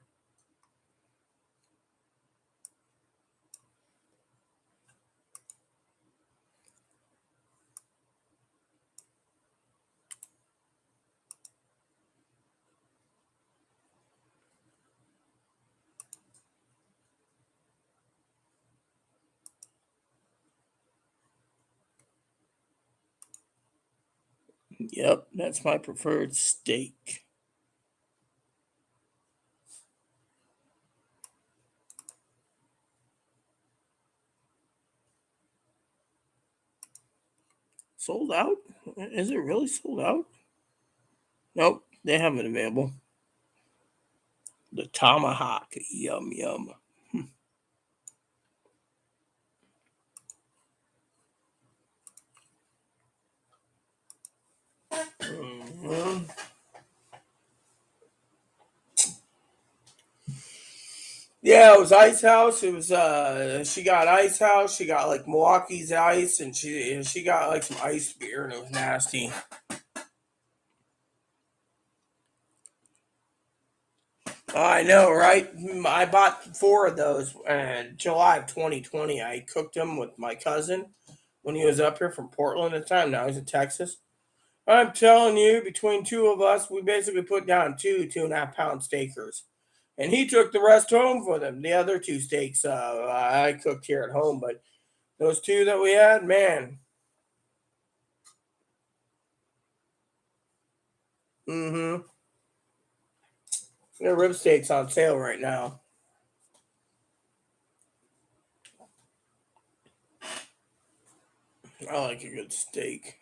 Yep, that's my preferred steak. Sold out? Is it really sold out? Nope, they have it available. The tomahawk. Yum, yum. Mhm. Yeah, it was Ice House. It was she got Ice House, she got like Milwaukee's ice, and she got like some ice beer and it was nasty. I know, right? I bought four of those in July of 2020. I cooked them with my cousin. when he was up here from Portland at the time. Now he's in Texas. I'm telling you, between two of us, we basically put down 2.5 pound steakers. And he took the rest home for them. The other two steaks I cooked here at home, but those two that we had, man. Mm-hmm. Their rib steak's on sale right now. I like a good steak.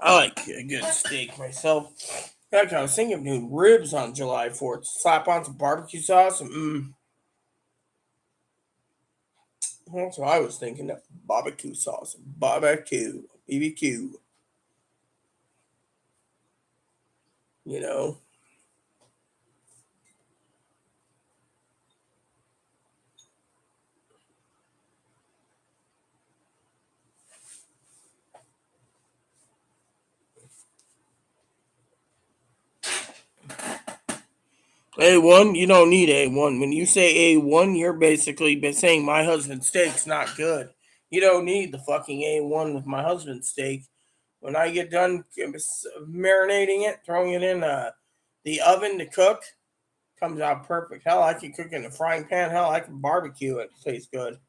I like a good steak myself. Heck, I was thinking of doing ribs on July 4th. Slap on some barbecue sauce. And, that's what I was thinking. Barbecue sauce. Barbecue. BBQ. You know. A1, you don't need A1. When you say A1, you're basically saying my husband's steak's not good. You don't need the fucking A1 with my husband's steak. When I get done marinating it, throwing it in the oven to cook, comes out perfect. Hell, I can cook in a frying pan. Hell, I can barbecue it. It tastes good.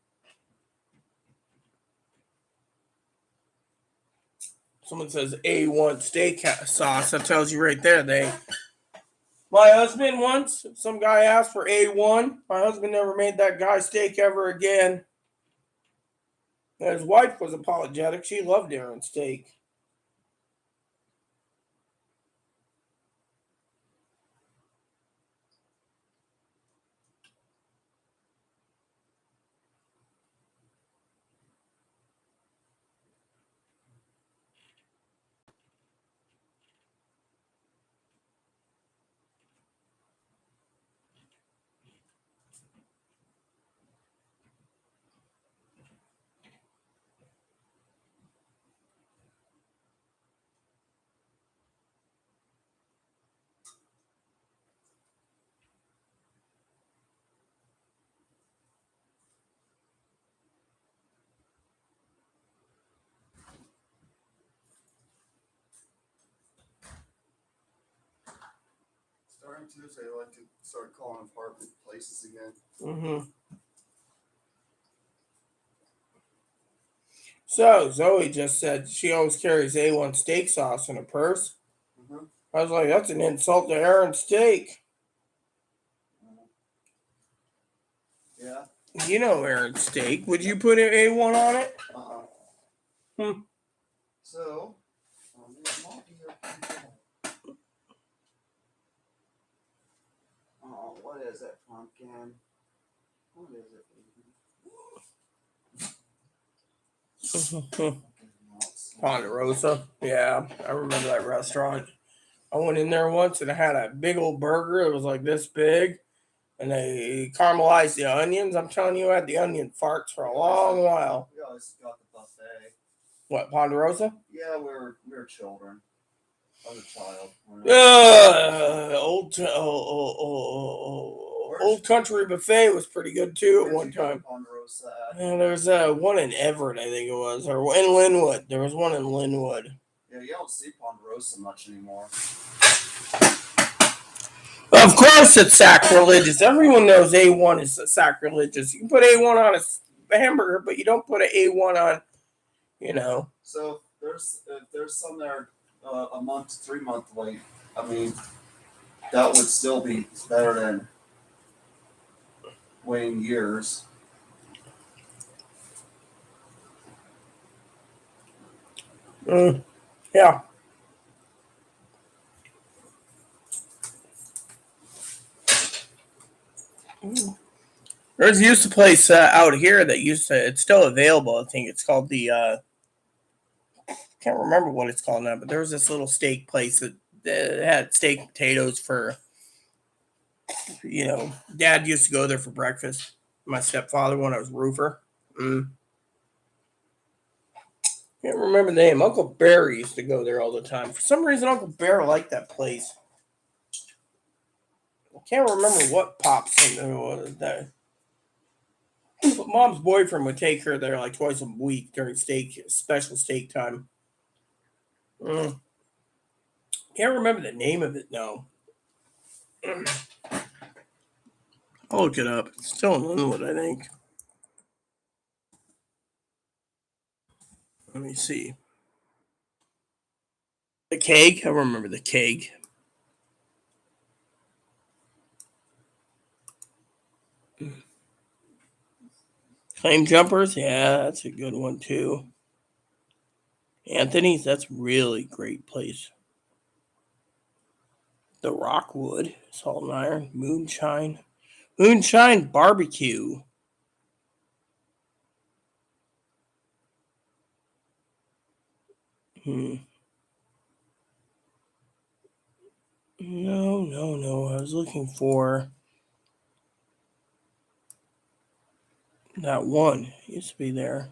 Someone says A1 steak sauce. That tells you right there. My husband once, some guy asked for A1. My husband never made that guy steak ever again. And his wife was apologetic. She loved Aaron's steak. Starting Tuesday, I like to start calling apartment places again. Mm-hmm. So Zoe just said she always carries A1 steak sauce in her purse. Mm-hmm. I was like, that's an insult to Aaron's steak. Yeah. You know Aaron's steak. Would you put an A1 on it? Hmm. So, oh, what is it, pumpkin? What is it? Ponderosa. Yeah, I remember that restaurant. I went in there once and I had a big old burger. It was like this big. And they caramelized the onions. I'm telling you, I had the onion farts for a long while. We always got the buffet. What, Ponderosa? Yeah, we were children. I was a child. Old Country Buffet was pretty good too at one time. Ponderosa. There's one in Everett, I think it was, or in Linwood. There was one in Linwood. Yeah, you don't see Ponderosa much anymore. Of course, it's sacrilegious. Everyone knows A1 is sacrilegious. You can put A1 on a hamburger, but you don't put an A1 on, you know. So there's some that are a month, 3 month late. I mean, that would still be better than waiting years. Yeah. There's used a place out here that it's still available. I think it's called can't remember what it's called now, but there was this little steak place that had steak potatoes for, Dad used to go there for breakfast. My stepfather when I was roofer. Can't remember the name. Uncle Barry used to go there all the time. For some reason, Uncle Barry liked that place. Can't remember what pops in there. But Mom's boyfriend would take her there like twice a week during special steak time. Mm, can't remember the name of it now. I'll look it up. It's still in Linwood, I think. Let me see. The keg. I remember the keg. Claim jumpers. Yeah, that's a good one too. Anthony's. That's really great place. The Rockwood. Salt and Iron. Moonshine. Moonshine Barbecue. Hmm. No, no, no. I was looking for that one. It used to be there.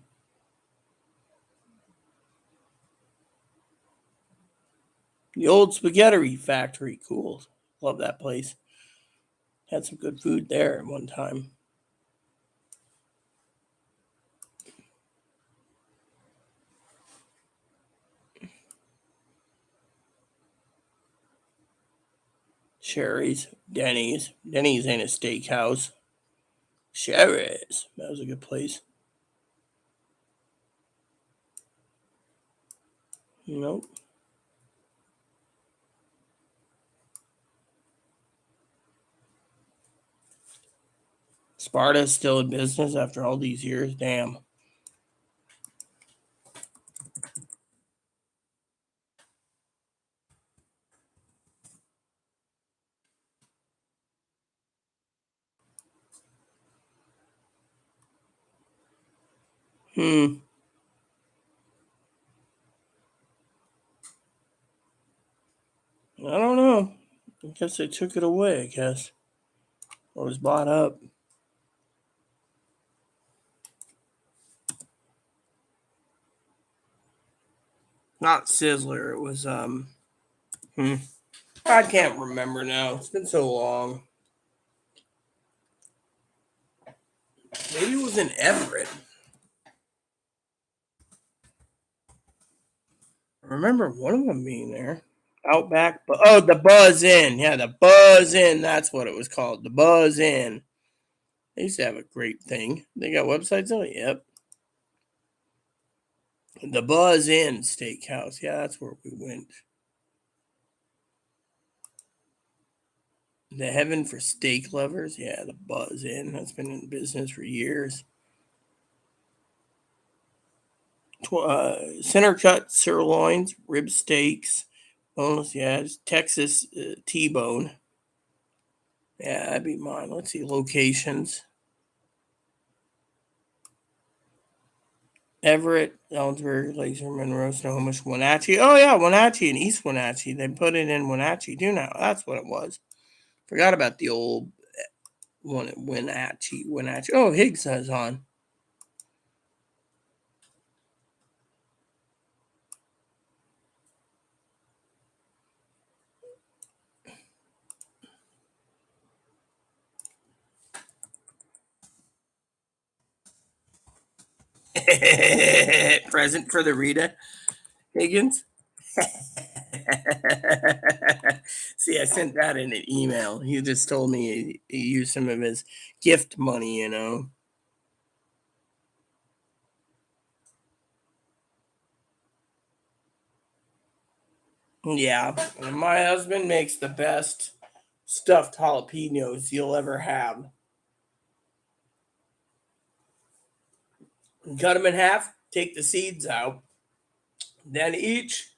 The old spaghetti factory. Cool. Love that place. Had some good food there at one time. Sherry's. Denny's. Denny's ain't a steakhouse. Sherry's. That was a good place. Nope. Sparta's still in business after all these years. Damn. Hmm. I don't know. I guess they took it away, I guess. Or was bought up. Not Sizzler. It was hmm. I can't remember now. It's been so long. Maybe it was in Everett. I remember one of them being there. Outback. Oh, the Buzz Inn. Yeah, the Buzz Inn. That's what it was called. The Buzz Inn. They used to have a great thing. They got websites on it. Yep. The Buzz Inn Steakhouse. Yeah, that's where we went. The Heaven for Steak Lovers. Yeah, the Buzz Inn. That's been in business for years. Center cut sirloins, rib steaks, boneless. Yeah, Texas T-bone. Yeah, that'd be mine. Let's see locations. Everett, Ellensburg, Laser, Monroe, Snohomish, Wenatchee. Oh yeah, Wenatchee and East Wenatchee. They put it in Wenatchee too now. That's what it was. Forgot about the old one at Wenatchee. Wenatchee. Oh, Higgs is on. Present for the Rita Higgins. See, I sent that in an email. He just told me he used some of his gift money, you know. Yeah, my husband makes the best stuffed jalapenos you'll ever have. Cut them in half, take the seeds out. Then each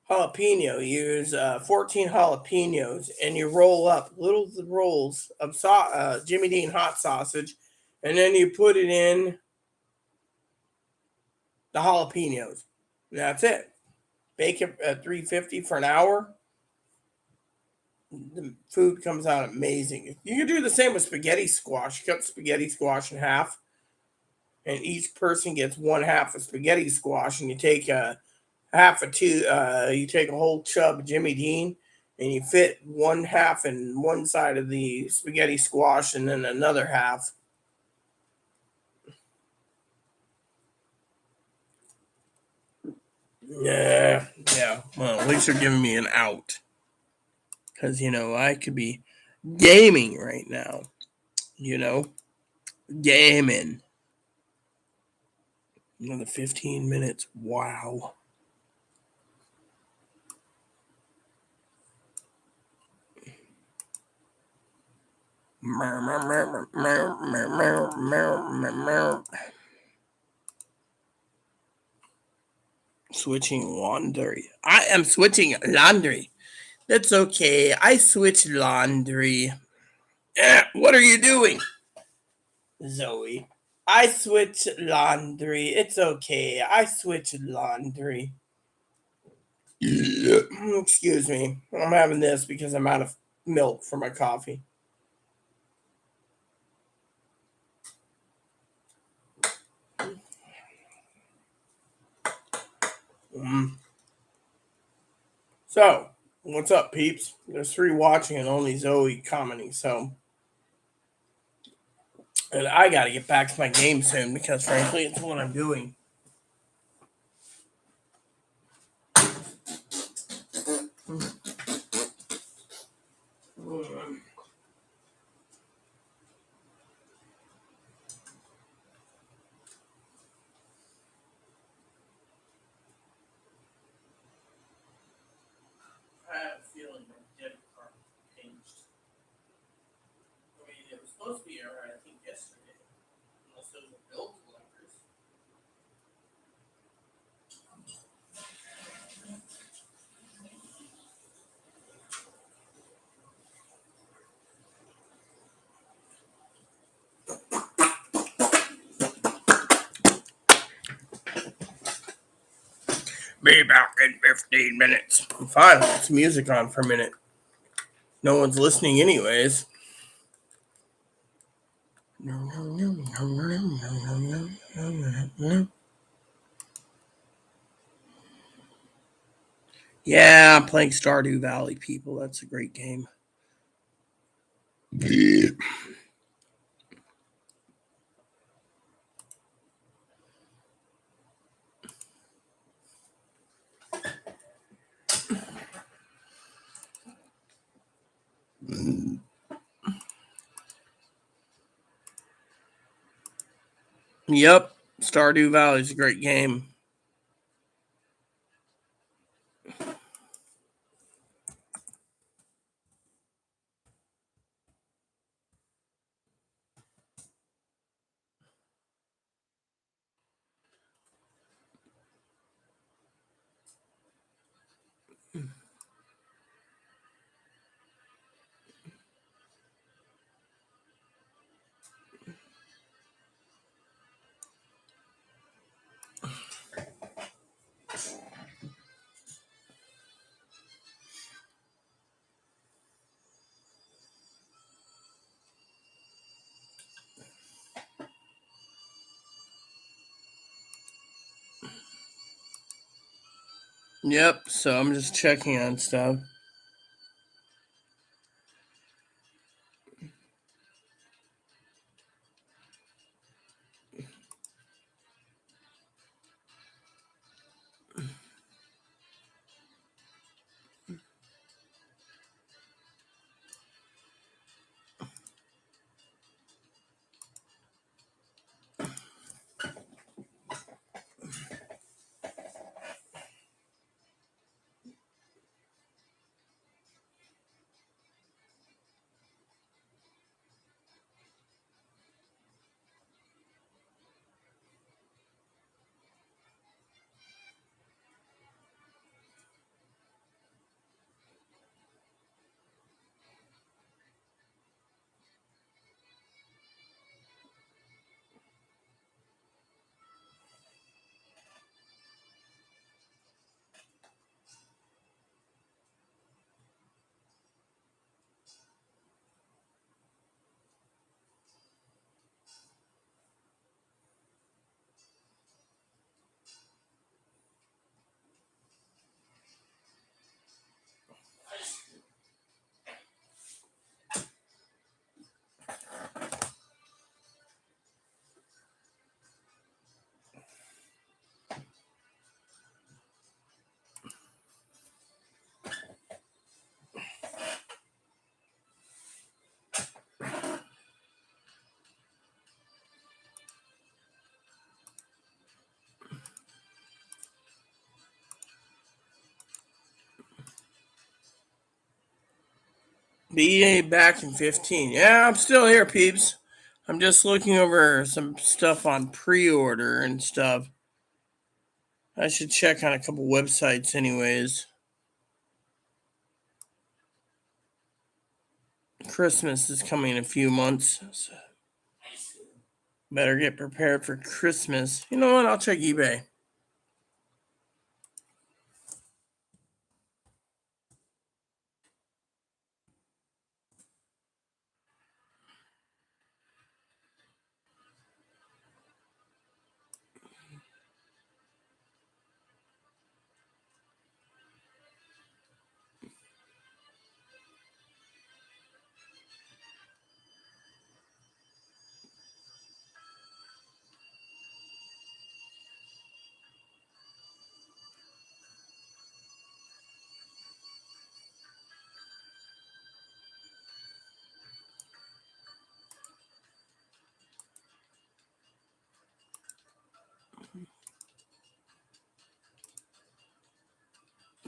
jalapeno, use 14 jalapenos, and you roll up little rolls of Jimmy Dean hot sausage, and then you put it in the jalapenos. That's it. Bake it at 350 for an hour. The food comes out amazing. You can do the same with spaghetti squash. You cut spaghetti squash in half, and each person gets one half of spaghetti squash, and you take a half a two. You take a whole chub of Jimmy Dean, and you fit one half in one side of the spaghetti squash and then another half. Yeah, yeah. Well, at least they're giving me an out. Because, I could be gaming right now. You know, gaming. Another 15 minutes. Wow. Switching laundry. I am switching laundry. That's okay. I switch laundry. What are you doing, Zoe? I switch laundry. It's okay. I switch laundry. Yeah. Excuse me. I'm having this because I'm out of milk for my coffee. Mm. So, what's up, peeps? There's 3 watching and only Zoe commenting. So, and I got to get back to my game soon because, frankly, it's what I'm doing. I have a feeling my debit card changed. I mean, it was supposed to be alright, I think, yesterday. Unless those were bill collectors. Be back in 15 minutes. Fine, let's music on for a minute. No one's listening, anyways. Yeah, I'm playing Stardew Valley, people. That's a great game. Yeah. Yep, Stardew Valley is a great game. Yep, so I'm just checking on stuff. BA back in 15. Yeah, I'm still here, peeps. I'm just looking over some stuff on pre-order and stuff. I should check on a couple websites anyways. Christmas is coming in a few months, so better get prepared for Christmas. You know what? I'll check eBay.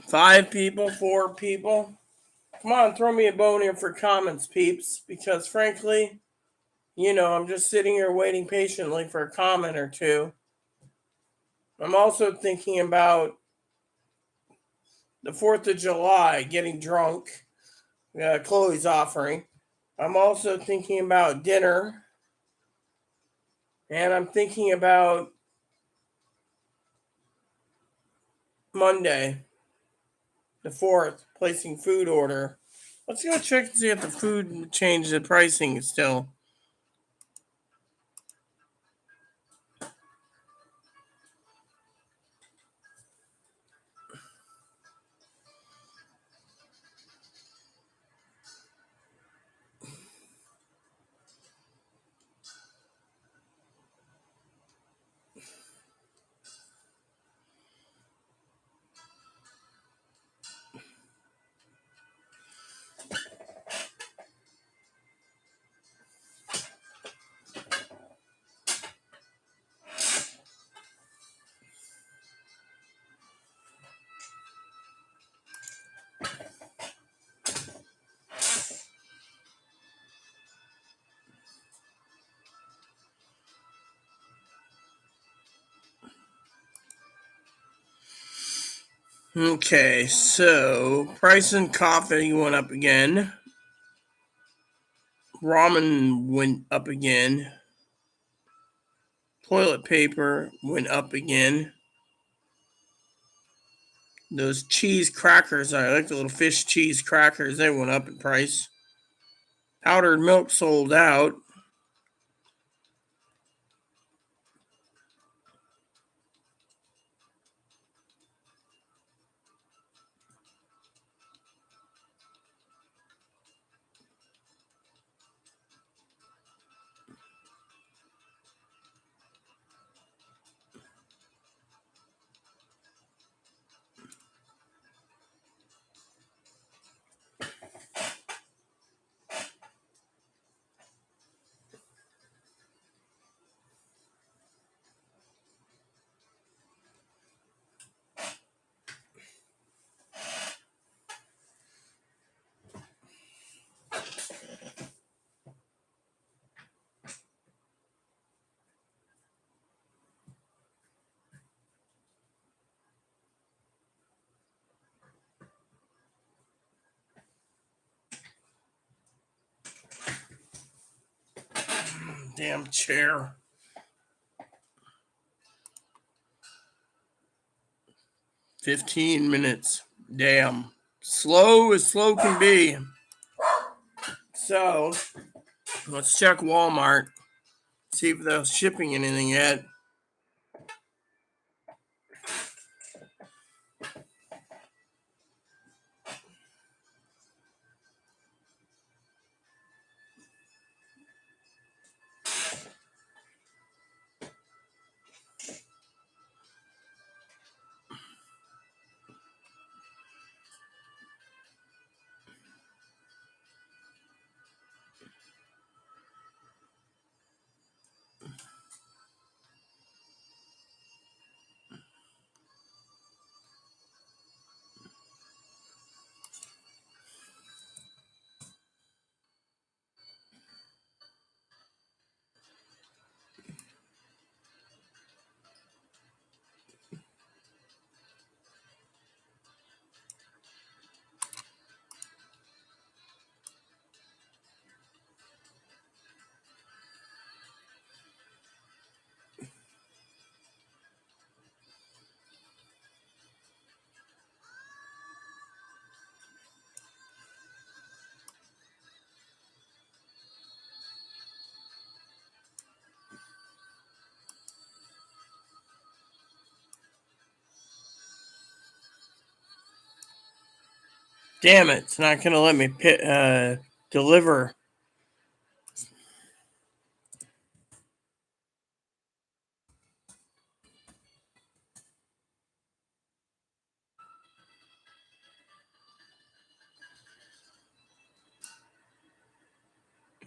Five people, four people. Come on, throw me a bone here for comments, peeps, because frankly, I'm just sitting here waiting patiently for a comment or two. I'm also thinking about the 4th of July, getting drunk. Chloe's offering. I'm also thinking about dinner. And I'm thinking about Monday, the 4th, placing food order. Let's go check and see if the food changed the pricing still. Okay, so price in coffee went up again. Ramen went up again. Toilet paper went up again. Those cheese crackers, I like the little fish cheese crackers, they went up in price. Powdered milk sold out. Damn chair. 15 minutes. Damn. Slow as slow can be. So, let's check Walmart. See if they're shipping anything yet. Damn it! It's not gonna let me deliver.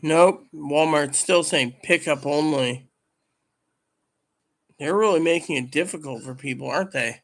Nope. Walmart's still saying pickup only. They're really making it difficult for people, aren't they?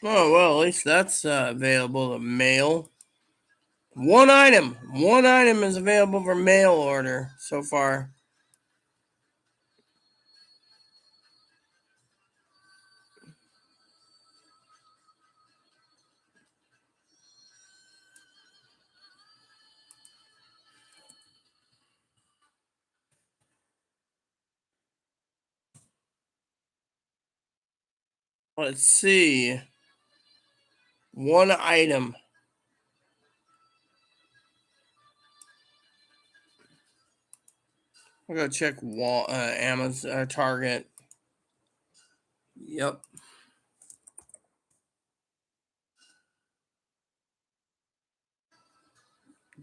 Oh well, at least that's available to mail. One item. One item is available for mail order so far. Let's see. One item. I'll go check Amazon, Target. Yep.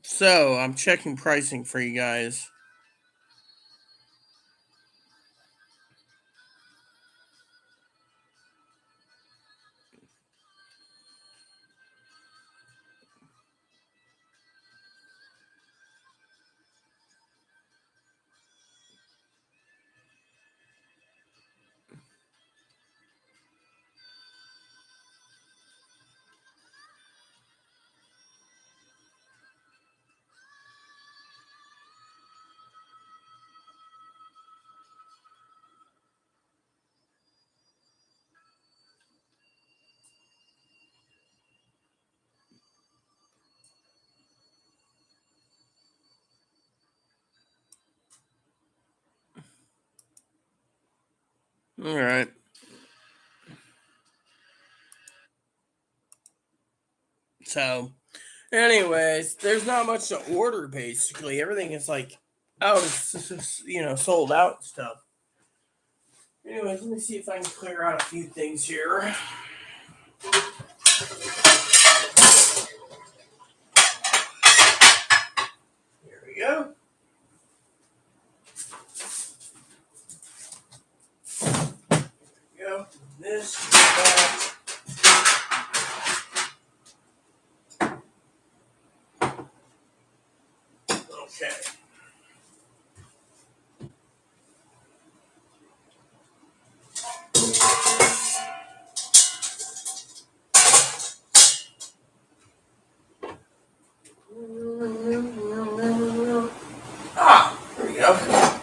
So I'm checking pricing for you guys. All right. So, anyways, there's not much to order. Basically, everything is like out, sold out stuff. Anyways, let me see if I can clear out a few things here. Here we go. Go. This. That. Okay. Ah, there we go.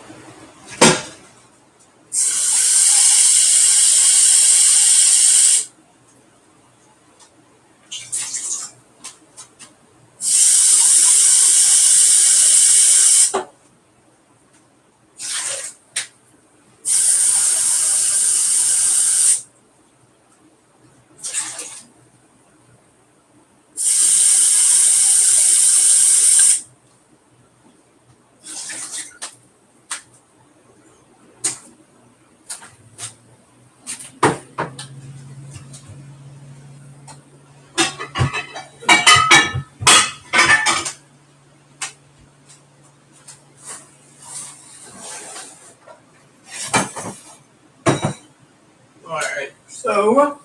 Alright, so.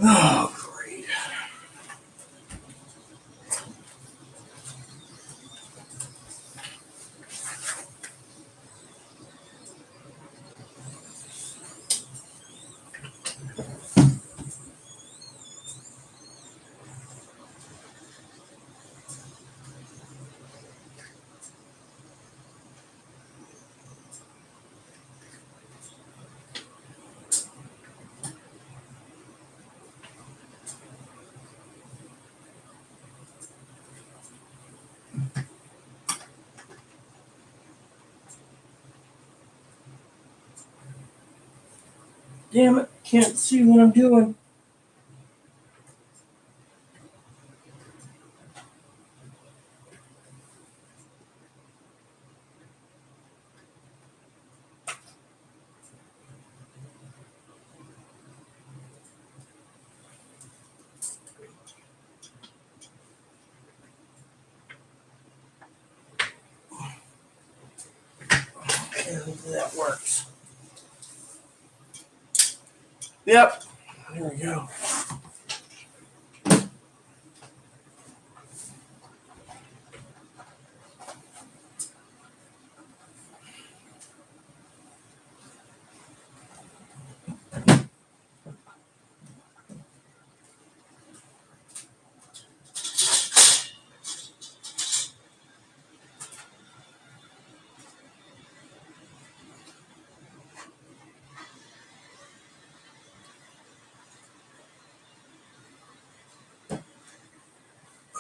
Oh, great. Damn it, can't see what I'm doing. Okay, hopefully that works. Yep, there we go.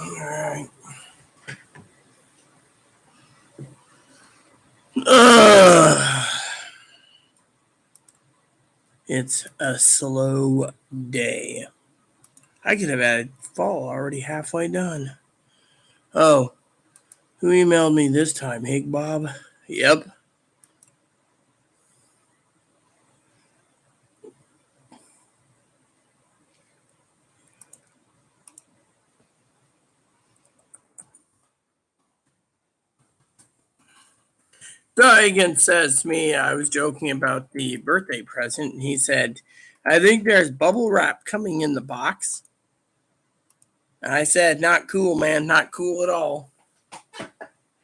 Alright. It's a slow day. I could have had fall already halfway done. Oh, who emailed me this time? Hig Bob? Yep. Again says to me, I was joking about the birthday present, and he said, I think there's bubble wrap coming in the box. And I said, not cool, man, not cool at all.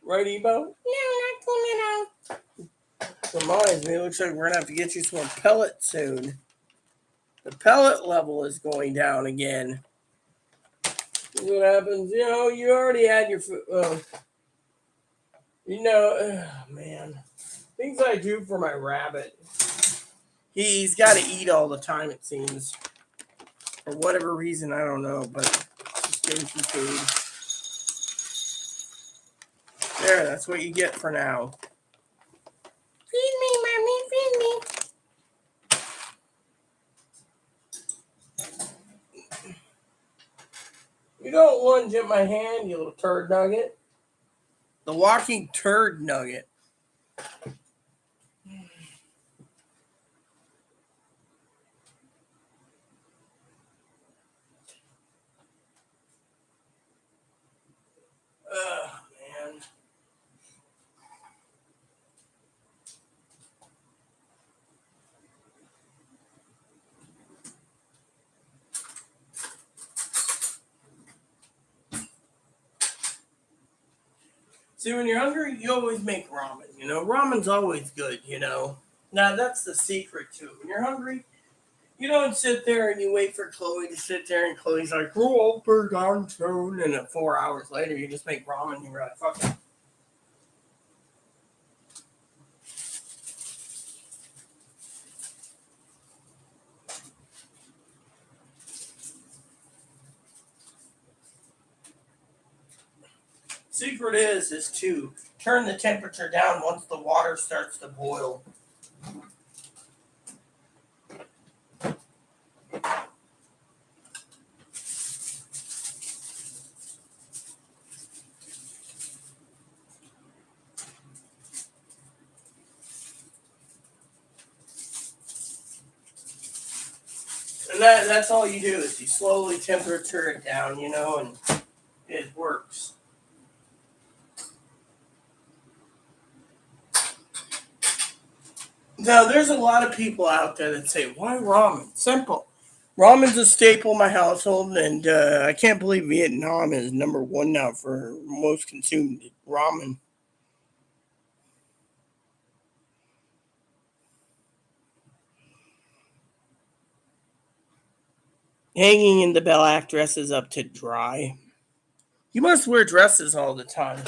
Right, Ebo? No, not cool at all. Reminds me, it looks like we're going to have to get you some more pellets soon. The pellet level is going down again. This is what happens, you already had your food. Man. Things I do for my rabbit. He's got to eat all the time, it seems. For whatever reason, I don't know, but just give him some food. There, that's what you get for now. Feed me, Mommy, feed me. You don't lunge at my hand, you little turd nugget. The walking turd nugget. Ugh, man. See, when you're hungry, you always make ramen. Ramen's always good. Now that's the secret to it. When you're hungry, you don't sit there and you wait for Chloe to sit there, and Chloe's like, "Grow up or down soon," and then 4 hours later, you just make ramen, and you're like, "Fuck it." Secret is to turn the temperature down once the water starts to boil. And that's all you do is you slowly temperature it down, and it works. Now, there's a lot of people out there that say, "Why ramen?" Simple. Ramen's a staple in my household, and I can't believe Vietnam is number one now for most consumed ramen. Hanging in the black dresses up to dry. You must wear dresses all the time.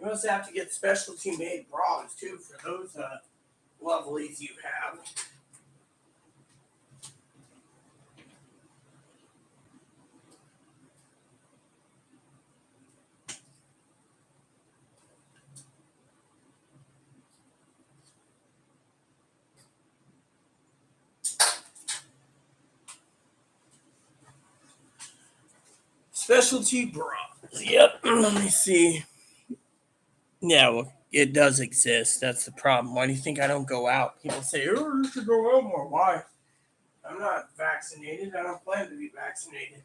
You must have to get specialty made bras too for those lovelies you have. Specialty bras. Yep. Let me see. Yeah, well, it does exist. That's the problem. Why do you think I don't go out? People say, "Oh, you should go out more." Why? I'm not vaccinated. I don't plan to be vaccinated.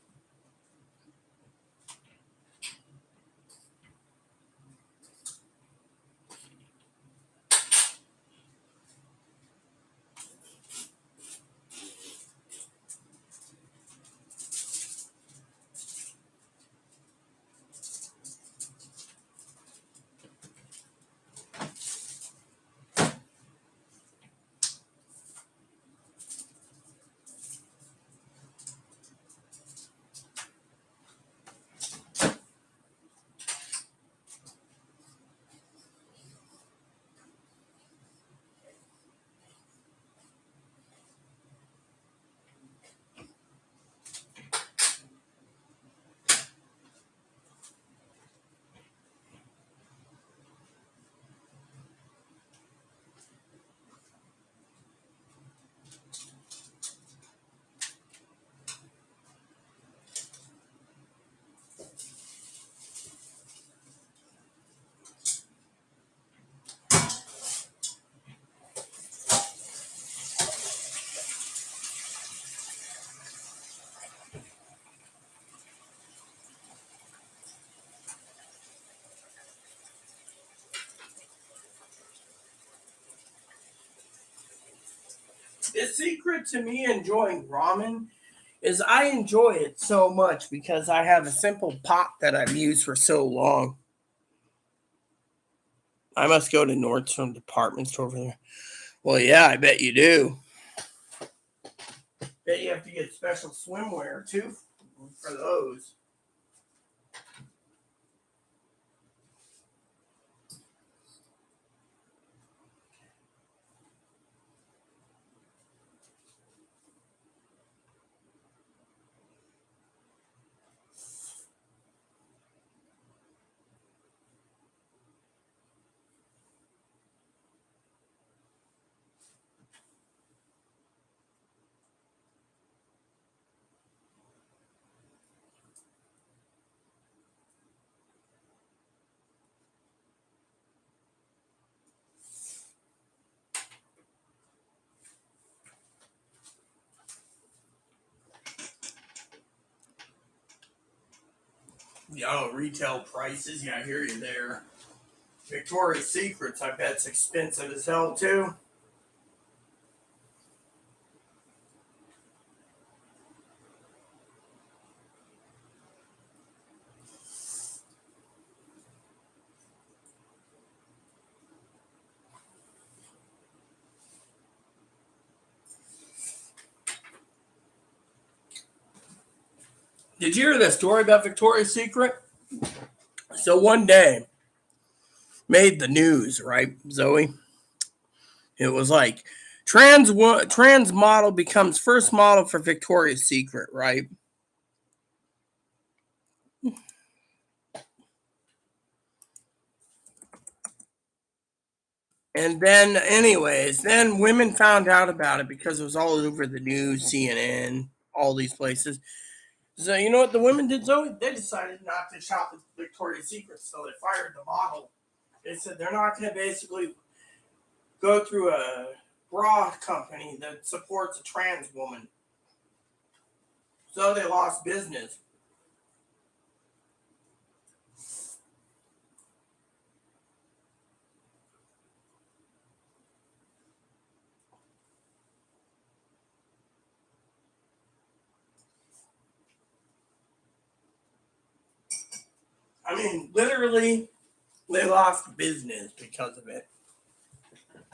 The secret to me enjoying ramen is I enjoy it so much because I have a simple pot that I've used for so long. I must go to Nordstrom department store over there. Well, yeah, I bet you do. Bet you have to get special swimwear too for those. Oh, retail prices. Yeah, I hear you there. Victoria's Secrets, I bet it's expensive as hell too. Did you hear that story about Victoria's Secret? So one day, made the news, right, Zoe? It was like trans model becomes first model for Victoria's Secret, right? And then, anyways, then women found out about it because it was all over the news, CNN, all these places. So you know what the women did, Zoe? They decided not to shop at Victoria's Secret, so they fired the model. They said they're not going to basically go through a bra company that supports a trans woman. So they lost business. I mean, literally, they lost business because of it.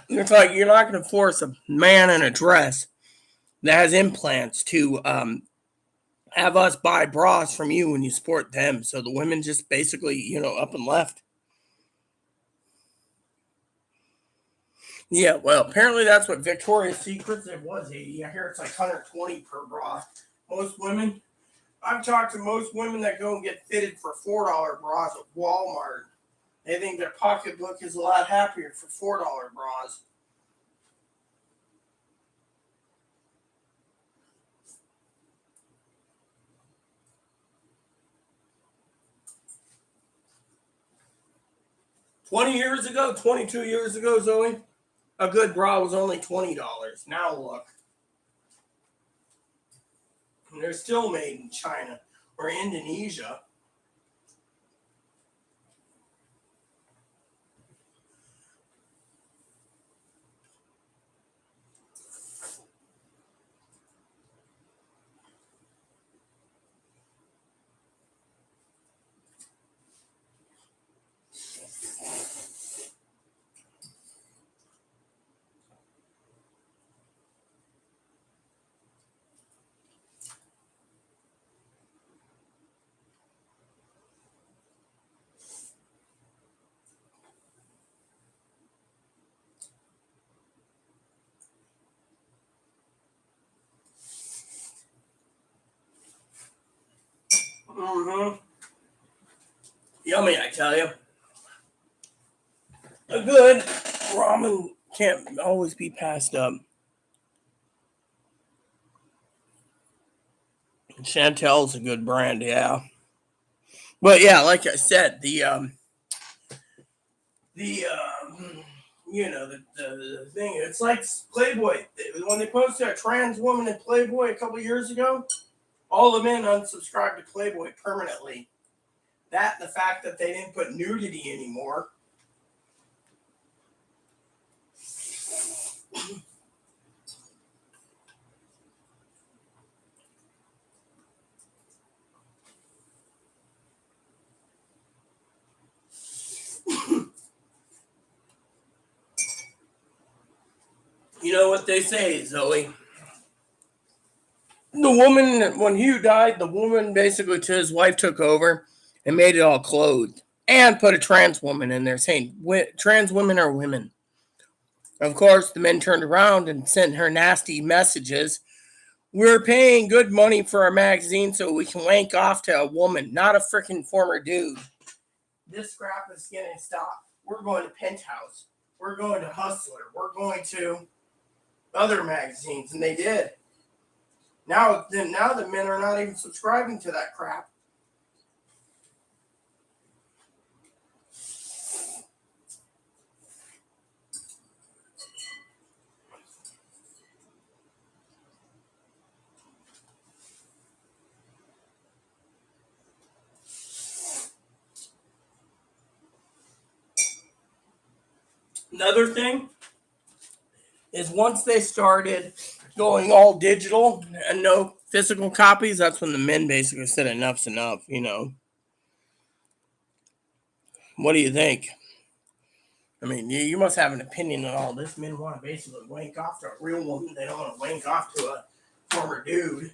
It's like you're not going to force a man in a dress that has implants to have us buy bras from you when you support them. So the women just basically, up and left. Yeah, well, apparently that's what Victoria's Secret it was 80. I hear it's like 120 per bra. Most women, I've talked to most women that go and get fitted for $4 bras at Walmart. They think their pocketbook is a lot happier for $4 bras. $20 years ago, 22 years ago, Zoe, a good bra was only $20. Now look, they're still made in China or Indonesia. Mm-hmm. Yummy, I tell you. A good ramen can't always be passed up. Chantel's a good brand, yeah. But yeah, like I said, the the thing. It's like Playboy when they posted a trans woman in Playboy a couple years ago. All the men unsubscribed to Playboy permanently. That and the fact that they didn't put nudity anymore. You know what they say, Zoe? The woman, when Hugh died, the woman basically to his wife took over and made it all clothed and put a trans woman in there saying trans women are women. Of course, the men turned around and sent her nasty messages. We're paying good money for our magazine so we can wank off to a woman, not a freaking former dude. This crap is going to stop. We're going to Penthouse. We're going to Hustler. We're going to other magazines, and they did. Now the men are not even subscribing to that crap. Another thing is once they started going all digital and no physical copies, that's when the men basically said enough's enough, What do you think? I mean, you must have an opinion on all this. Men want to basically wank off to a real woman. They don't want to wank off to a former dude.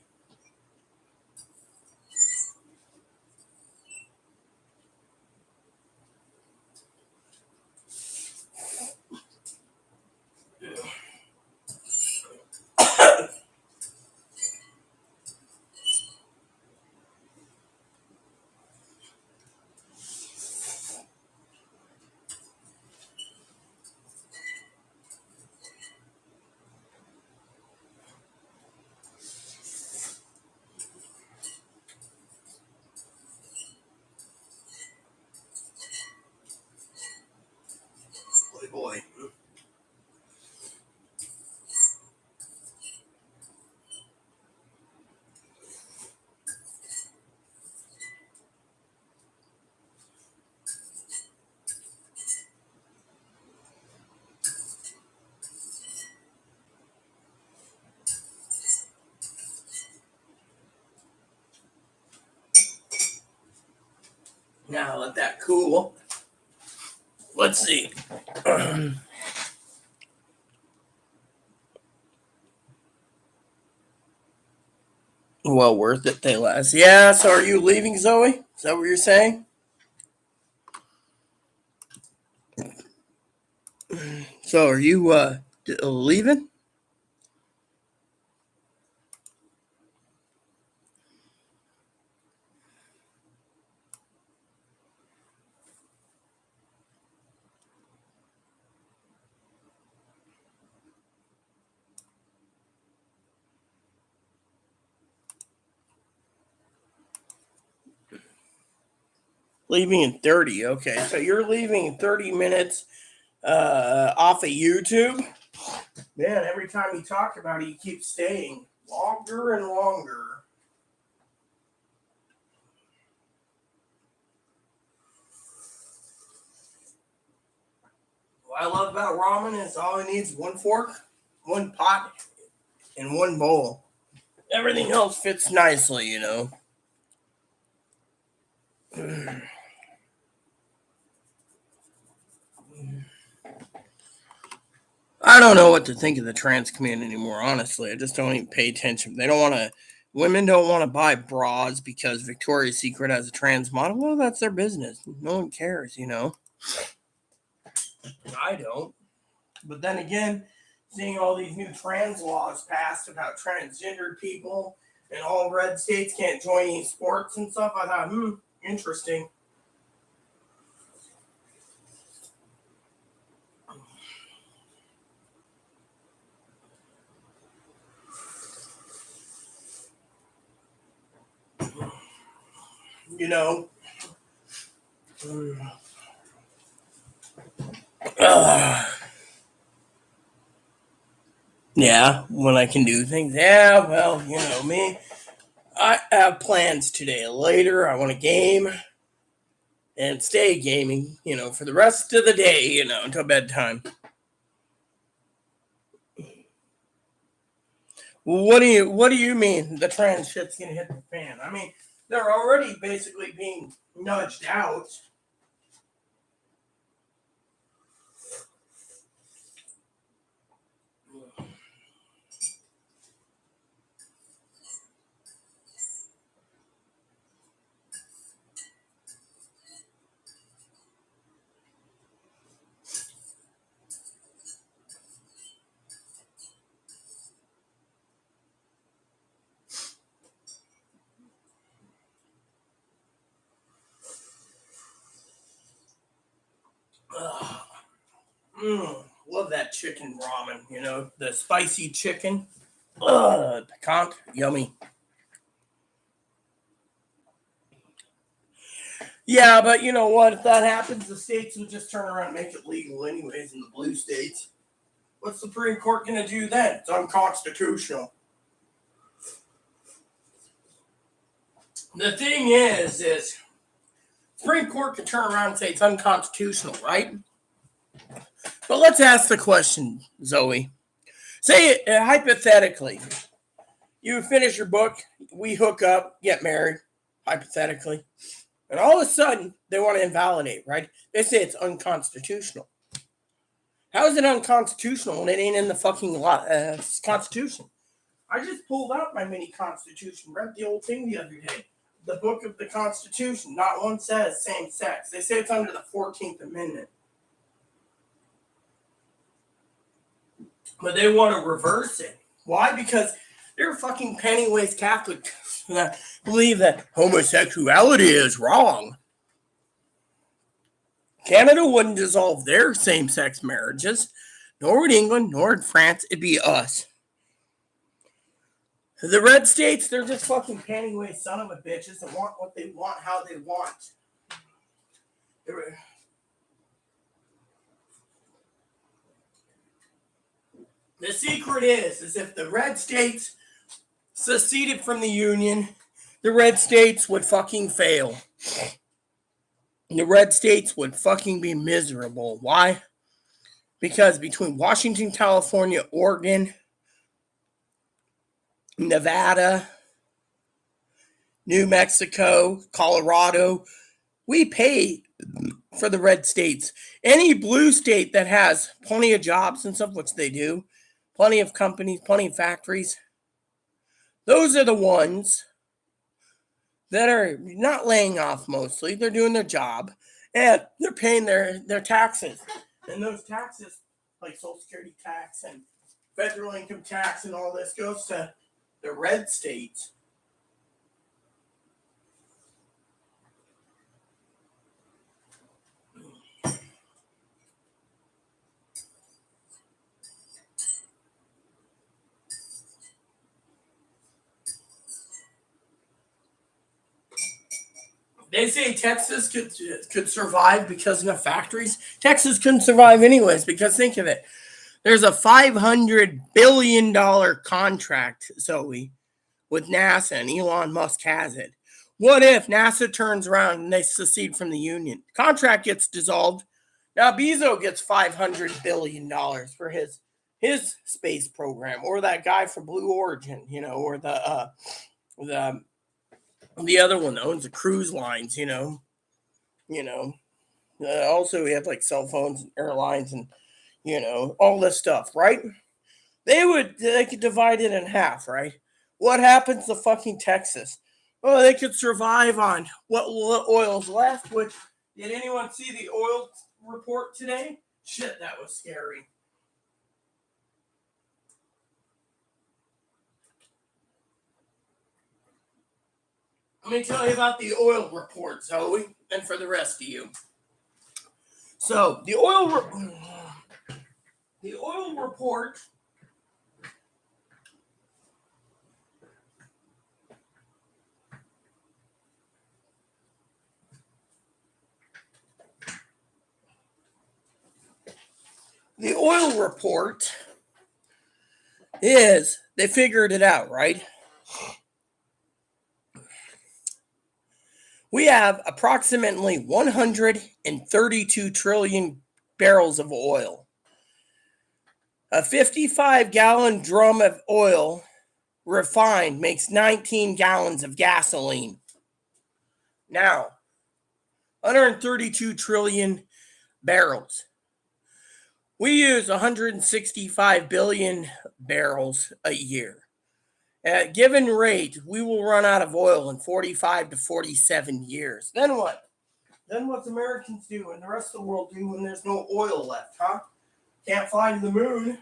Now let that cool. Let's see. Well worth it, they last. Yeah, so are you leaving, Zoe? Is that what you're saying? So are you leaving? Leaving in 30. Okay, so you're leaving in 30 minutes off of YouTube. Man, every time you talk about it, you keep staying longer and longer. What I love about ramen is all it needs one fork, one pot, and one bowl. Everything else fits nicely, you know. I don't know what to think of the trans community anymore, honestly. I just don't even pay attention. They don't want to, women don't want to buy bras because Victoria's Secret has a trans model. Well, that's their business. No one cares, you know. I don't. But then again, seeing all these new trans laws passed about transgendered people and all red states can't join any sports and stuff, I thought, interesting. You know, yeah, when I can do things. Yeah, well, you know me. I have plans today. Later, I want to game and stay gaming, you know, for the rest of the day, you know, until bedtime. What do you mean the trans shit's gonna hit the fan? I mean, they're already basically being nudged out. Love that chicken ramen, you know, the spicy chicken. Piquant, yummy. Yeah, but you know what? If that happens, the states will just turn around and make it legal anyways in the blue states. What's the Supreme Court going to do then? It's unconstitutional. The thing is Supreme Court can turn around and say it's unconstitutional, right? But let's ask the question, Zoe. Say hypothetically, you finish your book, we hook up, get married, hypothetically, and all of a sudden they want to invalidate, right? They say it's unconstitutional. How is it unconstitutional when it ain't in the fucking Constitution? I just pulled out my mini Constitution, read the old thing the other day. The book of the Constitution, not one says same sex. They say it's under the 14th Amendment. But they want to reverse it. Why? Because they're fucking penny-waist Catholics that believe that homosexuality is wrong. Canada wouldn't dissolve their same-sex marriages, nor would England, nor would France. It'd be us. The red states, they're just fucking panty-waist son of a bitches that want what they want, how they want. The secret is if the red states seceded from the Union, the red states would fucking fail. The red states would fucking be miserable. Why? Because between Washington, California, Oregon, Nevada, New Mexico, Colorado, We pay for the red states. Any blue state that has plenty of jobs and stuff, which they do, plenty of companies, plenty of factories, those are the ones that are not laying off mostly. They're doing their job and they're paying their taxes. And those taxes, like Social Security tax and federal income tax and all this, goes to the red states. They say Texas could survive because of the factories. Texas couldn't survive anyways, because think of it. There's a $500 billion contract, Zoe, with NASA, and Elon Musk has it. What if NASA turns around and they secede from the union? Contract gets dissolved. Now Bezos gets $500 billion for his space program, or that guy from Blue Origin, or the other one that owns the cruise lines, also we have like cell phones and airlines and all this stuff, right? They could divide it in half, right? What happens to fucking Texas? Well, they could survive on what oil's left. Which, did anyone see the oil report today? Shit, that was scary. Let me tell you about the oil report, Zoe, and for the rest of you. So the oil report. The oil report is, they figured it out, right? We have approximately 132 trillion barrels of oil. A 55-gallon drum of oil refined makes 19 gallons of gasoline. Now, 132 trillion barrels. We use 165 billion barrels a year. At a given rate, we will run out of oil in 45 to 47 years. Then what? Then what's Americans do and the rest of the world do when there's no oil left, huh? Can't fly to the moon.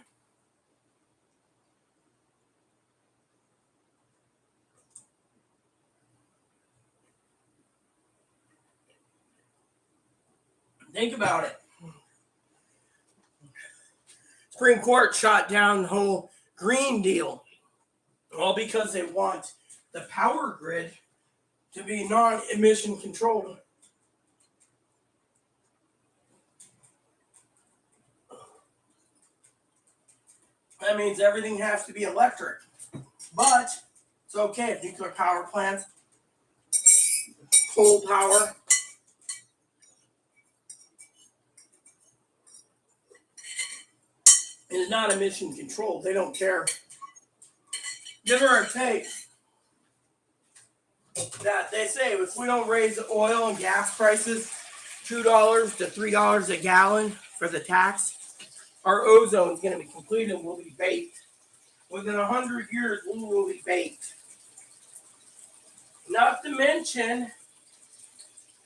Think about it. Supreme Court shot down the whole Green Deal. All because they want the power grid to be non-emission controlled. That means everything has to be electric. But it's okay if nuclear power plants, coal power, is not emission controlled. They don't care. Give or take that they say if we don't raise oil and gas prices $2 to $3 a gallon for the tax, our ozone is going to be completed and we'll be baked. Within 100 years, we will be baked. Not to mention,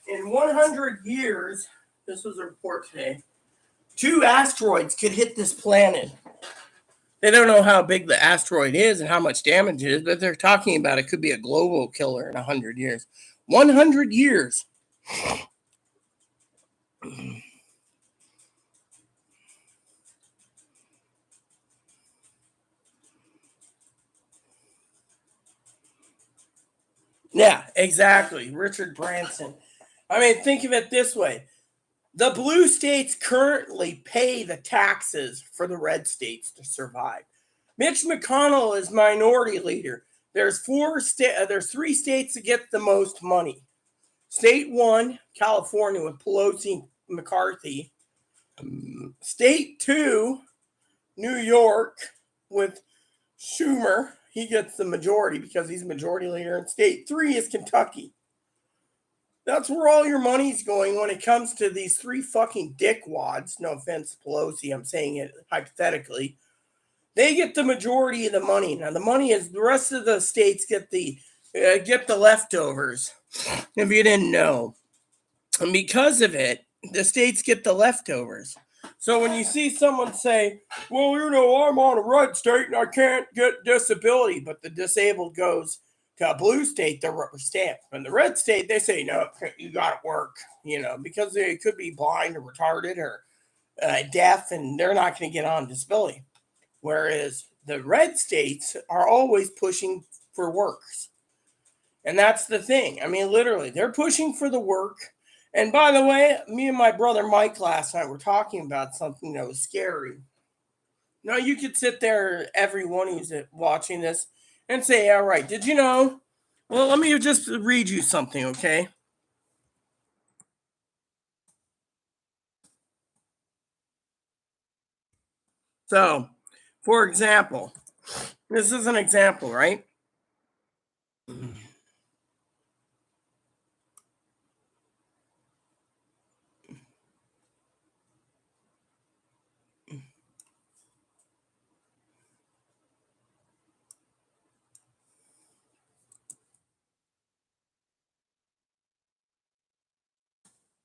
in 100 years, this was a report today, 2 asteroids could hit this planet. They don't know how big the asteroid is and how much damage it is, but they're talking about it could be a global killer in 100 years. 100 years. Yeah, exactly. Richard Branson. I mean, think of it this way. The blue states currently pay the taxes for the red states to survive. Mitch McConnell is minority leader. There's 3 states that get the most money. State 1, California, with Pelosi and McCarthy. State 2, New York, with Schumer. He gets the majority because he's majority leader. And state 3 is Kentucky. That's where all your money's going when it comes to these three fucking dickwads. No offense, Pelosi. I'm saying it hypothetically. They get the majority of the money. Now the money is the rest of the states get the leftovers. If you didn't know, and because of it, the states get the leftovers. So when you see someone say, "Well, I'm on a red state and I can't get disability," but the disabled goes to a blue state, they're rubber stamped. In the red state, they say, "No, you got to work," because they could be blind or retarded or deaf, and they're not going to get on disability. Whereas the red states are always pushing for works. And that's the thing. I mean, literally, they're pushing for the work. And by the way, me and my brother Mike last night were talking about something that was scary. Now, you could sit there, everyone who's watching this, and say, all right, did you know? Well, let me just read you something, okay? So, for example, this is an example, right?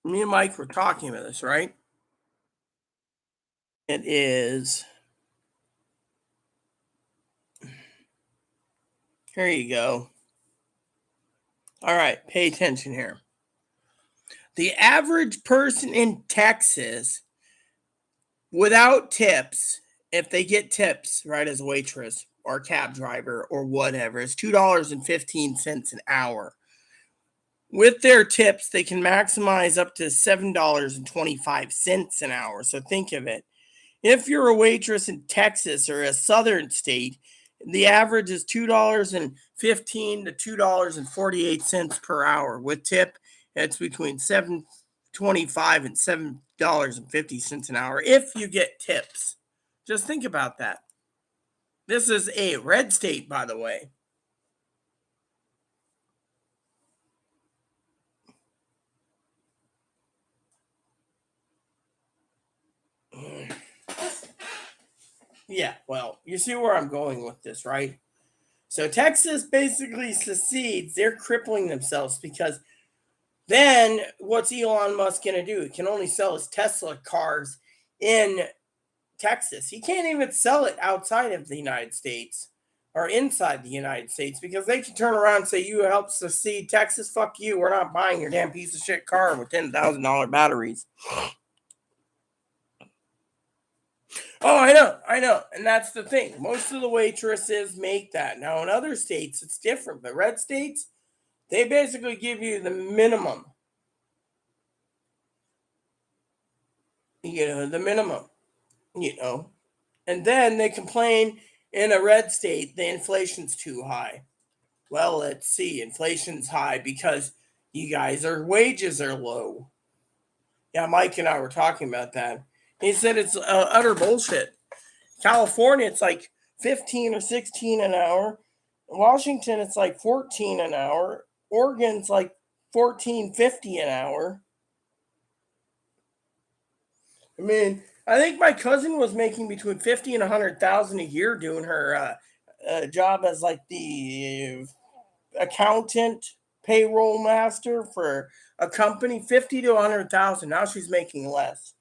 Me and Mike were talking about this, right? It is, here you go. All right, pay attention here. The average person in Texas without tips, if they get tips, right, as a waitress or cab driver or whatever, is $2.15 an hour. With their tips, they can maximize up to $7.25 an hour. So think of it. If you're a waitress in Texas or a southern state, the average is $2.15 to $2.48 per hour. With tip, it's between $7.25 and $7.50 an hour if you get tips. Just think about that. This is a red state, by the way. Yeah, well, you see where I'm going with this, right? So Texas basically succeeds. They're crippling themselves because then what's Elon Musk going to do? He can only sell his Tesla cars in Texas. He can't even sell it outside of the United States or inside the United States because they can turn around and say, "You helped succeed Texas. Fuck you. We're not buying your damn piece of shit car with $10,000 batteries." Oh, I know. And that's the thing. Most of the waitresses make that. Now, in other states, it's different. But red states, they basically give you the minimum. The minimum, you know. And then they complain in a red state, the inflation's too high. Well, let's see. Inflation's high because you guys, are wages are low. Yeah, Mike and I were talking about that. He said it's utter bullshit. California, it's like 15 or 16 an hour. Washington, it's like 14 an hour. Oregon's like 14.50 an hour. I mean, I think my cousin was making between 50 and 100,000 a year doing her job as like the accountant, payroll master for a company. 50 to 100,000. Now she's making less.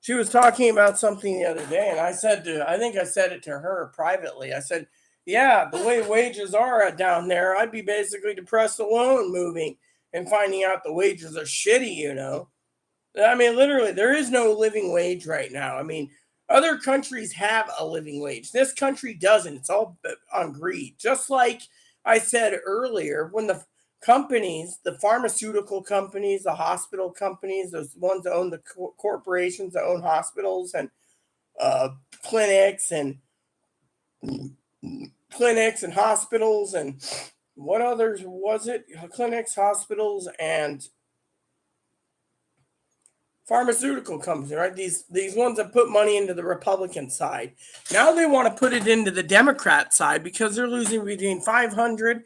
She was talking about something the other day, and I think I said it to her privately. I said, "Yeah, the way wages are down there, I'd be basically depressed alone moving and finding out the wages are shitty." I mean, literally, there is no living wage right now. I mean, other countries have a living wage. This country doesn't. It's all on greed. Just like I said earlier, when the companies, the pharmaceutical companies, the hospital companies, those ones that own the corporations that own hospitals and uh, clinics and hospitals and what others was it? Clinics, hospitals, and pharmaceutical companies, right? These ones that put money into the Republican side. Now they want to put it into the Democrat side because they're losing between $500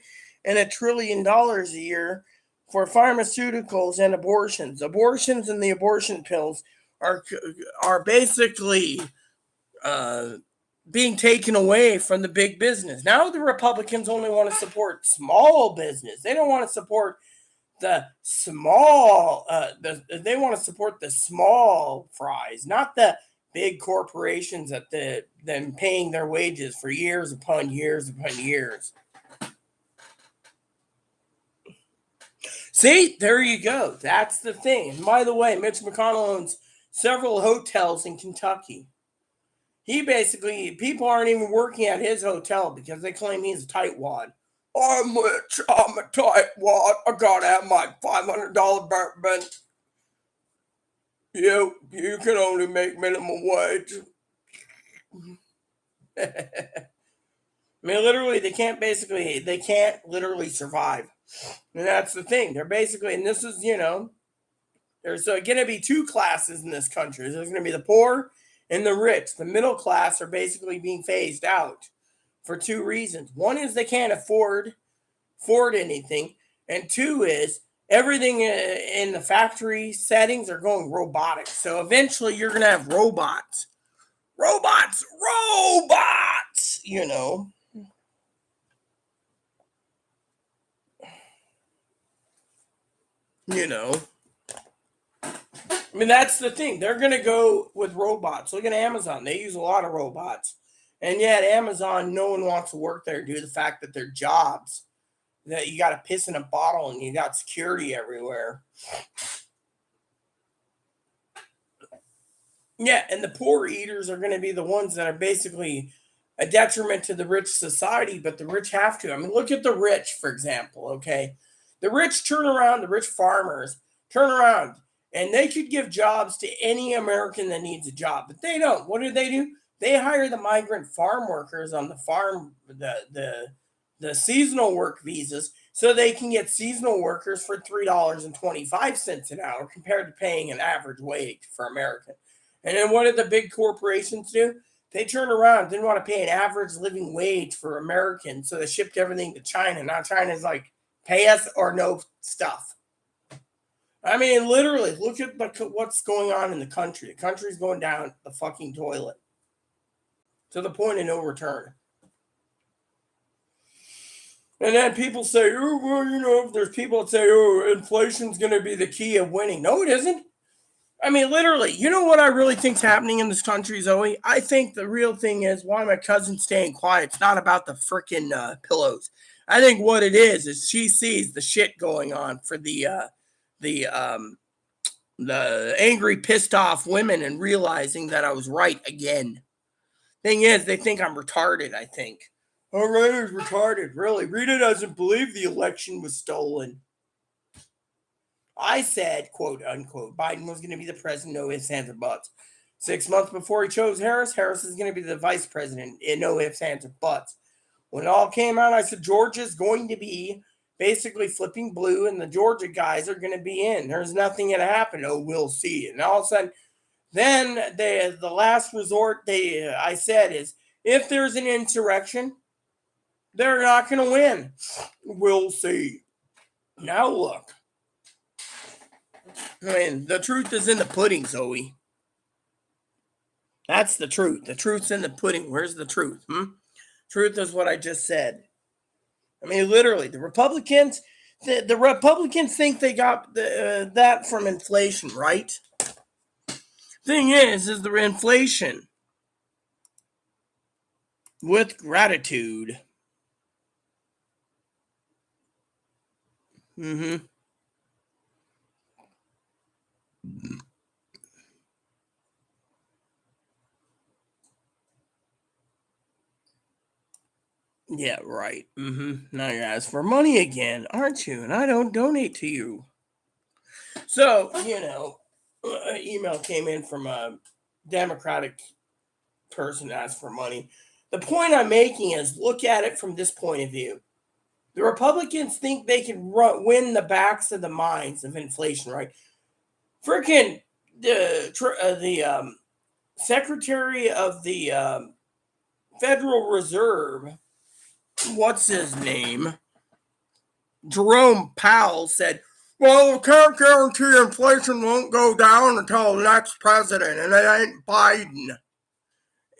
and $1 trillion a year for pharmaceuticals and abortions. Abortions and the abortion pills are basically being taken away from the big business. Now the Republicans only want to support small business. They don't want to support the small. They want to support the small fries, not the big corporations that them paying their wages for years upon years upon years. See, there you go. That's the thing. And by the way, Mitch McConnell owns several hotels in Kentucky. He basically, people aren't even working at his hotel because they claim he's a tightwad. I'm rich. I'm a tightwad. I gotta have my $500 bourbon. You can only make minimum wage. I mean, literally, they can't literally survive. And that's the thing. They're basically, and this is, there's going to be two classes in this country. There's going to be the poor and the rich. The middle class are basically being phased out for two reasons. One is they can't afford anything. And two is everything in the factory settings are going robotic. So eventually you're going to have robots. Robots! I mean, that's the thing. They're going to go with robots. Look at Amazon. They use a lot of robots. And yet Amazon, no one wants to work there due to the fact that their jobs, that you got to piss in a bottle and you got security everywhere. Yeah, and the poor eaters are going to be the ones that are basically a detriment to the rich society, but the rich have to. I mean, look at the rich, for example, okay? The rich turn around, the rich farmers turn around, and they could give jobs to any American that needs a job, but they don't. What do? They hire the migrant farm workers on the farm, the seasonal work visas, so they can get seasonal workers for $3.25 an hour compared to paying an average wage for American. And then what did the big corporations do? They turned around, didn't want to pay an average living wage for Americans, so they shipped everything to China. Now China's like, pay us or no stuff. I mean, literally, look at what's going on in the country. The country's going down the fucking toilet to the point of no return. And then people say, oh, well, there's people that say, oh, inflation's going to be the key of winning. No, it isn't. I mean, literally, you know what I really think's happening in this country, Zoe? I think the real thing is why my cousin's staying quiet. It's not about the freaking pillows. I think what it is she sees the shit going on for the angry, pissed off women and realizing that I was right again. Thing is, they think I'm retarded, I think. Oh, Rita's retarded. Really? Rita doesn't believe the election was stolen. I said, quote unquote, Biden was going to be the president, no ifs, ands, or buts. 6 months before he chose Harris is going to be the vice president, in no ifs, ands, or buts. When it all came out, I said Georgia's going to be basically flipping blue, and the Georgia guys are going to be in. There's nothing going to happen. Oh, we'll see. And all of a sudden, then the last resort I said is, if there's an insurrection, they're not going to win. We'll see. Now look. I mean, the truth is in the pudding, Zoe. That's the truth. The truth's in the pudding. Where's the truth? Truth is what I just said. I mean, literally, the Republicans think they got that from inflation, right? Thing is the inflation with gratitude. Yeah, right. Now you're asking for money again, aren't you? And I don't donate to you. So, an email came in from a Democratic person asked for money. The point I'm making is look at it from this point of view. The Republicans think they can win the backs of the minds of inflation, right? Freaking the Secretary of the Federal Reserve, what's his name? Jerome Powell said, Well, we can't guarantee inflation won't go down until the next president, and it ain't Biden.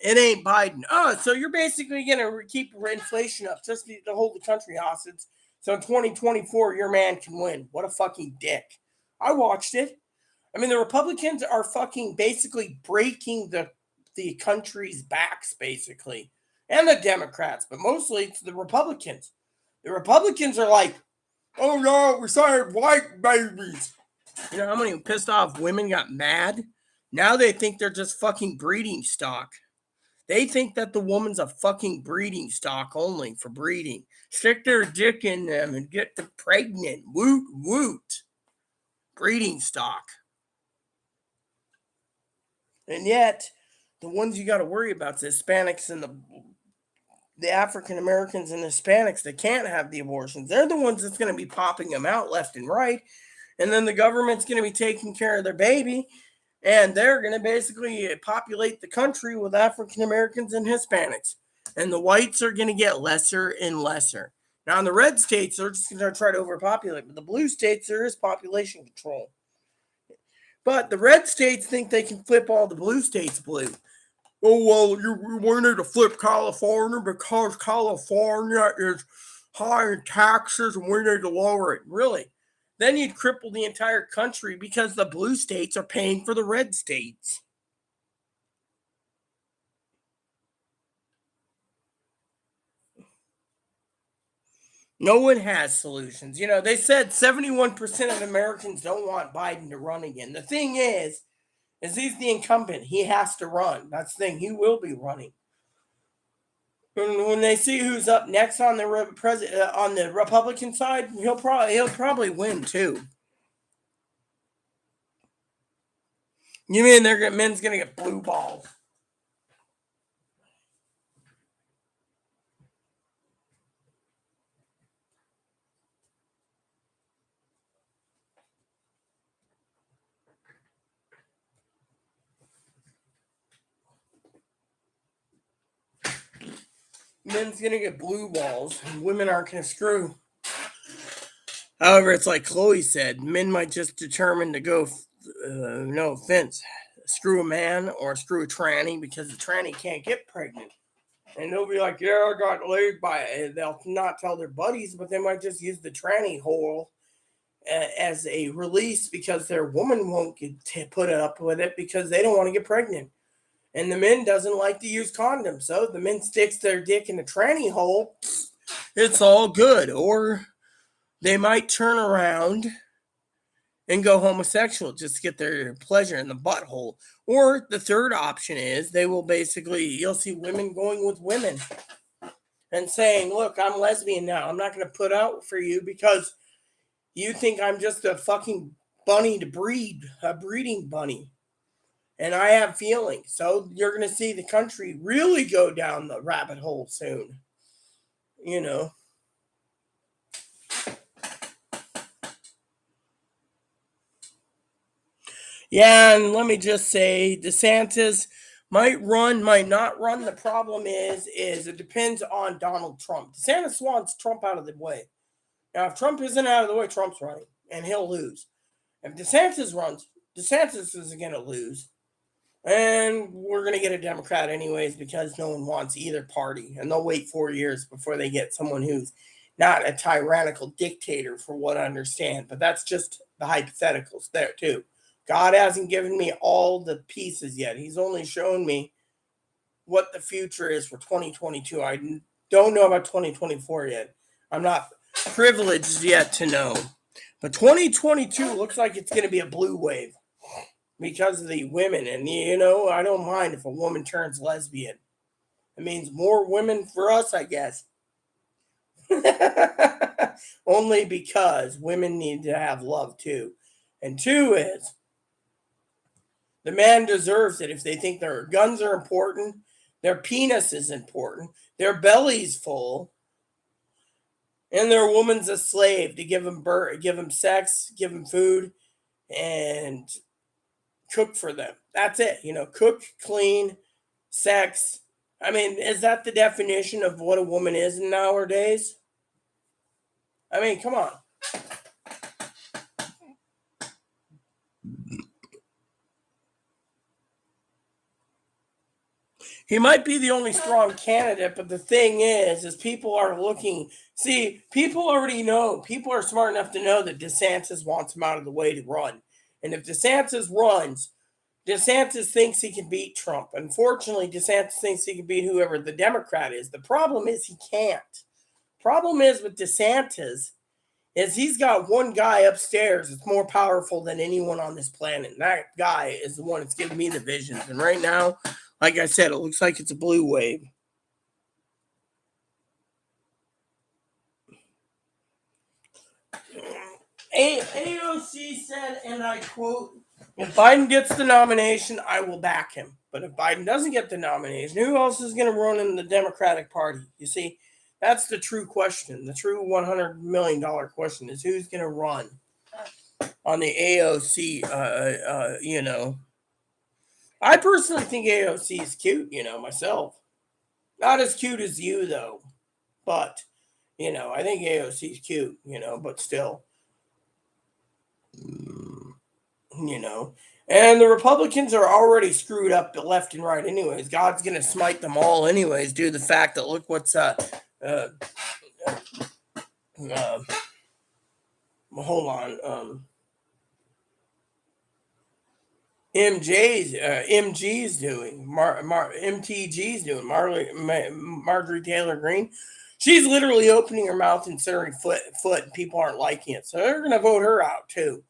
It ain't Biden. Oh, so you're basically going to keep inflation up just to hold the country hostage. So in 2024, your man can win. What a fucking dick. I watched it. I mean, the Republicans are fucking basically breaking the country's backs, basically. And the Democrats, but mostly it's the Republicans. The Republicans are like, oh no, we started white babies. You know how many pissed off women got mad? Now they think they're just fucking breeding stock. They think that the woman's a fucking breeding stock only for breeding. Stick their dick in them and get them pregnant. Woot woot. Breeding stock. And yet, the ones you got to worry about is the Hispanics and the African Americans and Hispanics that can't have the abortions. They're the ones that's going to be popping them out left and right. And then the government's going to be taking care of their baby. And they're going to basically populate the country with African Americans and Hispanics. And the whites are going to get lesser and lesser. Now, in the red states, they're just going to try to overpopulate. But the blue states, there is population control. But the red states think they can flip all the blue states blue. Oh, well, we need to flip California because California is high in taxes and we need to lower it. Really? Then you'd cripple the entire country because the blue states are paying for the red states. No one has solutions. You know, they said 71% of Americans don't want Biden to run again. The thing is he's the incumbent. He has to run. That's the thing. He will be running. When they see who's up next on the on the Republican side, he'll probably win too. You mean men's gonna get blue balls? Men's gonna get blue balls, and women aren't gonna screw. However, it's like Chloe said, men might just determine to go, no offense, screw a man or screw a tranny because the tranny can't get pregnant. And they'll be like, yeah, I got laid by it. They'll not tell their buddies, but they might just use the tranny hole as a release because their woman won't put up with it because they don't want to get pregnant. And the men doesn't like to use condoms. So the men sticks their dick in the tranny hole. It's all good. Or they might turn around and go homosexual just to get their pleasure in the butthole. Or the third option is they will basically, you'll see women going with women and saying, look, I'm lesbian now. I'm not going to put out for you because you think I'm just a fucking bunny to breed, a breeding bunny. And I have feelings. So you're going to see the country really go down the rabbit hole soon. You know. Yeah, and let me just say, DeSantis might run, might not run. The problem is it depends on Donald Trump. DeSantis wants Trump out of the way. Now, if Trump isn't out of the way, Trump's running, and he'll lose. If DeSantis runs, DeSantis is going to lose. And we're going to get a Democrat anyways because no one wants either party. And they'll wait 4 years before they get someone who's not a tyrannical dictator, for what I understand. But that's just the hypotheticals there, too. God hasn't given me all the pieces yet. He's only shown me what the future is for 2022. I don't know about 2024 yet. I'm not privileged yet to know. But 2022 looks like it's going to be a blue wave because of the women. And, you know, I don't mind if a woman turns lesbian. It means more women for us, I guess. Only because women need to have love, too. And two is, the man deserves it if they think their guns are important, their penis is important, their belly's full, and their woman's a slave to give them birth, give them sex, give them food, and cook for them. That's it. You know, cook, clean, sex. I mean, is that the definition of what a woman is nowadays? I mean, come on. He might be the only strong candidate, but the thing is people are looking. See, people already know. People are smart enough to know that DeSantis wants him out of the way to run. And if DeSantis runs, DeSantis thinks he can beat Trump. Unfortunately, DeSantis thinks he can beat whoever the Democrat is. The problem is he can't. Problem is with DeSantis is he's got one guy upstairs that's more powerful than anyone on this planet. And that guy is the one that's giving me the visions. And right now, like I said, it looks like it's a blue wave. AOC said, and I quote, if Biden gets the nomination, I will back him. But if Biden doesn't get the nomination, who else is going to run in the Democratic Party? You see, that's the true question. The true $100 million question is who's going to run on the AOC, I personally think AOC is cute, myself. Not as cute as you, though. But, I think AOC is cute, but still. And the Republicans are already screwed up left and right anyways. God's going to smite them all anyways due to the fact that look what's hold on. MG's doing, MTG's doing, Marjorie Taylor Greene. She's literally opening her mouth and inserting foot, and people aren't liking it. So they're going to vote her out too.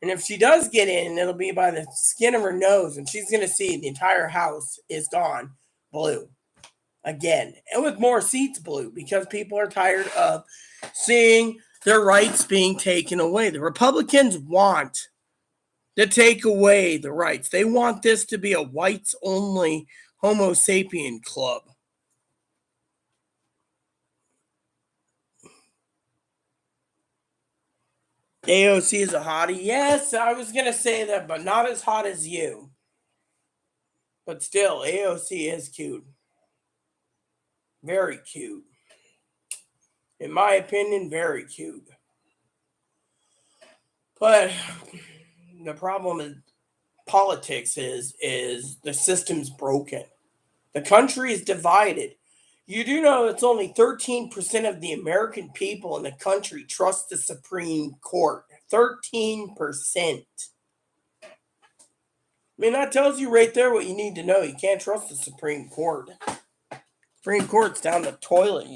And if she does get in, it'll be by the skin of her nose, and she's going to see the entire house is gone blue again. And with more seats blue because people are tired of seeing their rights being taken away. The Republicans want to take away the rights. They want this to be a whites-only Homo sapien club. AOC is a hottie. Yes, I was going to say that, but not as hot as you. But still, AOC is cute. Very cute. In my opinion, very cute. But the problem in politics is the system's broken. The country is divided. You do know it's only 13% of the American people in the country trust the Supreme Court. 13%. I mean, that tells you right there what you need to know. You can't trust the Supreme Court. Supreme Court's down the toilet,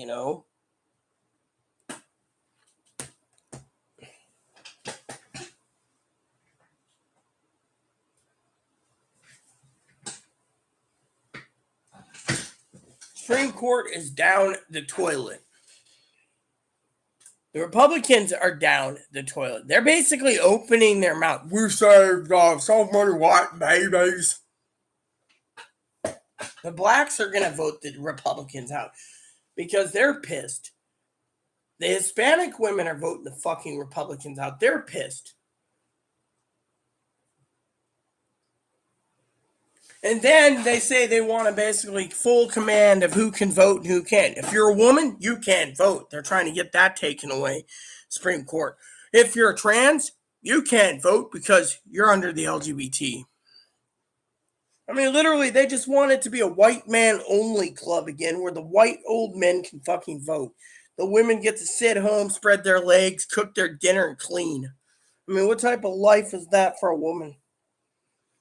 Supreme Court is down the toilet. The Republicans are down the toilet. They're basically opening their mouth. We saved so many white babies. The blacks are going to vote the Republicans out because they're pissed. The Hispanic women are voting the fucking Republicans out. They're pissed. And then they say they want to basically full command of who can vote and who can't. If you're a woman, you can't vote. They're trying to get that taken away, Supreme Court. If you're trans, you can't vote because you're under the LGBT. I mean, literally, they just want it to be a white man only club again where the white old men can fucking vote. The women get to sit home, spread their legs, cook their dinner, and clean. I mean, what type of life is that for a woman?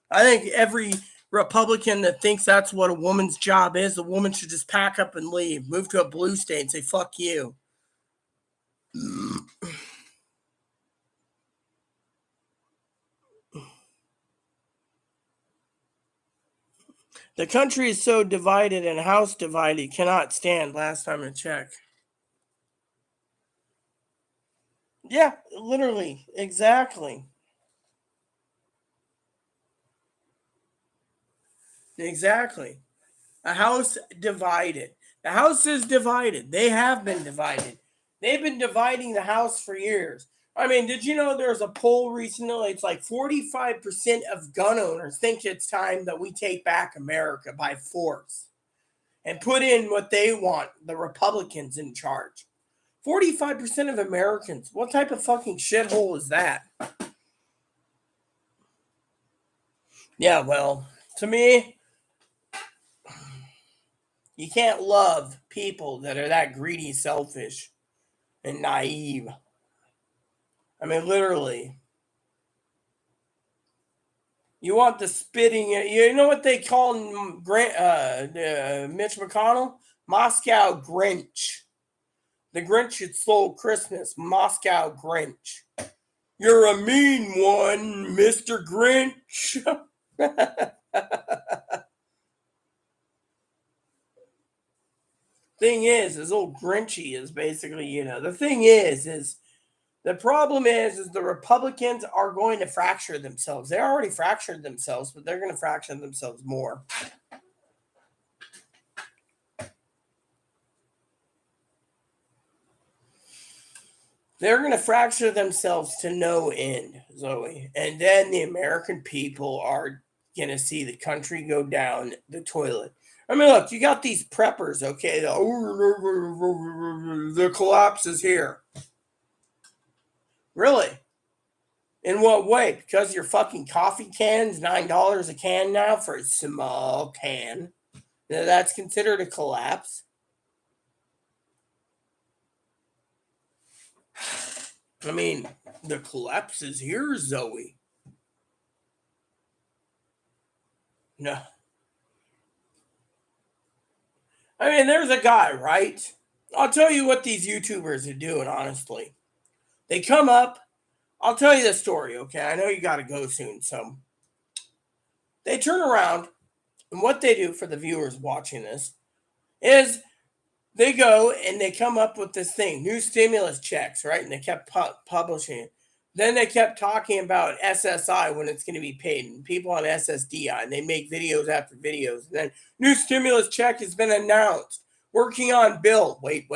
I think every Republican that thinks that's what a woman's job is, the woman should just pack up and leave, move to a blue state and say, fuck you. The country is so divided and house divided cannot stand last time I checked. Yeah, literally, exactly. Exactly. A house divided. The house is divided. They have been divided. They've been dividing the house for years. I mean, did you know there's a poll recently? It's like 45% of gun owners think it's time that we take back America by force and put in what they want, the Republicans in charge. 45% of Americans. What type of fucking shithole is that? Yeah, well, to me, You can't love people that are that greedy, selfish, and naive. I mean, literally. You want the spitting. You know what they call Mitch McConnell? Moscow Grinch. The Grinch that stole Christmas. Moscow Grinch. You're a mean one, Mr. Grinch. Thing is old Grinchy is basically, the thing is the problem is the Republicans are going to fracture themselves. They already fractured themselves, but they're going to fracture themselves more. They're going to fracture themselves to no end, Zoe. And then the American people are going to see the country go down the toilet. I mean, look, you got these preppers, okay? The collapse is here. Really? In what way? Because your fucking coffee can's $9 a can now for a small can. Now that's considered a collapse. I mean, the collapse is here, Zoe. No. I mean, there's a guy, right? I'll tell you what these YouTubers are doing, honestly. They come up. I'll tell you the story, okay? I know you got to go soon, so. They turn around, and what they do for the viewers watching this is they go and they come up with this thing, new stimulus checks, right? And they kept publishing it. Then they kept talking about SSI when it's going to be paid, and people on SSDI, and they make videos after videos. And then new stimulus check has been announced. Working on bill. Wait.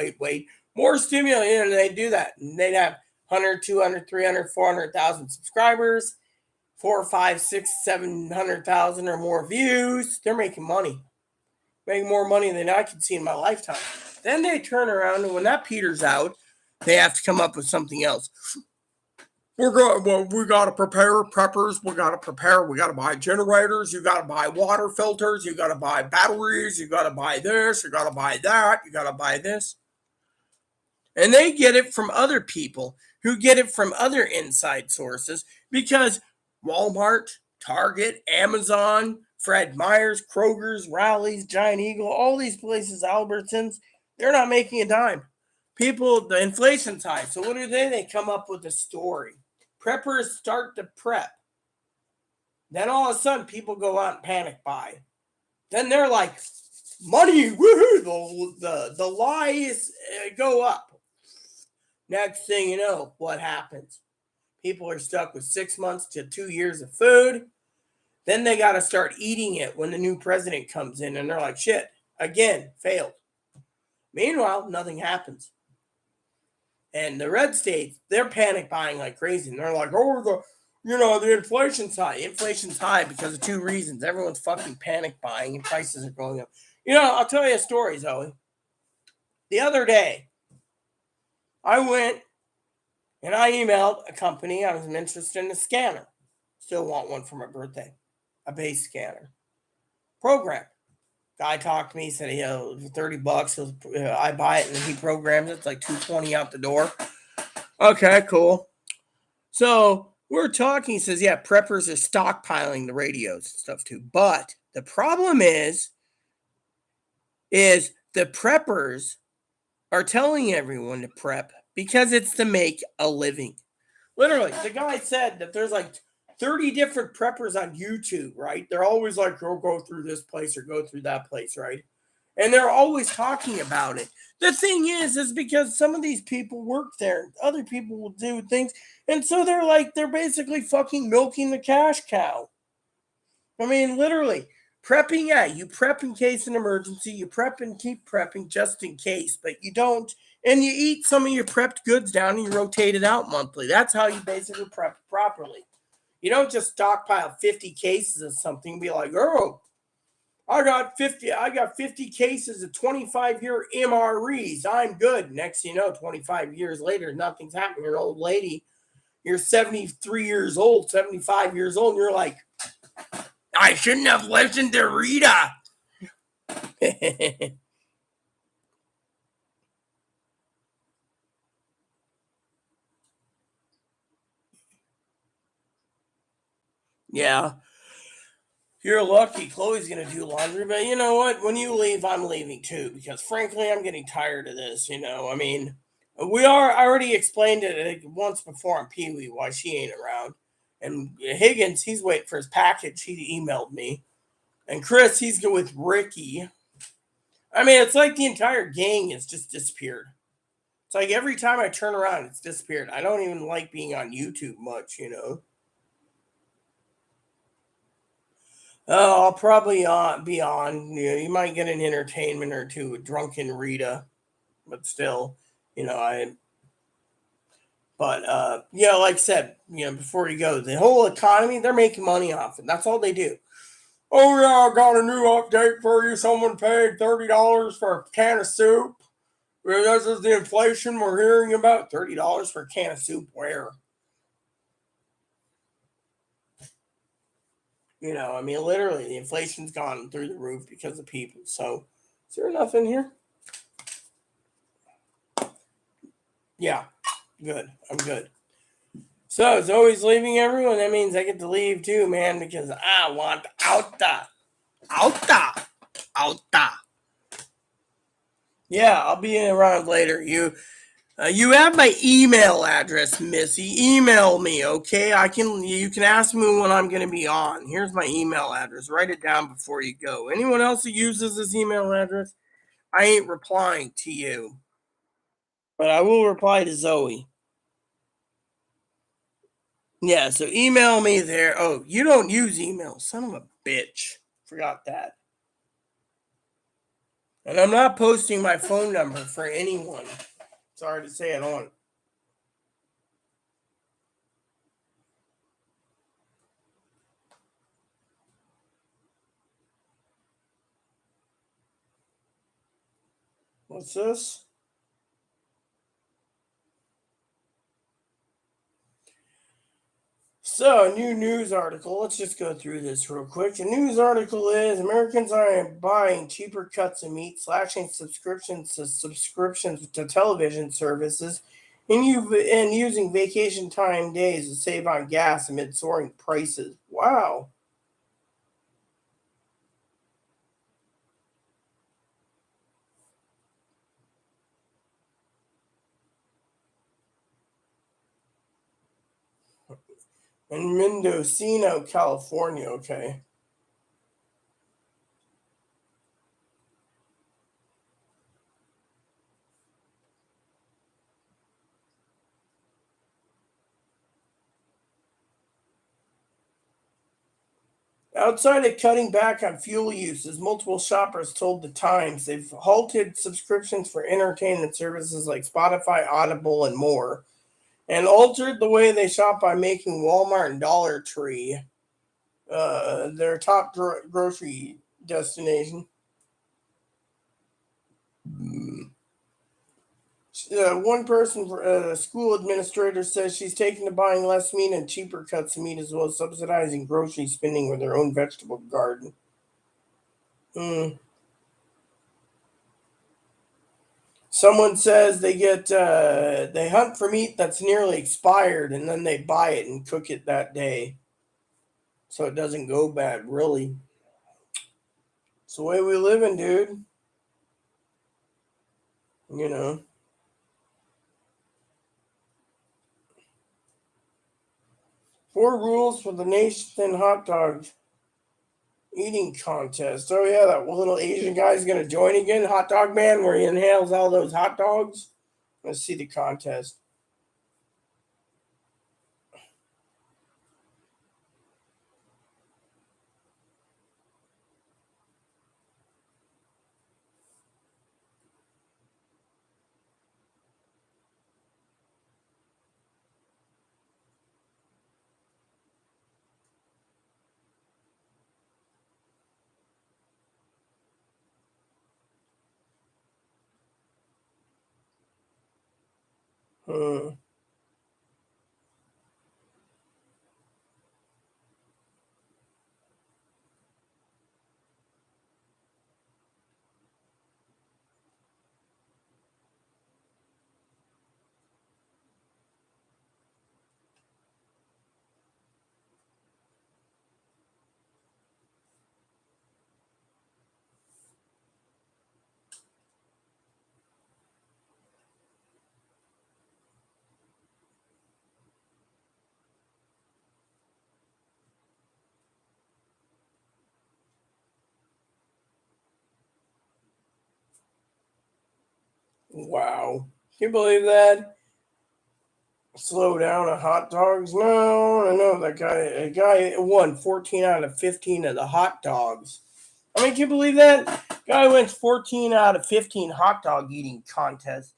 More stimulus, and they do that. And they'd have 100, 200, 300, 400,000 subscribers, 4, 5, 6, 700,000 or more views. They're making money. Making more money than I could see in my lifetime. Then they turn around, and when that peters out, they have to come up with something else. We got to prepare preppers. We got to prepare. We got to buy generators. You got to buy water filters. You got to buy batteries. You got to buy this. You got to buy that. You got to buy this. And they get it from other people who get it from other inside sources because Walmart, Target, Amazon, Fred Meyer's, Kroger's, Rally's, Giant Eagle, all these places, Albertsons, they're not making a dime. People, the inflation's high. So what do? They come up with a story. Preppers start to prep. Then all of a sudden, people go out and panic buy. Then they're like, money, woohoo! The lies go up. Next thing you know, what happens? People are stuck with 6 months to 2 years of food. Then they got to start eating it when the new president comes in, and they're like, shit, again, failed. Meanwhile, nothing happens. And the red states, they're panic buying like crazy. And they're like, the inflation's high. Inflation's high because of two reasons. Everyone's fucking panic buying and prices are going up. I'll tell you a story, Zoe. The other day, I went and I emailed a company. I was interested in a scanner. Still want one for my birthday. A base scanner. Program. Guy talked to me, said, $30. I buy it and he programs it. It's like $220 out the door. Okay, cool. So we're talking. He says, yeah, preppers are stockpiling the radios and stuff too. But the problem is the preppers are telling everyone to prep because it's to make a living. Literally, the guy said that there's like 30 different preppers on YouTube, right? They're always like, go through this place or go through that place, right? And they're always talking about it. The thing is because some of these people work there. Other people will do things. And so they're basically fucking milking the cash cow. I mean, literally. Prepping, yeah, you prep in case of an emergency. You prep and keep prepping just in case. But you don't. And you eat some of your prepped goods down and you rotate it out monthly. That's how you basically prep properly. You don't just stockpile 50 cases of something and be like, I got 50 cases of 25-year MREs. I'm good. Next thing you know, 25 years later, nothing's happening. You're an old lady. You're 73 years old, 75 years old, and you're like, I shouldn't have listened to Rita. Yeah. You're lucky. Chloe's gonna do laundry, but you know what? When you leave, I'm leaving too because frankly, I'm getting tired of this. I mean, I already explained it once before on Pee Wee why she ain't around, and Higgins, he's waiting for his package. He emailed me, and Chris, he's good with Ricky. I mean, it's like the entire gang has just disappeared. It's like every time I turn around, it's disappeared. I don't even like being on YouTube much. I'll probably be on. You might get an entertainment or two with drunken Rita, but still, you know, I. But like I said, before you go, the whole economy, they're making money off it. That's all they do. Oh yeah, I got a new update for you. Someone paid $30 for a can of soup. Well, this is the inflation we're hearing about. $30 for a can of soup. Where? I mean, literally, the inflation's gone through the roof because of people. So, is there enough in here? Yeah, good. I'm good. So, it's always leaving everyone. That means I get to leave too, man, because I want outa. Outa. Outa. Yeah, I'll be around later. You have my email address, Missy. Email me, okay? You can ask me when I'm gonna be on. Here's my email address. Write it down before you go. Anyone else who uses this email address, I ain't replying to you. But I will reply to Zoe. Yeah, so email me there. Oh, you don't use email. Son of a bitch. Forgot that. And I'm not posting my phone number for anyone. Sorry to say it on. What's this? So, a new news article. Let's just go through this real quick. The news article is Americans are buying cheaper cuts of meat, slashing subscriptions to television services, and using vacation time days to save on gas amid soaring prices. Wow. In Mendocino, California, okay. Outside of cutting back on fuel uses, multiple shoppers told the Times they've halted subscriptions for entertainment services like Spotify, Audible, and more, and altered the way they shop by making Walmart and Dollar Tree their top grocery destination. One person, a school administrator, says she's taken to buying less meat and cheaper cuts of meat as well as subsidizing grocery spending with her own vegetable garden. Hmm. Someone says they hunt for meat that's nearly expired and then they buy it and cook it that day so it doesn't go bad. Really, it's the way we live in, dude. You know. Four rules for the nation hot dog eating contest. Oh yeah, that little Asian guy's gonna join again, hot dog man, where he inhales all those hot dogs. Let's see the contest. Hmm. Wow. Can you believe that? Slow down on hot dogs? No, no, that guy, a guy won 14 out of 15 of the hot dogs. I mean, can you believe that? Guy wins 14 out of 15 hot dog eating contests.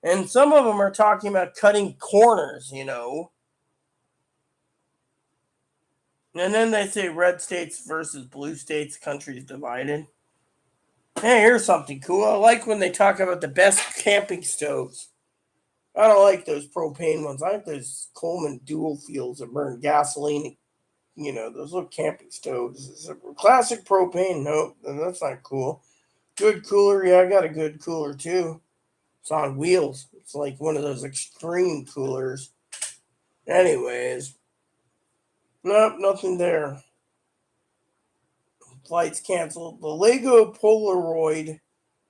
And some of them are talking about cutting corners, you know. And then they say red states versus blue states, countries divided. Hey, here's something cool. I like when they talk about the best camping stoves. I don't like those propane ones. I like those Coleman dual fuels that burn gasoline. You know, those little camping stoves. It's a classic propane. Nope, that's not cool. Good cooler. Yeah, I got a good cooler too. It's on wheels. It's like one of those extreme coolers. Anyways, nope, nothing there. Flights canceled. The Lego Polaroid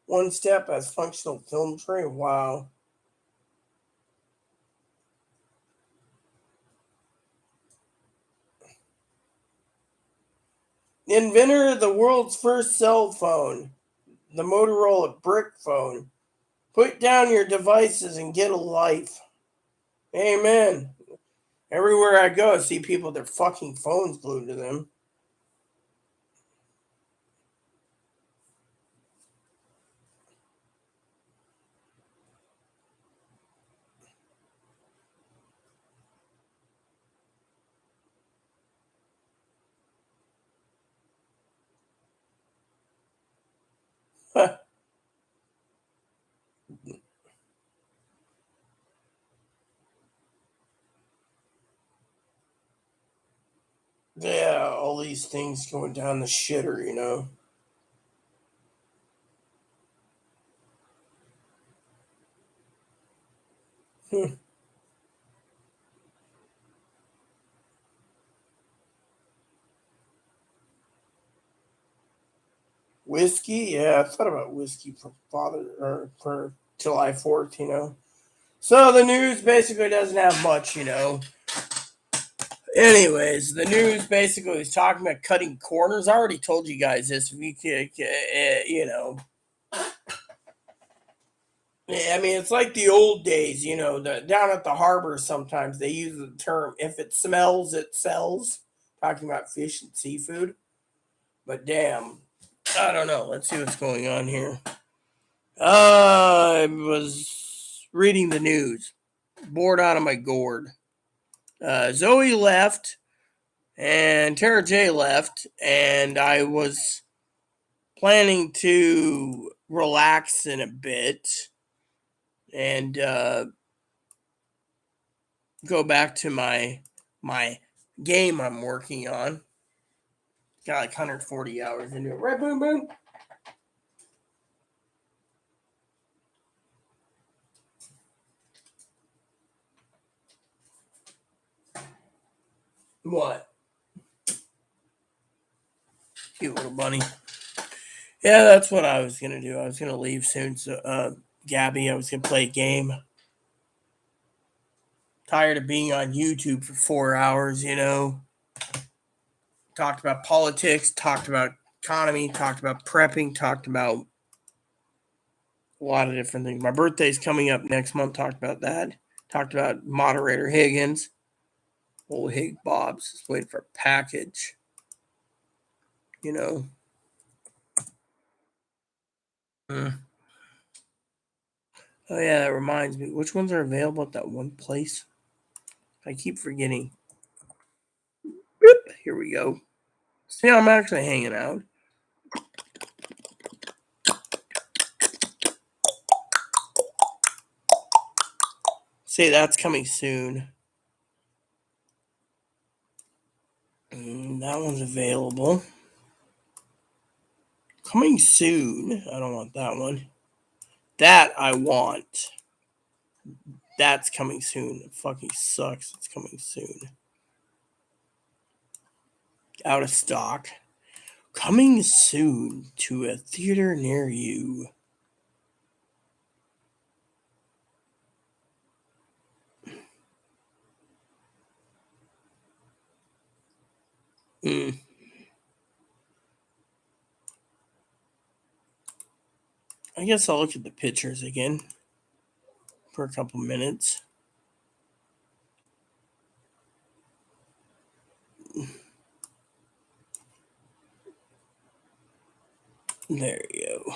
one step as functional film tray. Wow. The inventor of the world's first cell phone, the Motorola brick phone. Put down your devices and get a life. Amen. Everywhere I go, I see people with their fucking phones glued to them. Yeah, all these things going down the shitter, you know. Hmm. Whiskey? Yeah, I thought about whiskey for Father or for July 4th, you know. So the news basically doesn't have much, you know. Anyways, the news basically is talking about cutting corners. I already told you guys this. We could, you know, I mean, it's like the old days, you know, down at the harbor sometimes they use the term if it smells, it sells, talking about fish and seafood. But damn, I don't know. Let's see what's going on here. I was reading the news, bored out of my gourd. Zoe left and Tara J left, and I was planning to relax in a bit and go back to my game I'm working on. Got like 140 hours into it. Right, boom, boom. What? Cute little bunny. Yeah, that's what I was gonna do. I was gonna leave soon. So, Gabby, I was gonna play a game. Tired of being on YouTube for 4 hours. You know, talked about politics, talked about economy, talked about prepping, talked about a lot of different things. My birthday's coming up next month. Talked about that. Talked about moderator Higgins. Old Hig Bob's just waiting for a package. You know. Mm. Oh yeah, that reminds me. Which ones are available at that one place? I keep forgetting. Boop, here we go. See, I'm actually hanging out. See, that's coming soon. That one's available. Coming soon. I don't want that one. That I want. That's coming soon. It fucking sucks. It's coming soon. Out of stock. Coming soon to a theater near you. Mm. I guess I'll look at the pictures again. for a couple minutes. There you go.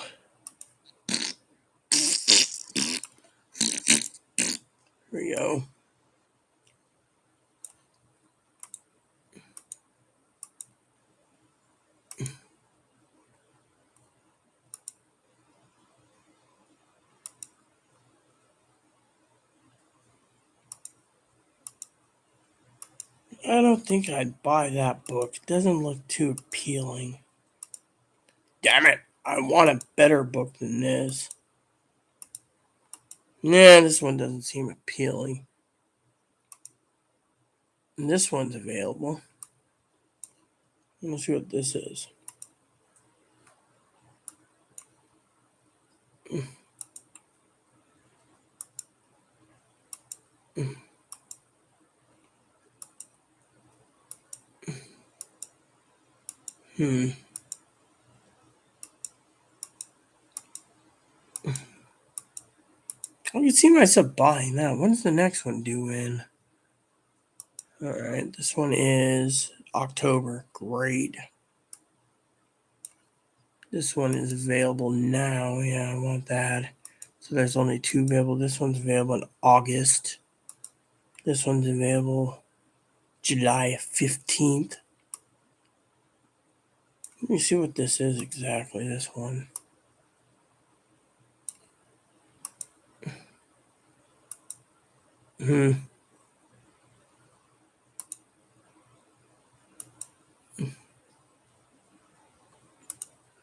There we go. I don't think I'd buy that book. It doesn't look too appealing. Damn it. I want a better book than this. Nah, this one doesn't seem appealing. And this one's available. Let's see what this is. I can see myself buying that. When's the next one due in? Alright, this one is October. Great. This one is available now. Yeah, I want that. So there's only 2 available. This one's available in August. This one's available July 15th. Let me see what this is exactly, this one.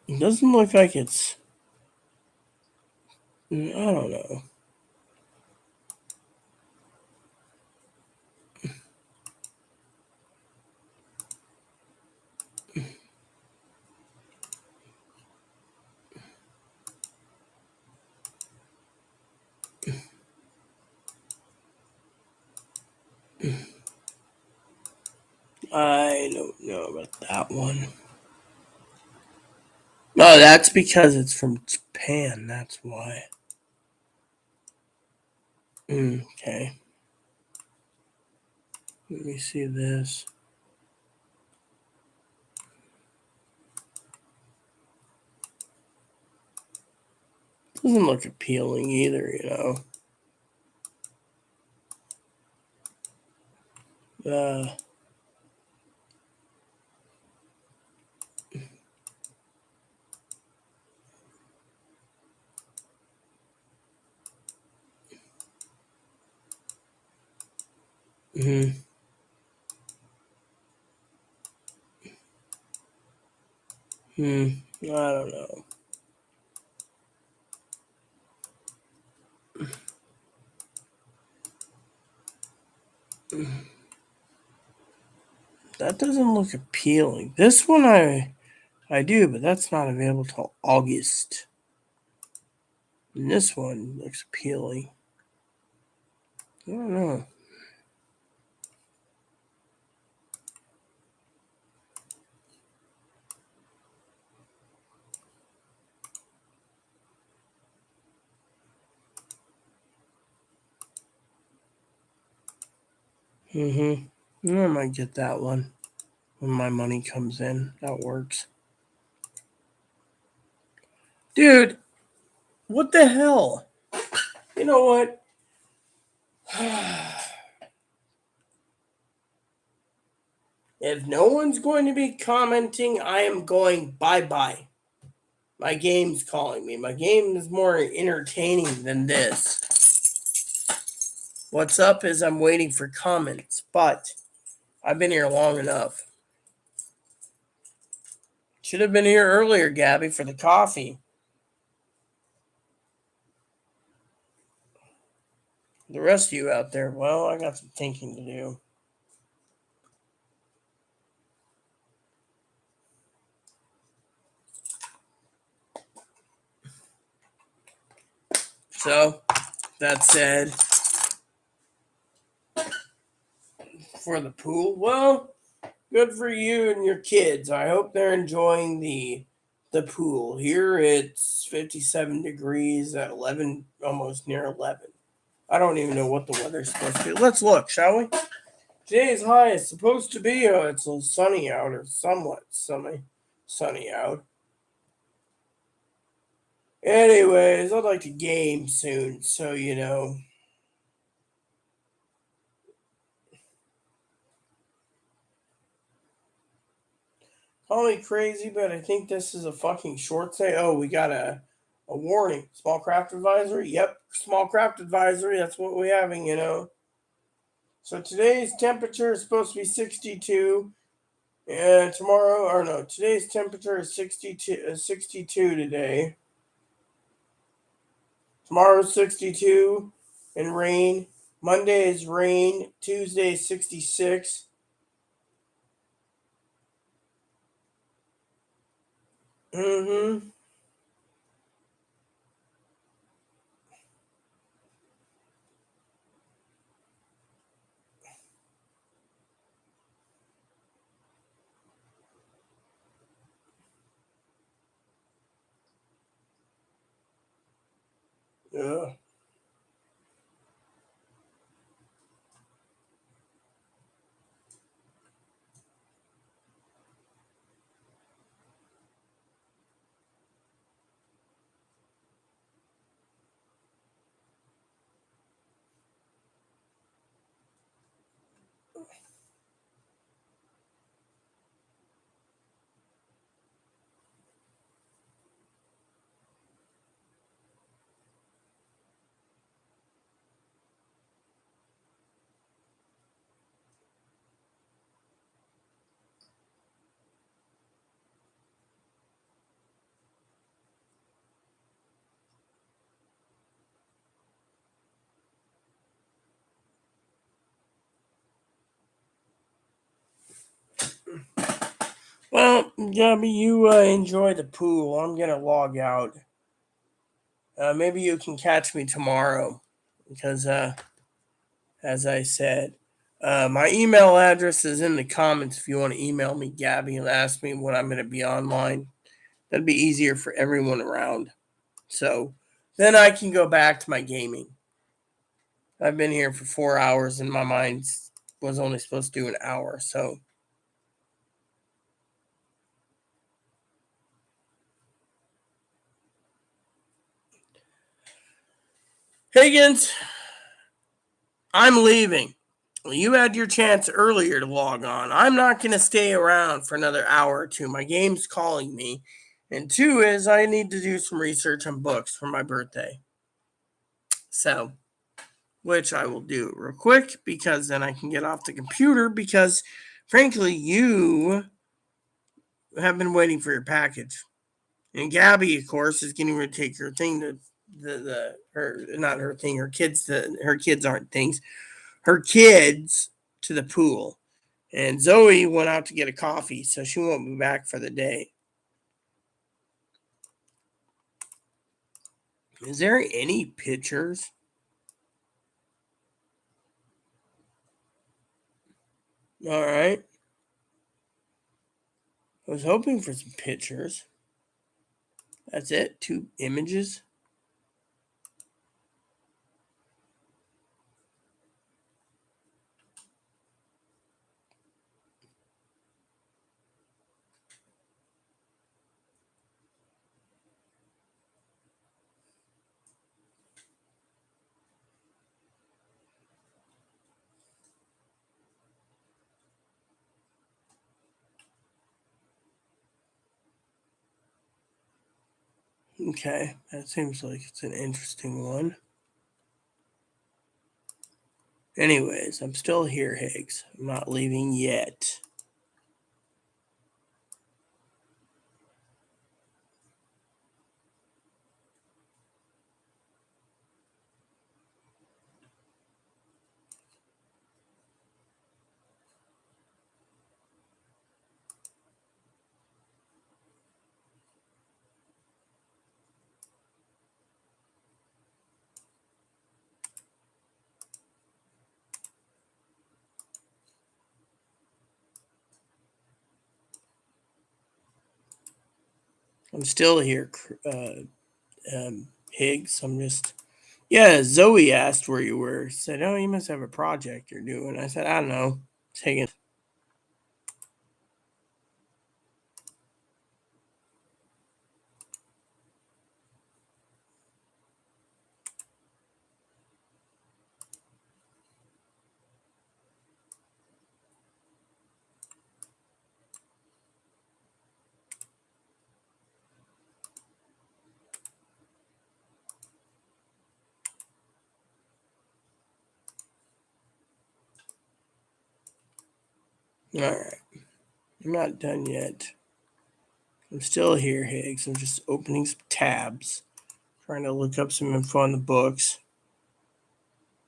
It doesn't look like it's... I don't know. I don't know about that one. No, that's because it's from Japan. That's why. Okay. Let me see this. Doesn't look appealing either, you know. I don't know. That doesn't look appealing. This one I do, but that's not available till August. And this one looks appealing. I don't know. I might get that one when my money comes in. That works. Dude, what the hell? You know what? If no one's going to be commenting, I am going bye-bye. My game's calling me. My game is more entertaining than this. What's up is I'm waiting for comments, but I've been here long enough. Should have been here earlier, Gabby, for the coffee. The rest of you out there, well, I got some thinking to do. So, that said, for the pool, well, good for you and your kids. I hope they're enjoying the pool. Here it's 57 degrees at 11, almost near 11. I don't even know what the weather's supposed to be. Let's look, shall we? Today's high is supposed to be, it's a sunny out or somewhat sunny out. Anyways, I'd like to game soon, so you know. Call me crazy, but I think this is a fucking short say. Oh, we got a warning. Small craft advisory? Yep, small craft advisory. That's what we're having, you know. So today's temperature is supposed to be 62. And tomorrow, or no, today's temperature is 62 today. Tomorrow's 62 and rain. Monday is rain. Tuesday is 66. Mm-hmm. Yeah. Well, Gabby, you enjoy the pool. I'm gonna log out. Maybe you can catch me tomorrow, because as I said, my email address is in the comments if you want to email me, Gabby, and ask me when I'm gonna be online. That'd be easier for everyone around. So then I can go back to my gaming. I've been here for 4 hours and my mind was only supposed to do an hour. So, Higgins, I'm leaving. You had your chance earlier to log on. I'm not going to stay around for another hour or two. My game's calling me. And two is I need to do some research on books for my birthday. So, which I will do real quick because then I can get off the computer because, frankly, you have been waiting for your package. And Gabby, of course, is getting ready to take her thing to the her not her thing, her kids to her kids aren't things, her kids to the pool. And Zoe went out to get a coffee, so she won't be back for the day. Is there any pictures? All right. I was hoping for some pictures. That's it. 2 images. Okay, that seems like it's an interesting one. Anyways, I'm still here, Higgs. I'm not leaving yet. I'm still here, Higgs. I'm just Yeah, Zoe asked where you were. Said, "Oh, you must have a project you're doing." I said, "I don't know. Taking." All right, I'm not done yet. I'm still here, Higgs. I'm just opening some tabs, trying to look up some info on the books.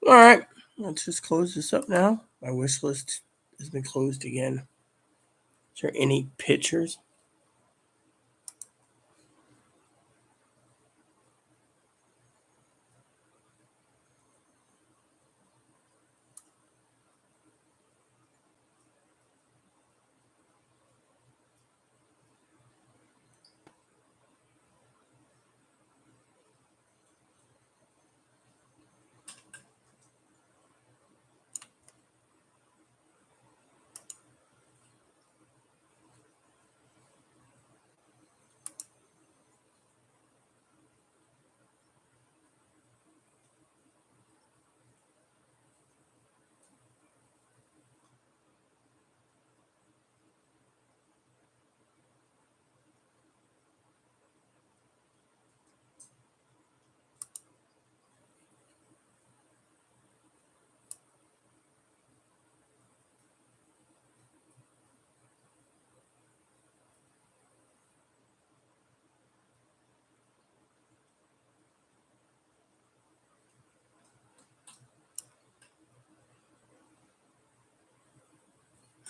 All right, let's just close this up now. My wish list has been closed again. Is there any pictures?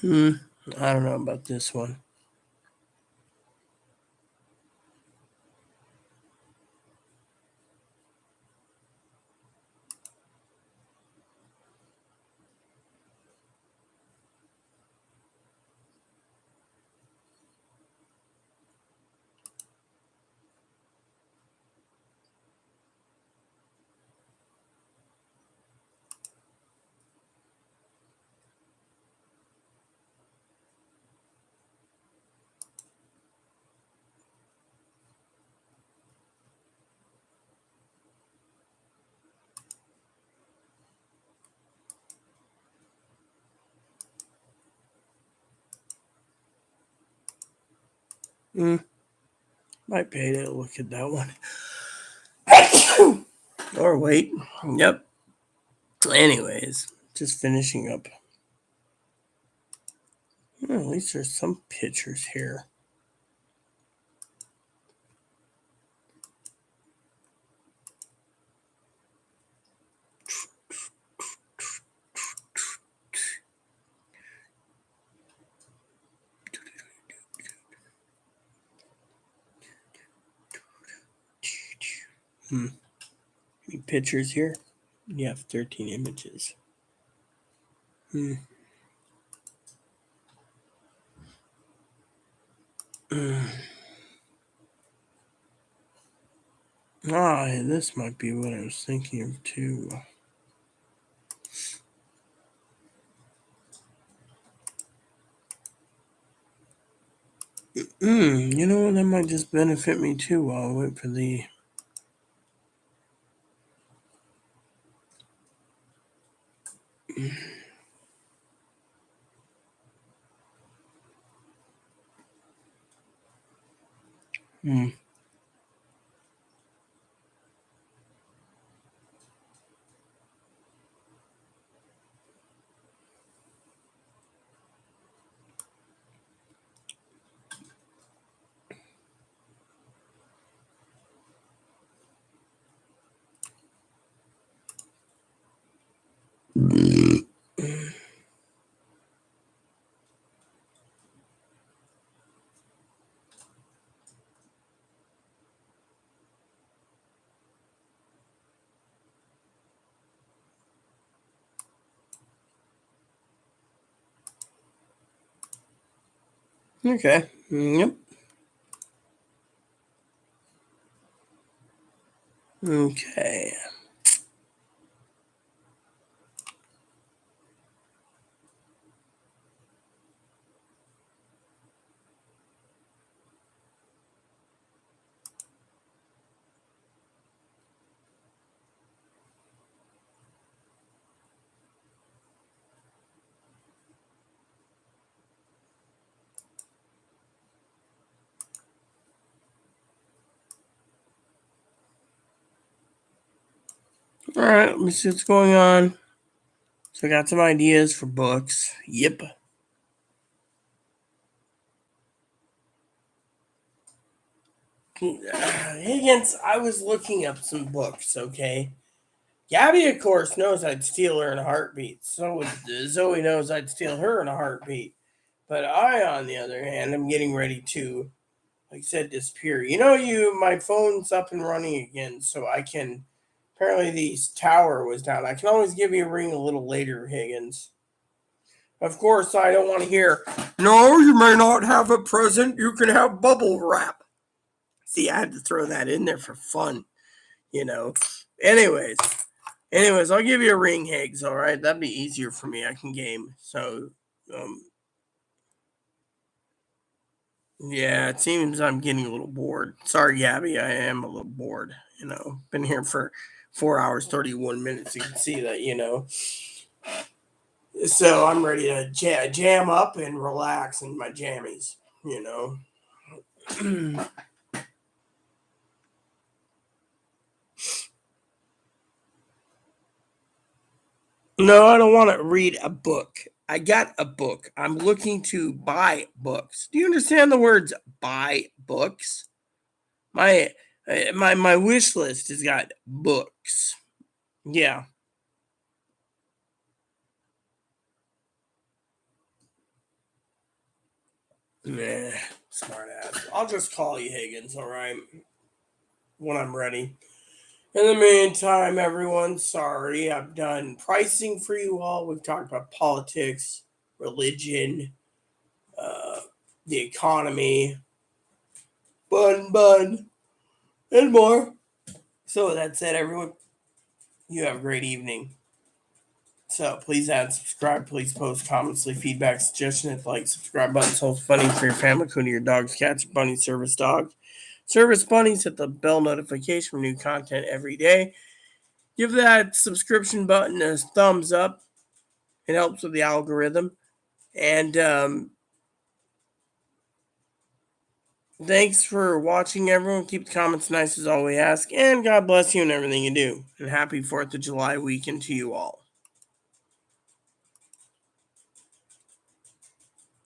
I don't know about this one. Might pay to look at that one. Or wait. Yep. Anyways, just finishing up. At least there's some pictures here. Any pictures here? You have 13 images. This might be what I was thinking of too. You know what? That might just benefit me too while I wait for the. Hmm. Okay. Yep. Okay. All right, let me see what's going on. So I got some ideas for books. Yep. Higgins, I was looking up some books, okay? Gabby, of course, knows I'd steal her in a heartbeat. So Zoe knows I'd steal her in a heartbeat. But I, on the other hand, am getting ready to, like I said, disappear. My phone's up and running again, so I can. Apparently, the tower was down. I can always give you a ring a little later, Higgins. Of course, I don't want to hear, no, you may not have a present. You can have bubble wrap. See, I had to throw that in there for fun, you know. Anyways, I'll give you a ring, Higgs, all right? That'd be easier for me. I can game. So, yeah, it seems I'm getting a little bored. Sorry, Gabby, I am a little bored. Been here for 4 hours, 31 minutes. You can see that. So I'm ready to jam up and relax in my jammies. No, I don't want to read a book. I got a book. I'm looking to buy books. Do you understand the words buy books? My wish list has got books. Yeah. Nah, smart ass. I'll just call you Higgins, all right? When I'm ready. In the meantime, everyone, sorry, I've done pricing for you all. We've talked about politics, religion, uh, the economy, bun, and more. So that's it, everyone. You have a great evening. So please add, subscribe, please post comments, leave feedback, suggestions, like, subscribe button, so it's funny for your family, including your dogs, cats, your bunny, service dog. Service bunnies, hit the bell notification for new content every day. Give that subscription button a thumbs up. It helps with the algorithm. And thanks for watching, everyone. Keep the comments nice as all we ask. And God bless you and everything you do. And happy 4th of July weekend to you all.